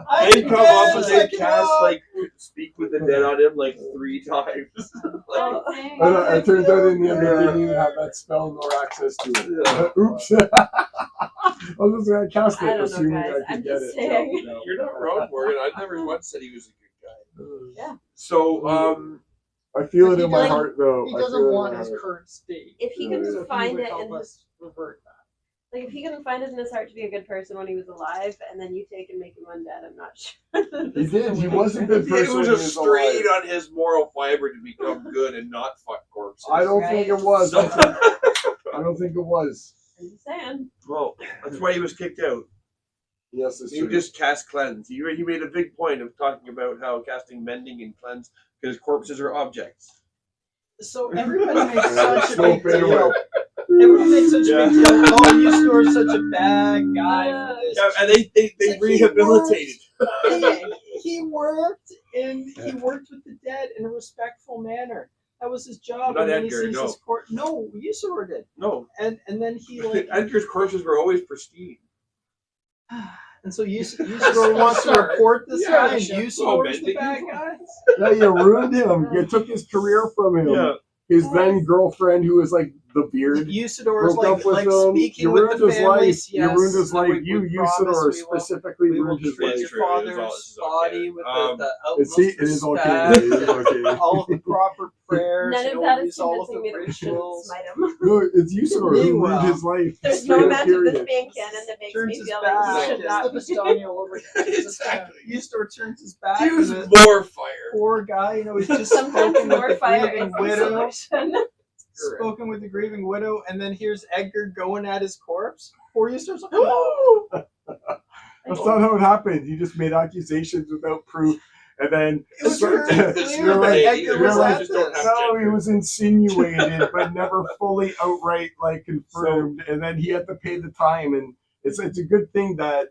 I'm They'd come up and dead, they'd I can cast walk." like speak with the dead on him like 3 times. Like, Oh, It turns out in the end they didn't even have that spell nor access to it. Oops. I was just gonna cast it, I don't know, assuming guys. I could I'm get just it. saying. No. you're not wrong, Morgan. I never once said he was a good guy. Yeah. So, I feel it He in my doesn't- heart, though. He I doesn't feel it in want my his heart. current state. If he Right. couldn't So he find would it help in his us revert that. like if he couldn't find it in his heart to be a good person when he was alive, and then you take and make him undead, I'm not sure. that He this did. is He way was a to good go. it person was when a he was strain alive. on his moral fiber to become good and not fuck corpses. I don't think it was. So- I don't think it was. I'm just saying. well, that's why he was kicked out. Yes, it's He true. just cast cleanse. He made a big point of talking about how casting mending and cleanse because corpses are objects. So everybody makes such a So big fade deal. away. Everyone makes such a Yeah. big deal. Oh, Usidore's such a bad guy for this. Yeah, and they rehabilitated. He worked with the dead in a respectful manner. That was his job. Not and then Edgar, he sees no. his court. No, Usidore did. No, And then he like Edgar's corpses were always pristine. and so Usidore wants to report this Yeah, guy and sure. Usidore's the Mending. bad guy. Yeah, you ruined him. You took his career from him. His then girlfriend, who was like the beard, Usidore's broke up with like him. speaking You with ruined the his families. life. You Yes, ruined his no, life. we You, promise Usidore, we will- specifically We will ruined his treat life. your True, it was father's all- it's body okay. with Um, the utmost See, it is okay. respect It is and okay. all of the proper prayers. None and of that is always all of convincing me the that we shouldn't rituals. smite him. No, it's Usidore who Meanwhile, ruined his life. There's no Straight amount of period. this being canon that makes Turns me his feel back. like he should It's not the be. Bastonial over here. Exactly. Usidore turns his back. and Use the more fire. poor guy, he's just Sometimes spoken with more the fire grieving is the widow. solution. Spoken with the grieving widow, and then here's Edgar going at his corpse. Poor Usidore's like, oh! That's not how it happened. He just made accusations without proof. and then It was you're clear like- that Edgar you're was like, at this. no, he was insinuated, but never fully outright like confirmed. And then he had to pay the time, and it's a good thing that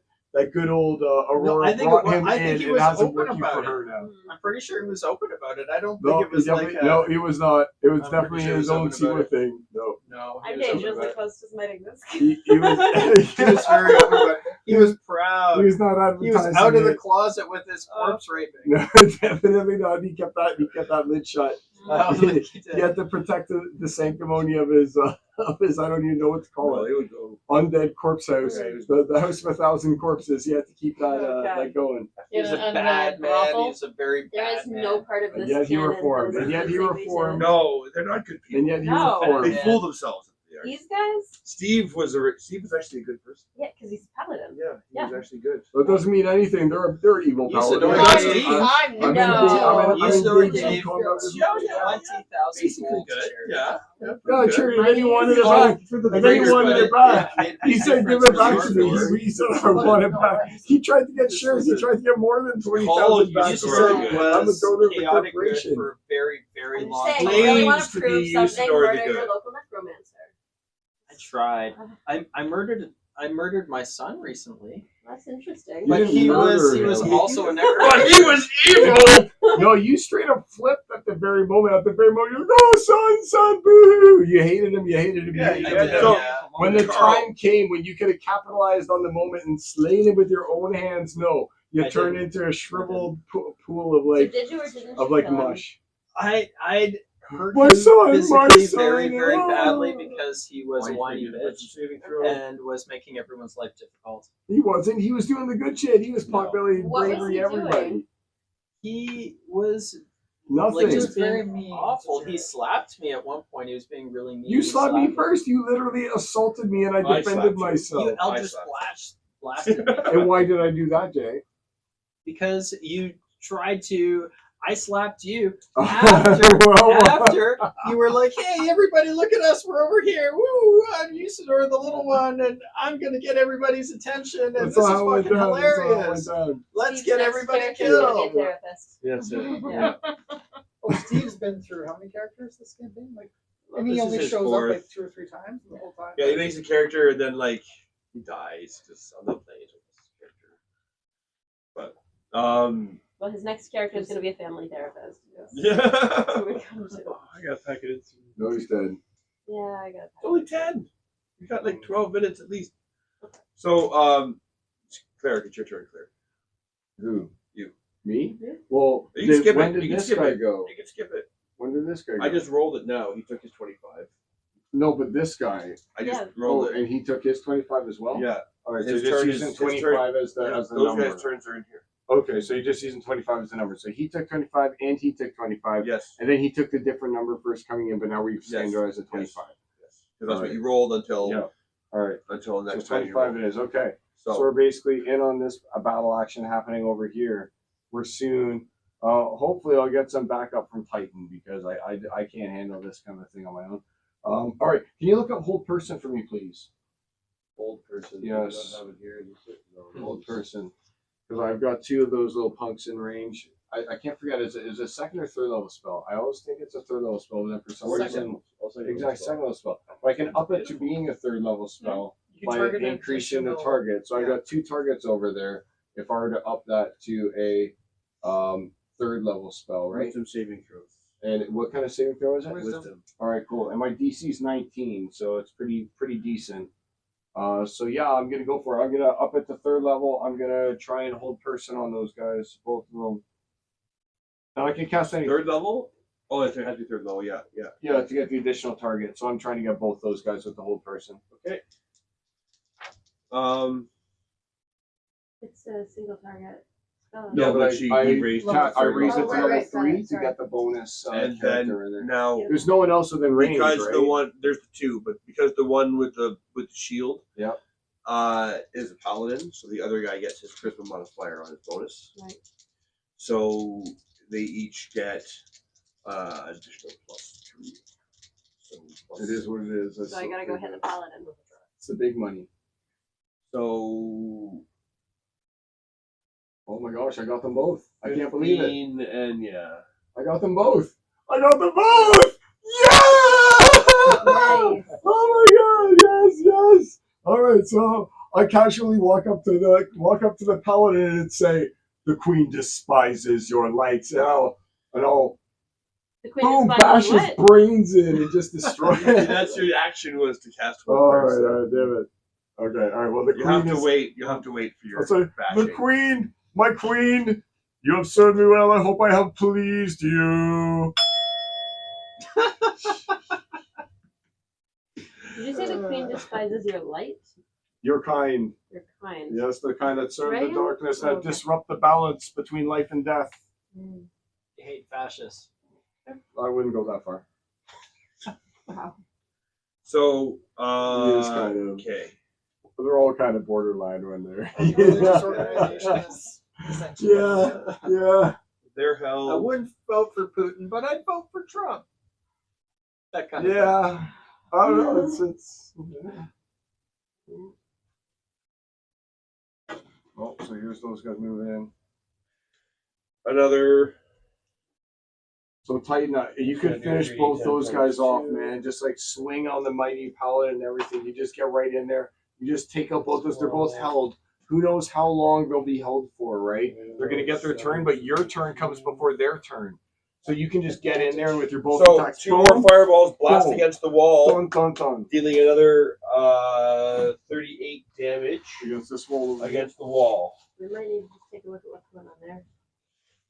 good old Aurora I think brought it wa- him I in think he and was has him open working about for it. her now. I'm pretty sure he was open about it. I don't No, think it was he like definitely- no, he was not. It was I'm definitely pretty sure he his was own open about secret it. thing. No, no. I'm He was, open dangerously about close to smiting this. he was. he was very open about it. He was proud. He was not He was advertising out of the it. close with his corpse raping. No, definitely not. He kept that lid shut. I don't think he did. He had to protect the sanctimony of his I don't even know what to call Well, it. it would go. Undead corpse house. Yeah, it was- The house of 1,000 corpses. He had to keep that Okay. that going. He's a Yeah, bad undead man. brothel. He's a very There bad is man. no part of And this yet he canon reformed. that is And yet he completely reformed. to- No, they're not good people. And yet he No. reformed. They Yeah. fool themselves. They are. These guys? Steve was actually a good person. Yeah, because he's a paladin. Yeah, he was actually good. That doesn't mean anything. They're evil Usidore paladins. and Steve. I'm I'm in No. Usidore big gave combat with- Yeah, yeah. 20,000 Basically gold good. charity. Yeah. No, charity. And then he wanted it Oh, back. For the And then he greater wanted good. it back. Yeah, made a He big said, "Give difference it back for to the me." Lord. He said, "I want it back." He tried to get shares. He tried to get more than 20,000 back. He Usidore said, good. "I'm a was donor of the chaotic good corporation." for a very, very I'm long just saying, time. you really want Claims to to prove be something, Usidore the murder your Good. local necromancer. I tried. I murdered my son recently, That's interesting. You but didn't he was murder him. also a But necromancer. he was evil. No, you straight up flipped at the very moment. At the very moment, you're like, "Oh, son, boo!" You hated him. You hated him. You Yeah, hated you him. did. So, Yeah. when the Carl. time came when you could have capitalized on the moment and slain him with your own hands, no, you I turned didn't. into a shriveled pool of So like did you or didn't you of like kill him? mush. I'd hurt My him son, my physically son, very, very oh. badly because he was a Why whiny you think bitch saving throw? and was making everyone's life difficult. He wasn't. He was doing the good shit. He was No. potbelly What was bravery he everybody. doing? He was Nothing. like He just was very being mean. awful. He slapped me at one point. He was being really mean. You He slapped me slapped first. You literally assaulted me, and I I defended slapped you. myself. You Eldritch slapped blasted me And why did I do that, Jay? because you tried to. I slapped you after Well, after you were like, "Hey, everybody, look at us! We're over here! Woo! I'm Usidore, the little one, and I'm gonna get everybody's attention, and that's this is how it fucking went down. That's how it hilarious! went down. Let's Steve's get next everybody character is gonna be a killed." therapist. That's it. Yeah. Oh, Steve's been through how many characters this campaign? Like, and he This is only his shows fourth. up like 2 or 3 times the whole time. Yeah, he makes a character and then like he dies because I'm not playing this character. But Well, his next character is going to be a family therapist. yeah. That's what we come to. I got packets. No, he's dead. Yeah, I got It's only 10. We got like 12 minutes at least. So Claire, it's your turn, Claire. Who? You. Me? Yeah. Well, You can skip when it. did You can this skip guy it. go? You can skip it. When did this guy go? I just rolled it now. He took his 25. No, but this guy. I just Yeah. rolled Oh, it. and he took his 25 as well? Yeah. All right, so His you're just turn using is- his turn- 25 as the Those number. guys' turns are in here. Okay, so you're just using 25 as the number. So he took 25 and he took 25. Yes. And then he took the different number first coming in, but now we've standardized at 25. Yes. Because that's what Alright. you rolled until Yeah. All right. until So next time. 25 it is. Okay. So we're basically in on this a battle action happening over here. We're soon. Hopefully, I'll get some backup from Titan because I can't handle this kind of thing on my own. All right, can you look up hold person for me, please? Old person. Yes. You don't have it here. You sit- no, Hold person, because I've got 2 of those little punks in range. I can't forget is it a second or third level spell? I always think it's a third level spell, but then for some reason, exact second level spell. But I can up it to being a third level spell. You can By target an increasing the additional- target. So I've yeah. got 2 targets over there. If I were to up that to a third level spell, right? Wisdom saving throws. And what kind of saving throw is it? Wisdom. All right, cool. And my DC is 19, so it's pretty decent. So yeah, I'm gonna go for it. I'm gonna up it to third level. I'm gonna try and hold person on those guys, both of them. Now I can cast any. Third level? Oh, it has to be third level. Yeah, yeah. Yeah, to get the additional target. So I'm trying to get both those guys with the hold person. Okay. It's a single target. Oh. No, Yeah, but but she I raised I raised it Oh, to right, level right, 3 to sorry. get the bonus and then character in there. now There's no one else within range, because right? the one there's the 2, but because the one with the shield, Yep. is a paladin, so the other guy gets his charisma modifier on his bonus. Right. So they each get additional +3. So It is what it is. So I gotta go hit the paladin. It's the big money. So Oh my gosh, I got them both. I can't believe it. 15 and yeah. I got them both. I got them both. Yeah! Nice. Oh my god! Yes, yes. All right, so I casually walk up to the paladin and say, "The queen despises your lights." And I'll The queen boom, is bash finding his what? brains in and just destroy See, it. that's your action was to cast All one. right, damn it. Okay, all right. Well, the You queen have to is. wait. You have to wait for your I'll say, bashing. the queen, my queen, you have served me well. I hope I have pleased you. Did you say the queen despises your light? Your kind. Your kind. Yes, the kind that serve the Dragon? darkness, that Oh, okay. disrupt the balance between life and death. Mm. You hate fascists. I wouldn't go that far. Wow. So, He is kind of. okay. They're all kind of borderline when they're. Religious organization is essentially. Yeah. They're I held. wouldn't vote for Putin, but I'd vote for Trump. That kind of thing. Yeah. I don't know. It's. Yeah. Oh, so here's those guys moving in. Another. So Titan, you could finish both those guys off, man. Just like swing on the mighty paladin and everything. You just get right in there. You just take out both those. They're both held. Who knows how long they'll be held for, right? They're gonna get their turn, but your turn comes before their turn. So you can just get in there with your both So attacks. 2 more fireballs blast Boom. against the wall, Dun, dun, dun. dealing another 38 damage Against this wall. against the wall We might need to just take a look at what's going on there.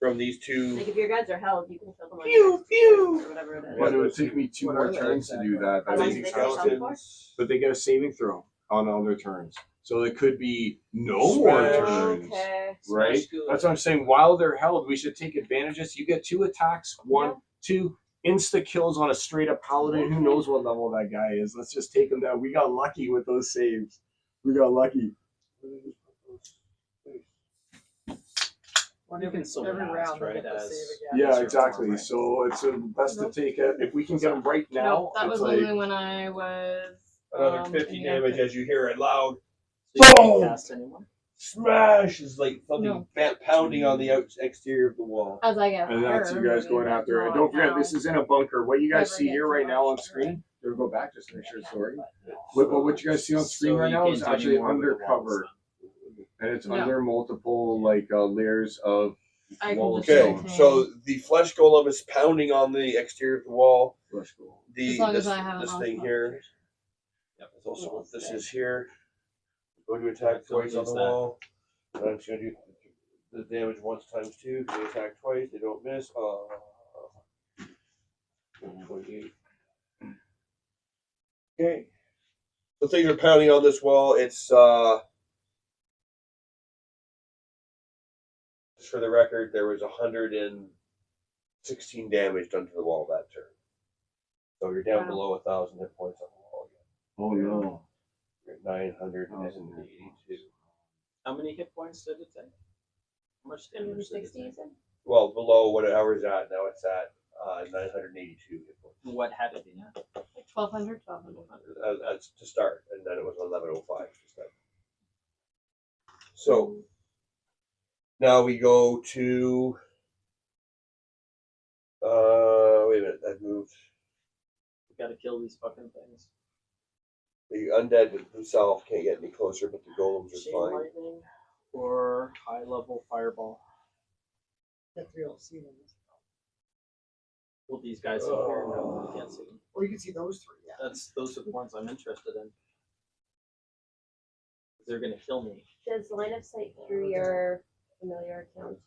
from these two. Like if your guys are held, you can kill them on Pew, your next pew. turn or whatever it is. But it would take me 2 What more are they turns to do that. How long do they take on for? skeletons. But they get a saving throw on their turns. So it could be no more Smash. turns. Okay. Right? Smash good. That's what I'm saying. While they're held, we should take advantages. You get 2 attacks, 1, 2 insta kills on a straight up paladin. Who knows what level that guy is? Let's just take him down. We got lucky with those saves. We got lucky. You can still Every last, round, they right, get to as- save again. Yeah, Sure. exactly. So it's best to take it. If we can get them right now, No, that it's was like only when I was. Another 50 in damage the- as you hear it loud. So you Boom! can't cast anyone. Smash is like something No. pounding on the exterior of the wall. As I get and that's you higher, guys going maybe, after it. not Don't forget, now. this is in a bunker. What you guys Never see get here too right now on much, screen, we'll go back just to make sure it's working. So What you guys see on screen right you now can't is do any actually more with the walls undercover. then. And it's No. under multiple layers of I wall can of just Okay, stone. so the flesh golem is pounding on the exterior of the wall. flesh gold. The As long this, as I have this it on thing top. here. Yep, it's also what this is here. Go to attack Don't twice on use the that. wall. And I'm just gonna do the damage once times 2. They attack twice, they don't miss. 28. Okay. The things are pounding on this wall. It's just for the record, there was 116 damage done to the wall that turn. So you're down Wow. below 1,000 hit points on the wall again. Oh no. You're at 982. How many hit points did it take? How much damage did it 160, you take? said? Well, below whatever it's at now, it's at 982 hit points. What had it been at? Like 1200. That's to start, and then it was 1105 to start. So now we go to. Wait a minute, that moved. We gotta kill these fucking things. The undead himself can't get any closer, but the golems are Chain fine. lightning or high level fireball. That we don't see them. Well, these guys in here, no, we can't see them. Or you can see those 3. Yeah. Those are the ones I'm interested in. They're gonna kill me. Does line of sight through your familiar account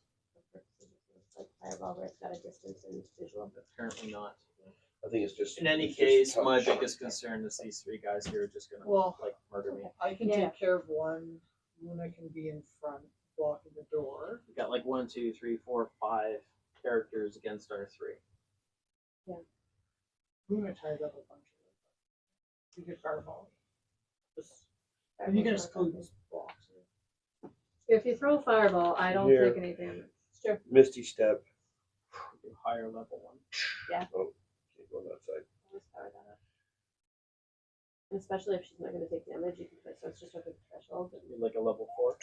like fireball where it's got a distance and visual? Apparently not. I think it's just. In any it's just case, my touch. biggest concern is these 3 guys here are just gonna Well, like murder me. I can Yeah. take care of one. Luna can be in front, blocking the door. We got like 1, 2, 3, 4, 5 characters against our 3. Luna ties up a bunch of them. You could fireball. Just, and you can exclude these blocks. If you throw a fireball, I don't Here. take any damage. Sure. Misty step. Higher level one. Oh, can't go on that side. Always power that up. And especially if she's not going to take damage, you can put so it's just over the threshold. Like a level 4.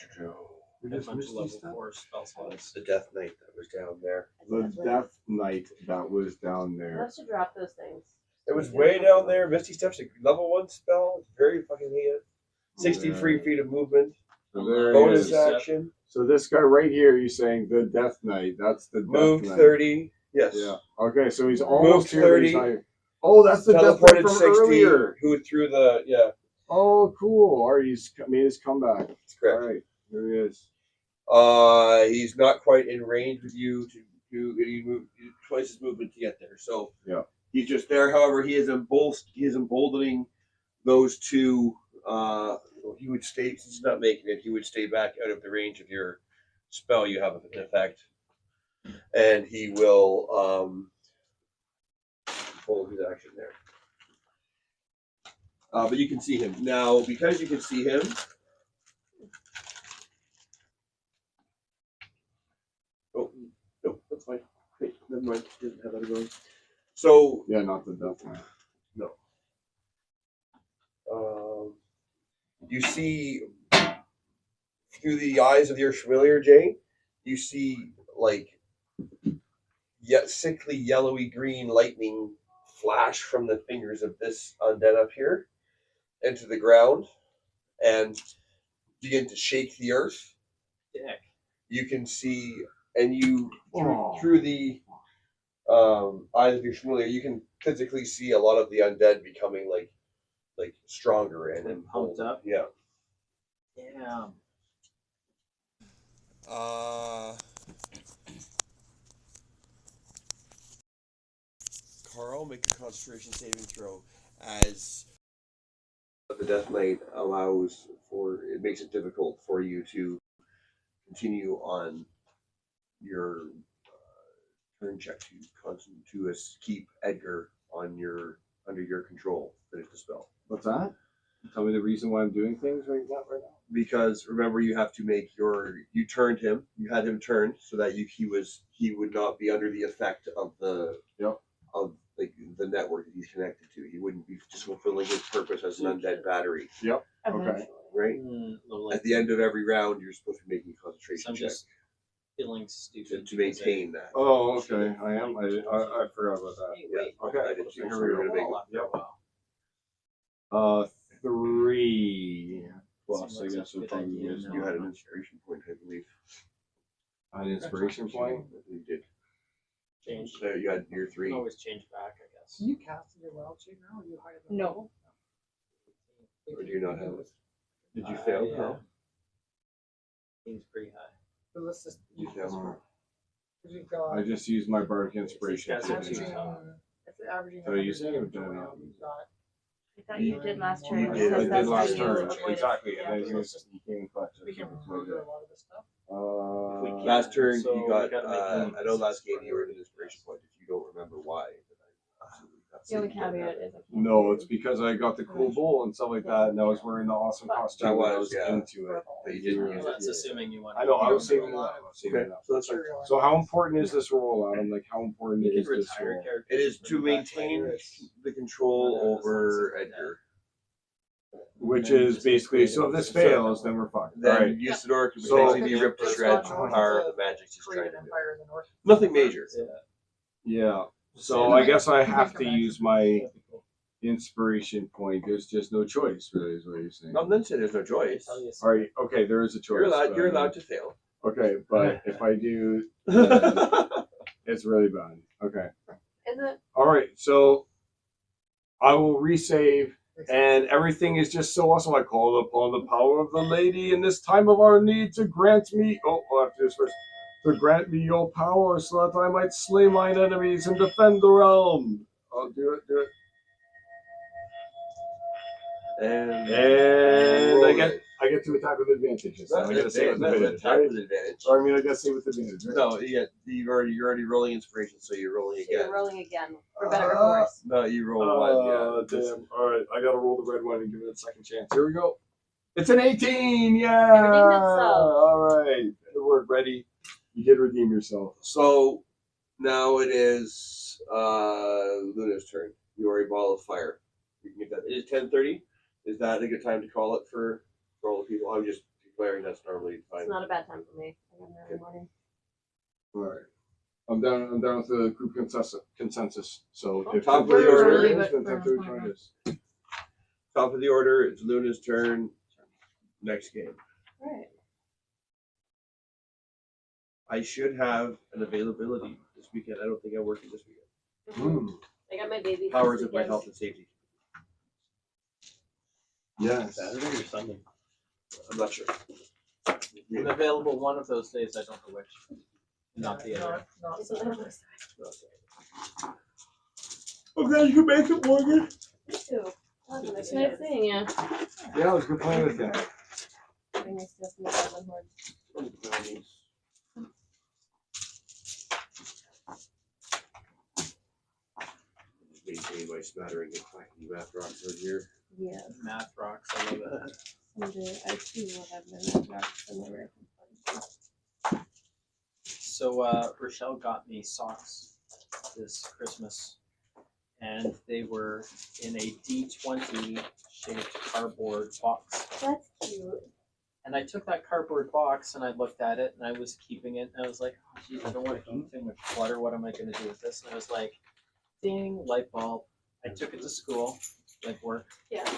a bunch of level 4 spell slots. The Death Knight that was down there. The Death Knight that was down I there. have to drop those things. It was way down there. Misty Steps, a level 1 spell. It's very fucking neat. 63 feet of movement. So there he Bonus is. action. So this guy right here, you're saying the Death Knight. That's the Death Moved Knight. 30. Yes. Yeah. Okay, so he's almost here. But 30. he's not here. Oh, that's the Death Knight Teleported from 60. earlier. Who threw the. Yeah. Oh, cool. All right, he's made his comeback. That's All correct. right, there he is. He's not quite in range with you to do. He moved twice his movement to get there. So Yeah. he's just there. However, he is emboldening those two. He would stay, since he's not making it, he would stay back out of the range of your spell you have in effect. And he will hold his action there. But you can see him. Now, because you can see him, oh, no, that's fine. Wait, never mind. He doesn't have that going. So, Yeah, not the Death Knight. you see through the eyes of your familiar, Jay, you see like yet sickly yellowy green lightning flash from the fingers of this undead up here into the ground and begin to shake the earth. Dick. You can see, and you Oh. through the eyes of your familiar, you can physically see a lot of the undead becoming like stronger and Like pumped bolder. up? Yeah. Damn. Carl, make a concentration saving throw as the Death Knight makes it difficult for you to continue on your turn check to keep Edgar under your control. Finish the spell. What's that? Tell me the reason why I'm doing things right now. Because remember, you have to make you had him turned so that he would not be under the effect of the the network that he's connected to. He wouldn't be just fulfilling his purpose as an undead battery, Okay. Eventually. right? At the end of every round, you're supposed to be making a So concentration I'm check just feeling stupid to maintain that. Oh, okay. I am. I forgot about that. Hey, wait. Okay. I did So too, here so we we're go. gonna make Well, after a Yep. while. 3 plus. Seems I like guess such a would good probably idea be now. You had an inspiration point, I believe. an inspiration point. You did. Change. So you had your You 3. can always change back, I guess. Can you cast your wild shape now, or you hide it? No. Or do you not have it? Did you Uh, fail? yeah. Carl? Seems pretty high. But let's just You use failed. this one. Because you've got I just used my bardic inspiration. These guys are today. too tough. if they're averaging. So you 100 said it was damage done around, you've got I thought you did last turn. You It did. says I I did that's did how last you turn. avoid it. Exactly. Yeah, And then so you came clutch. we can murder a lot of this stuff. If we can. Last turn, So you we got. gotta make I know last game you were an inspiration point. If you don't remember why, then I absolutely not The only saying you don't have caveat it. is I can't. No, it's because I got the cool bowl and stuff like that, and I was wearing the awesome costume. That and I was, was yeah. into it. But you didn't Well, use that's it. assuming you want. I know. I was You saving don't it do a up. lot I was saving Okay, it up. so that's fine. So how important is this roll, Adam? Like how important You is can this retire roll? characters. It is and to bring them back maintain later. It's- the control As long as over it's Edgar. Which And then is just basically, create so a if this system. fails, then we're fucked. Then Alright. Usidore can So- potentially be ripped to shreds from the power of the magic he's Create trying an to do. empire in the north. Nothing major. Yeah. Yeah. So I guess I have to use my inspiration point. There's just no choice, really, is what you're saying. No, then say there's no choice. Tell you All right. Okay, there is a choice. You're but- allowed to fail. Okay, but if I do, it's really bad. Okay. Is it? All right. So I will resave, and everything is just so awesome. I call upon the power of the lady in this time of our need to grant me. Oh, we'll have to do this first. To grant me your power, so that I might slay mine enemies and defend the realm. I'll do it. Do it. And And roll it. I get to attack with advantages. So I gotta say with That's advantage, attack right? with advantage. Or I mean, I gotta say with advantage, right? No, you're already rolling inspiration, so you're rolling So again. you're rolling again, for better or worse. No, you roll one. Yeah. Damn. All right, I gotta roll the red one and give it a second chance. Here we go. It's an 18. Yeah. It redeemed itself. All right. We're ready. You did redeem yourself. So now it is Luna's turn. You are a ball of fire. You can get that. It is 10:30. Is that a good time to call it for all the people? I'm just declaring that's normally fine. It's not a bad time for me. I got an early morning. All right. I'm down with the group consensus. So if Top of the everybody order. agrees, then But 10:30 for- join us. Top of the order, it's Luna's turn. Next game. Right. I should have an availability this weekend. I don't think I'm working this weekend. I got my baby. Powers this of my weekend. health and safety. Yes. Saturday or Sunday? I'm not sure. I'm available one of those days. I don't know which. Not the other. Not It's on the other side. I'm glad you could make it, Morgan. Me too. Oh, it's nice seeing you. Yeah, it was good playing with you. Very nice to see you on board. Maintain my smattering of quacky math rocks out here. Yes. Math rocks. I love it. Someday I too will have my rocks and my rare components. So Rochelle got me socks this Christmas, and they were in a D20 shaped cardboard box. That's cute. And I took that cardboard box and I looked at it and I was keeping it and I was like, oh geez, I don't want to keep too much clutter. What am I going to do with this? And I was like, ding, light bulb. I took it to school, like work. Yeah.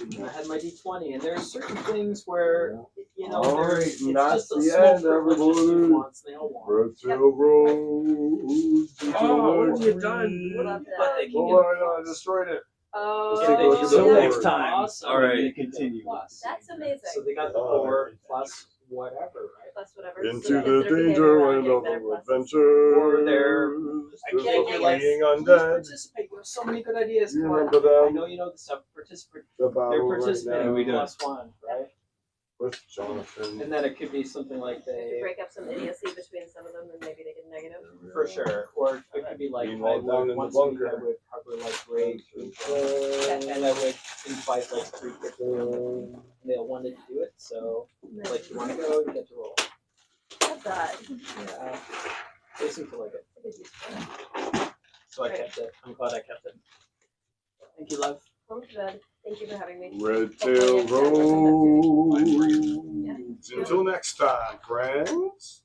And I had my D20, and there are certain things where, you know, All right, it's that's just a the small end, privilege that everybody. Steve wants, they all want. Red Tail Road. Oh, what have you done? What about But that? they can Oh, get I destroyed it. Oh, Let's take a look at the Until board. next time. Awesome. All right. They can Continue. plus. that's amazing. So they got the Oh, board plus whatever, right? Plus whatever. Into So the kids that are danger behaving and well of get better pluses. adventure. Or they're- I I can't get like, being please undead. participate. You have so many good ideas. You Come on. remember them? I know you know the stuff. Participate. The They're battle right participating now we do. plus one, right? with Jonathan. And then it could be something like If you they, break up some idiocy between some of them, then maybe they get negative. for sure. Or it could be like, I Meanwhile, down in would the once a week I bunker. would cover like grade 3, and I would invite like 3 kids around, and they all wanted to do it. So like, you want to go, you get to roll. Love that. Yeah, they seem to like it. It's a good use for it. So I kept it. I'm glad I kept it. Thank you, love. Well, good. Thank you for having me. Red Hopefully Tail next time we'll come back to Road. you. Yeah. Until next time, friends.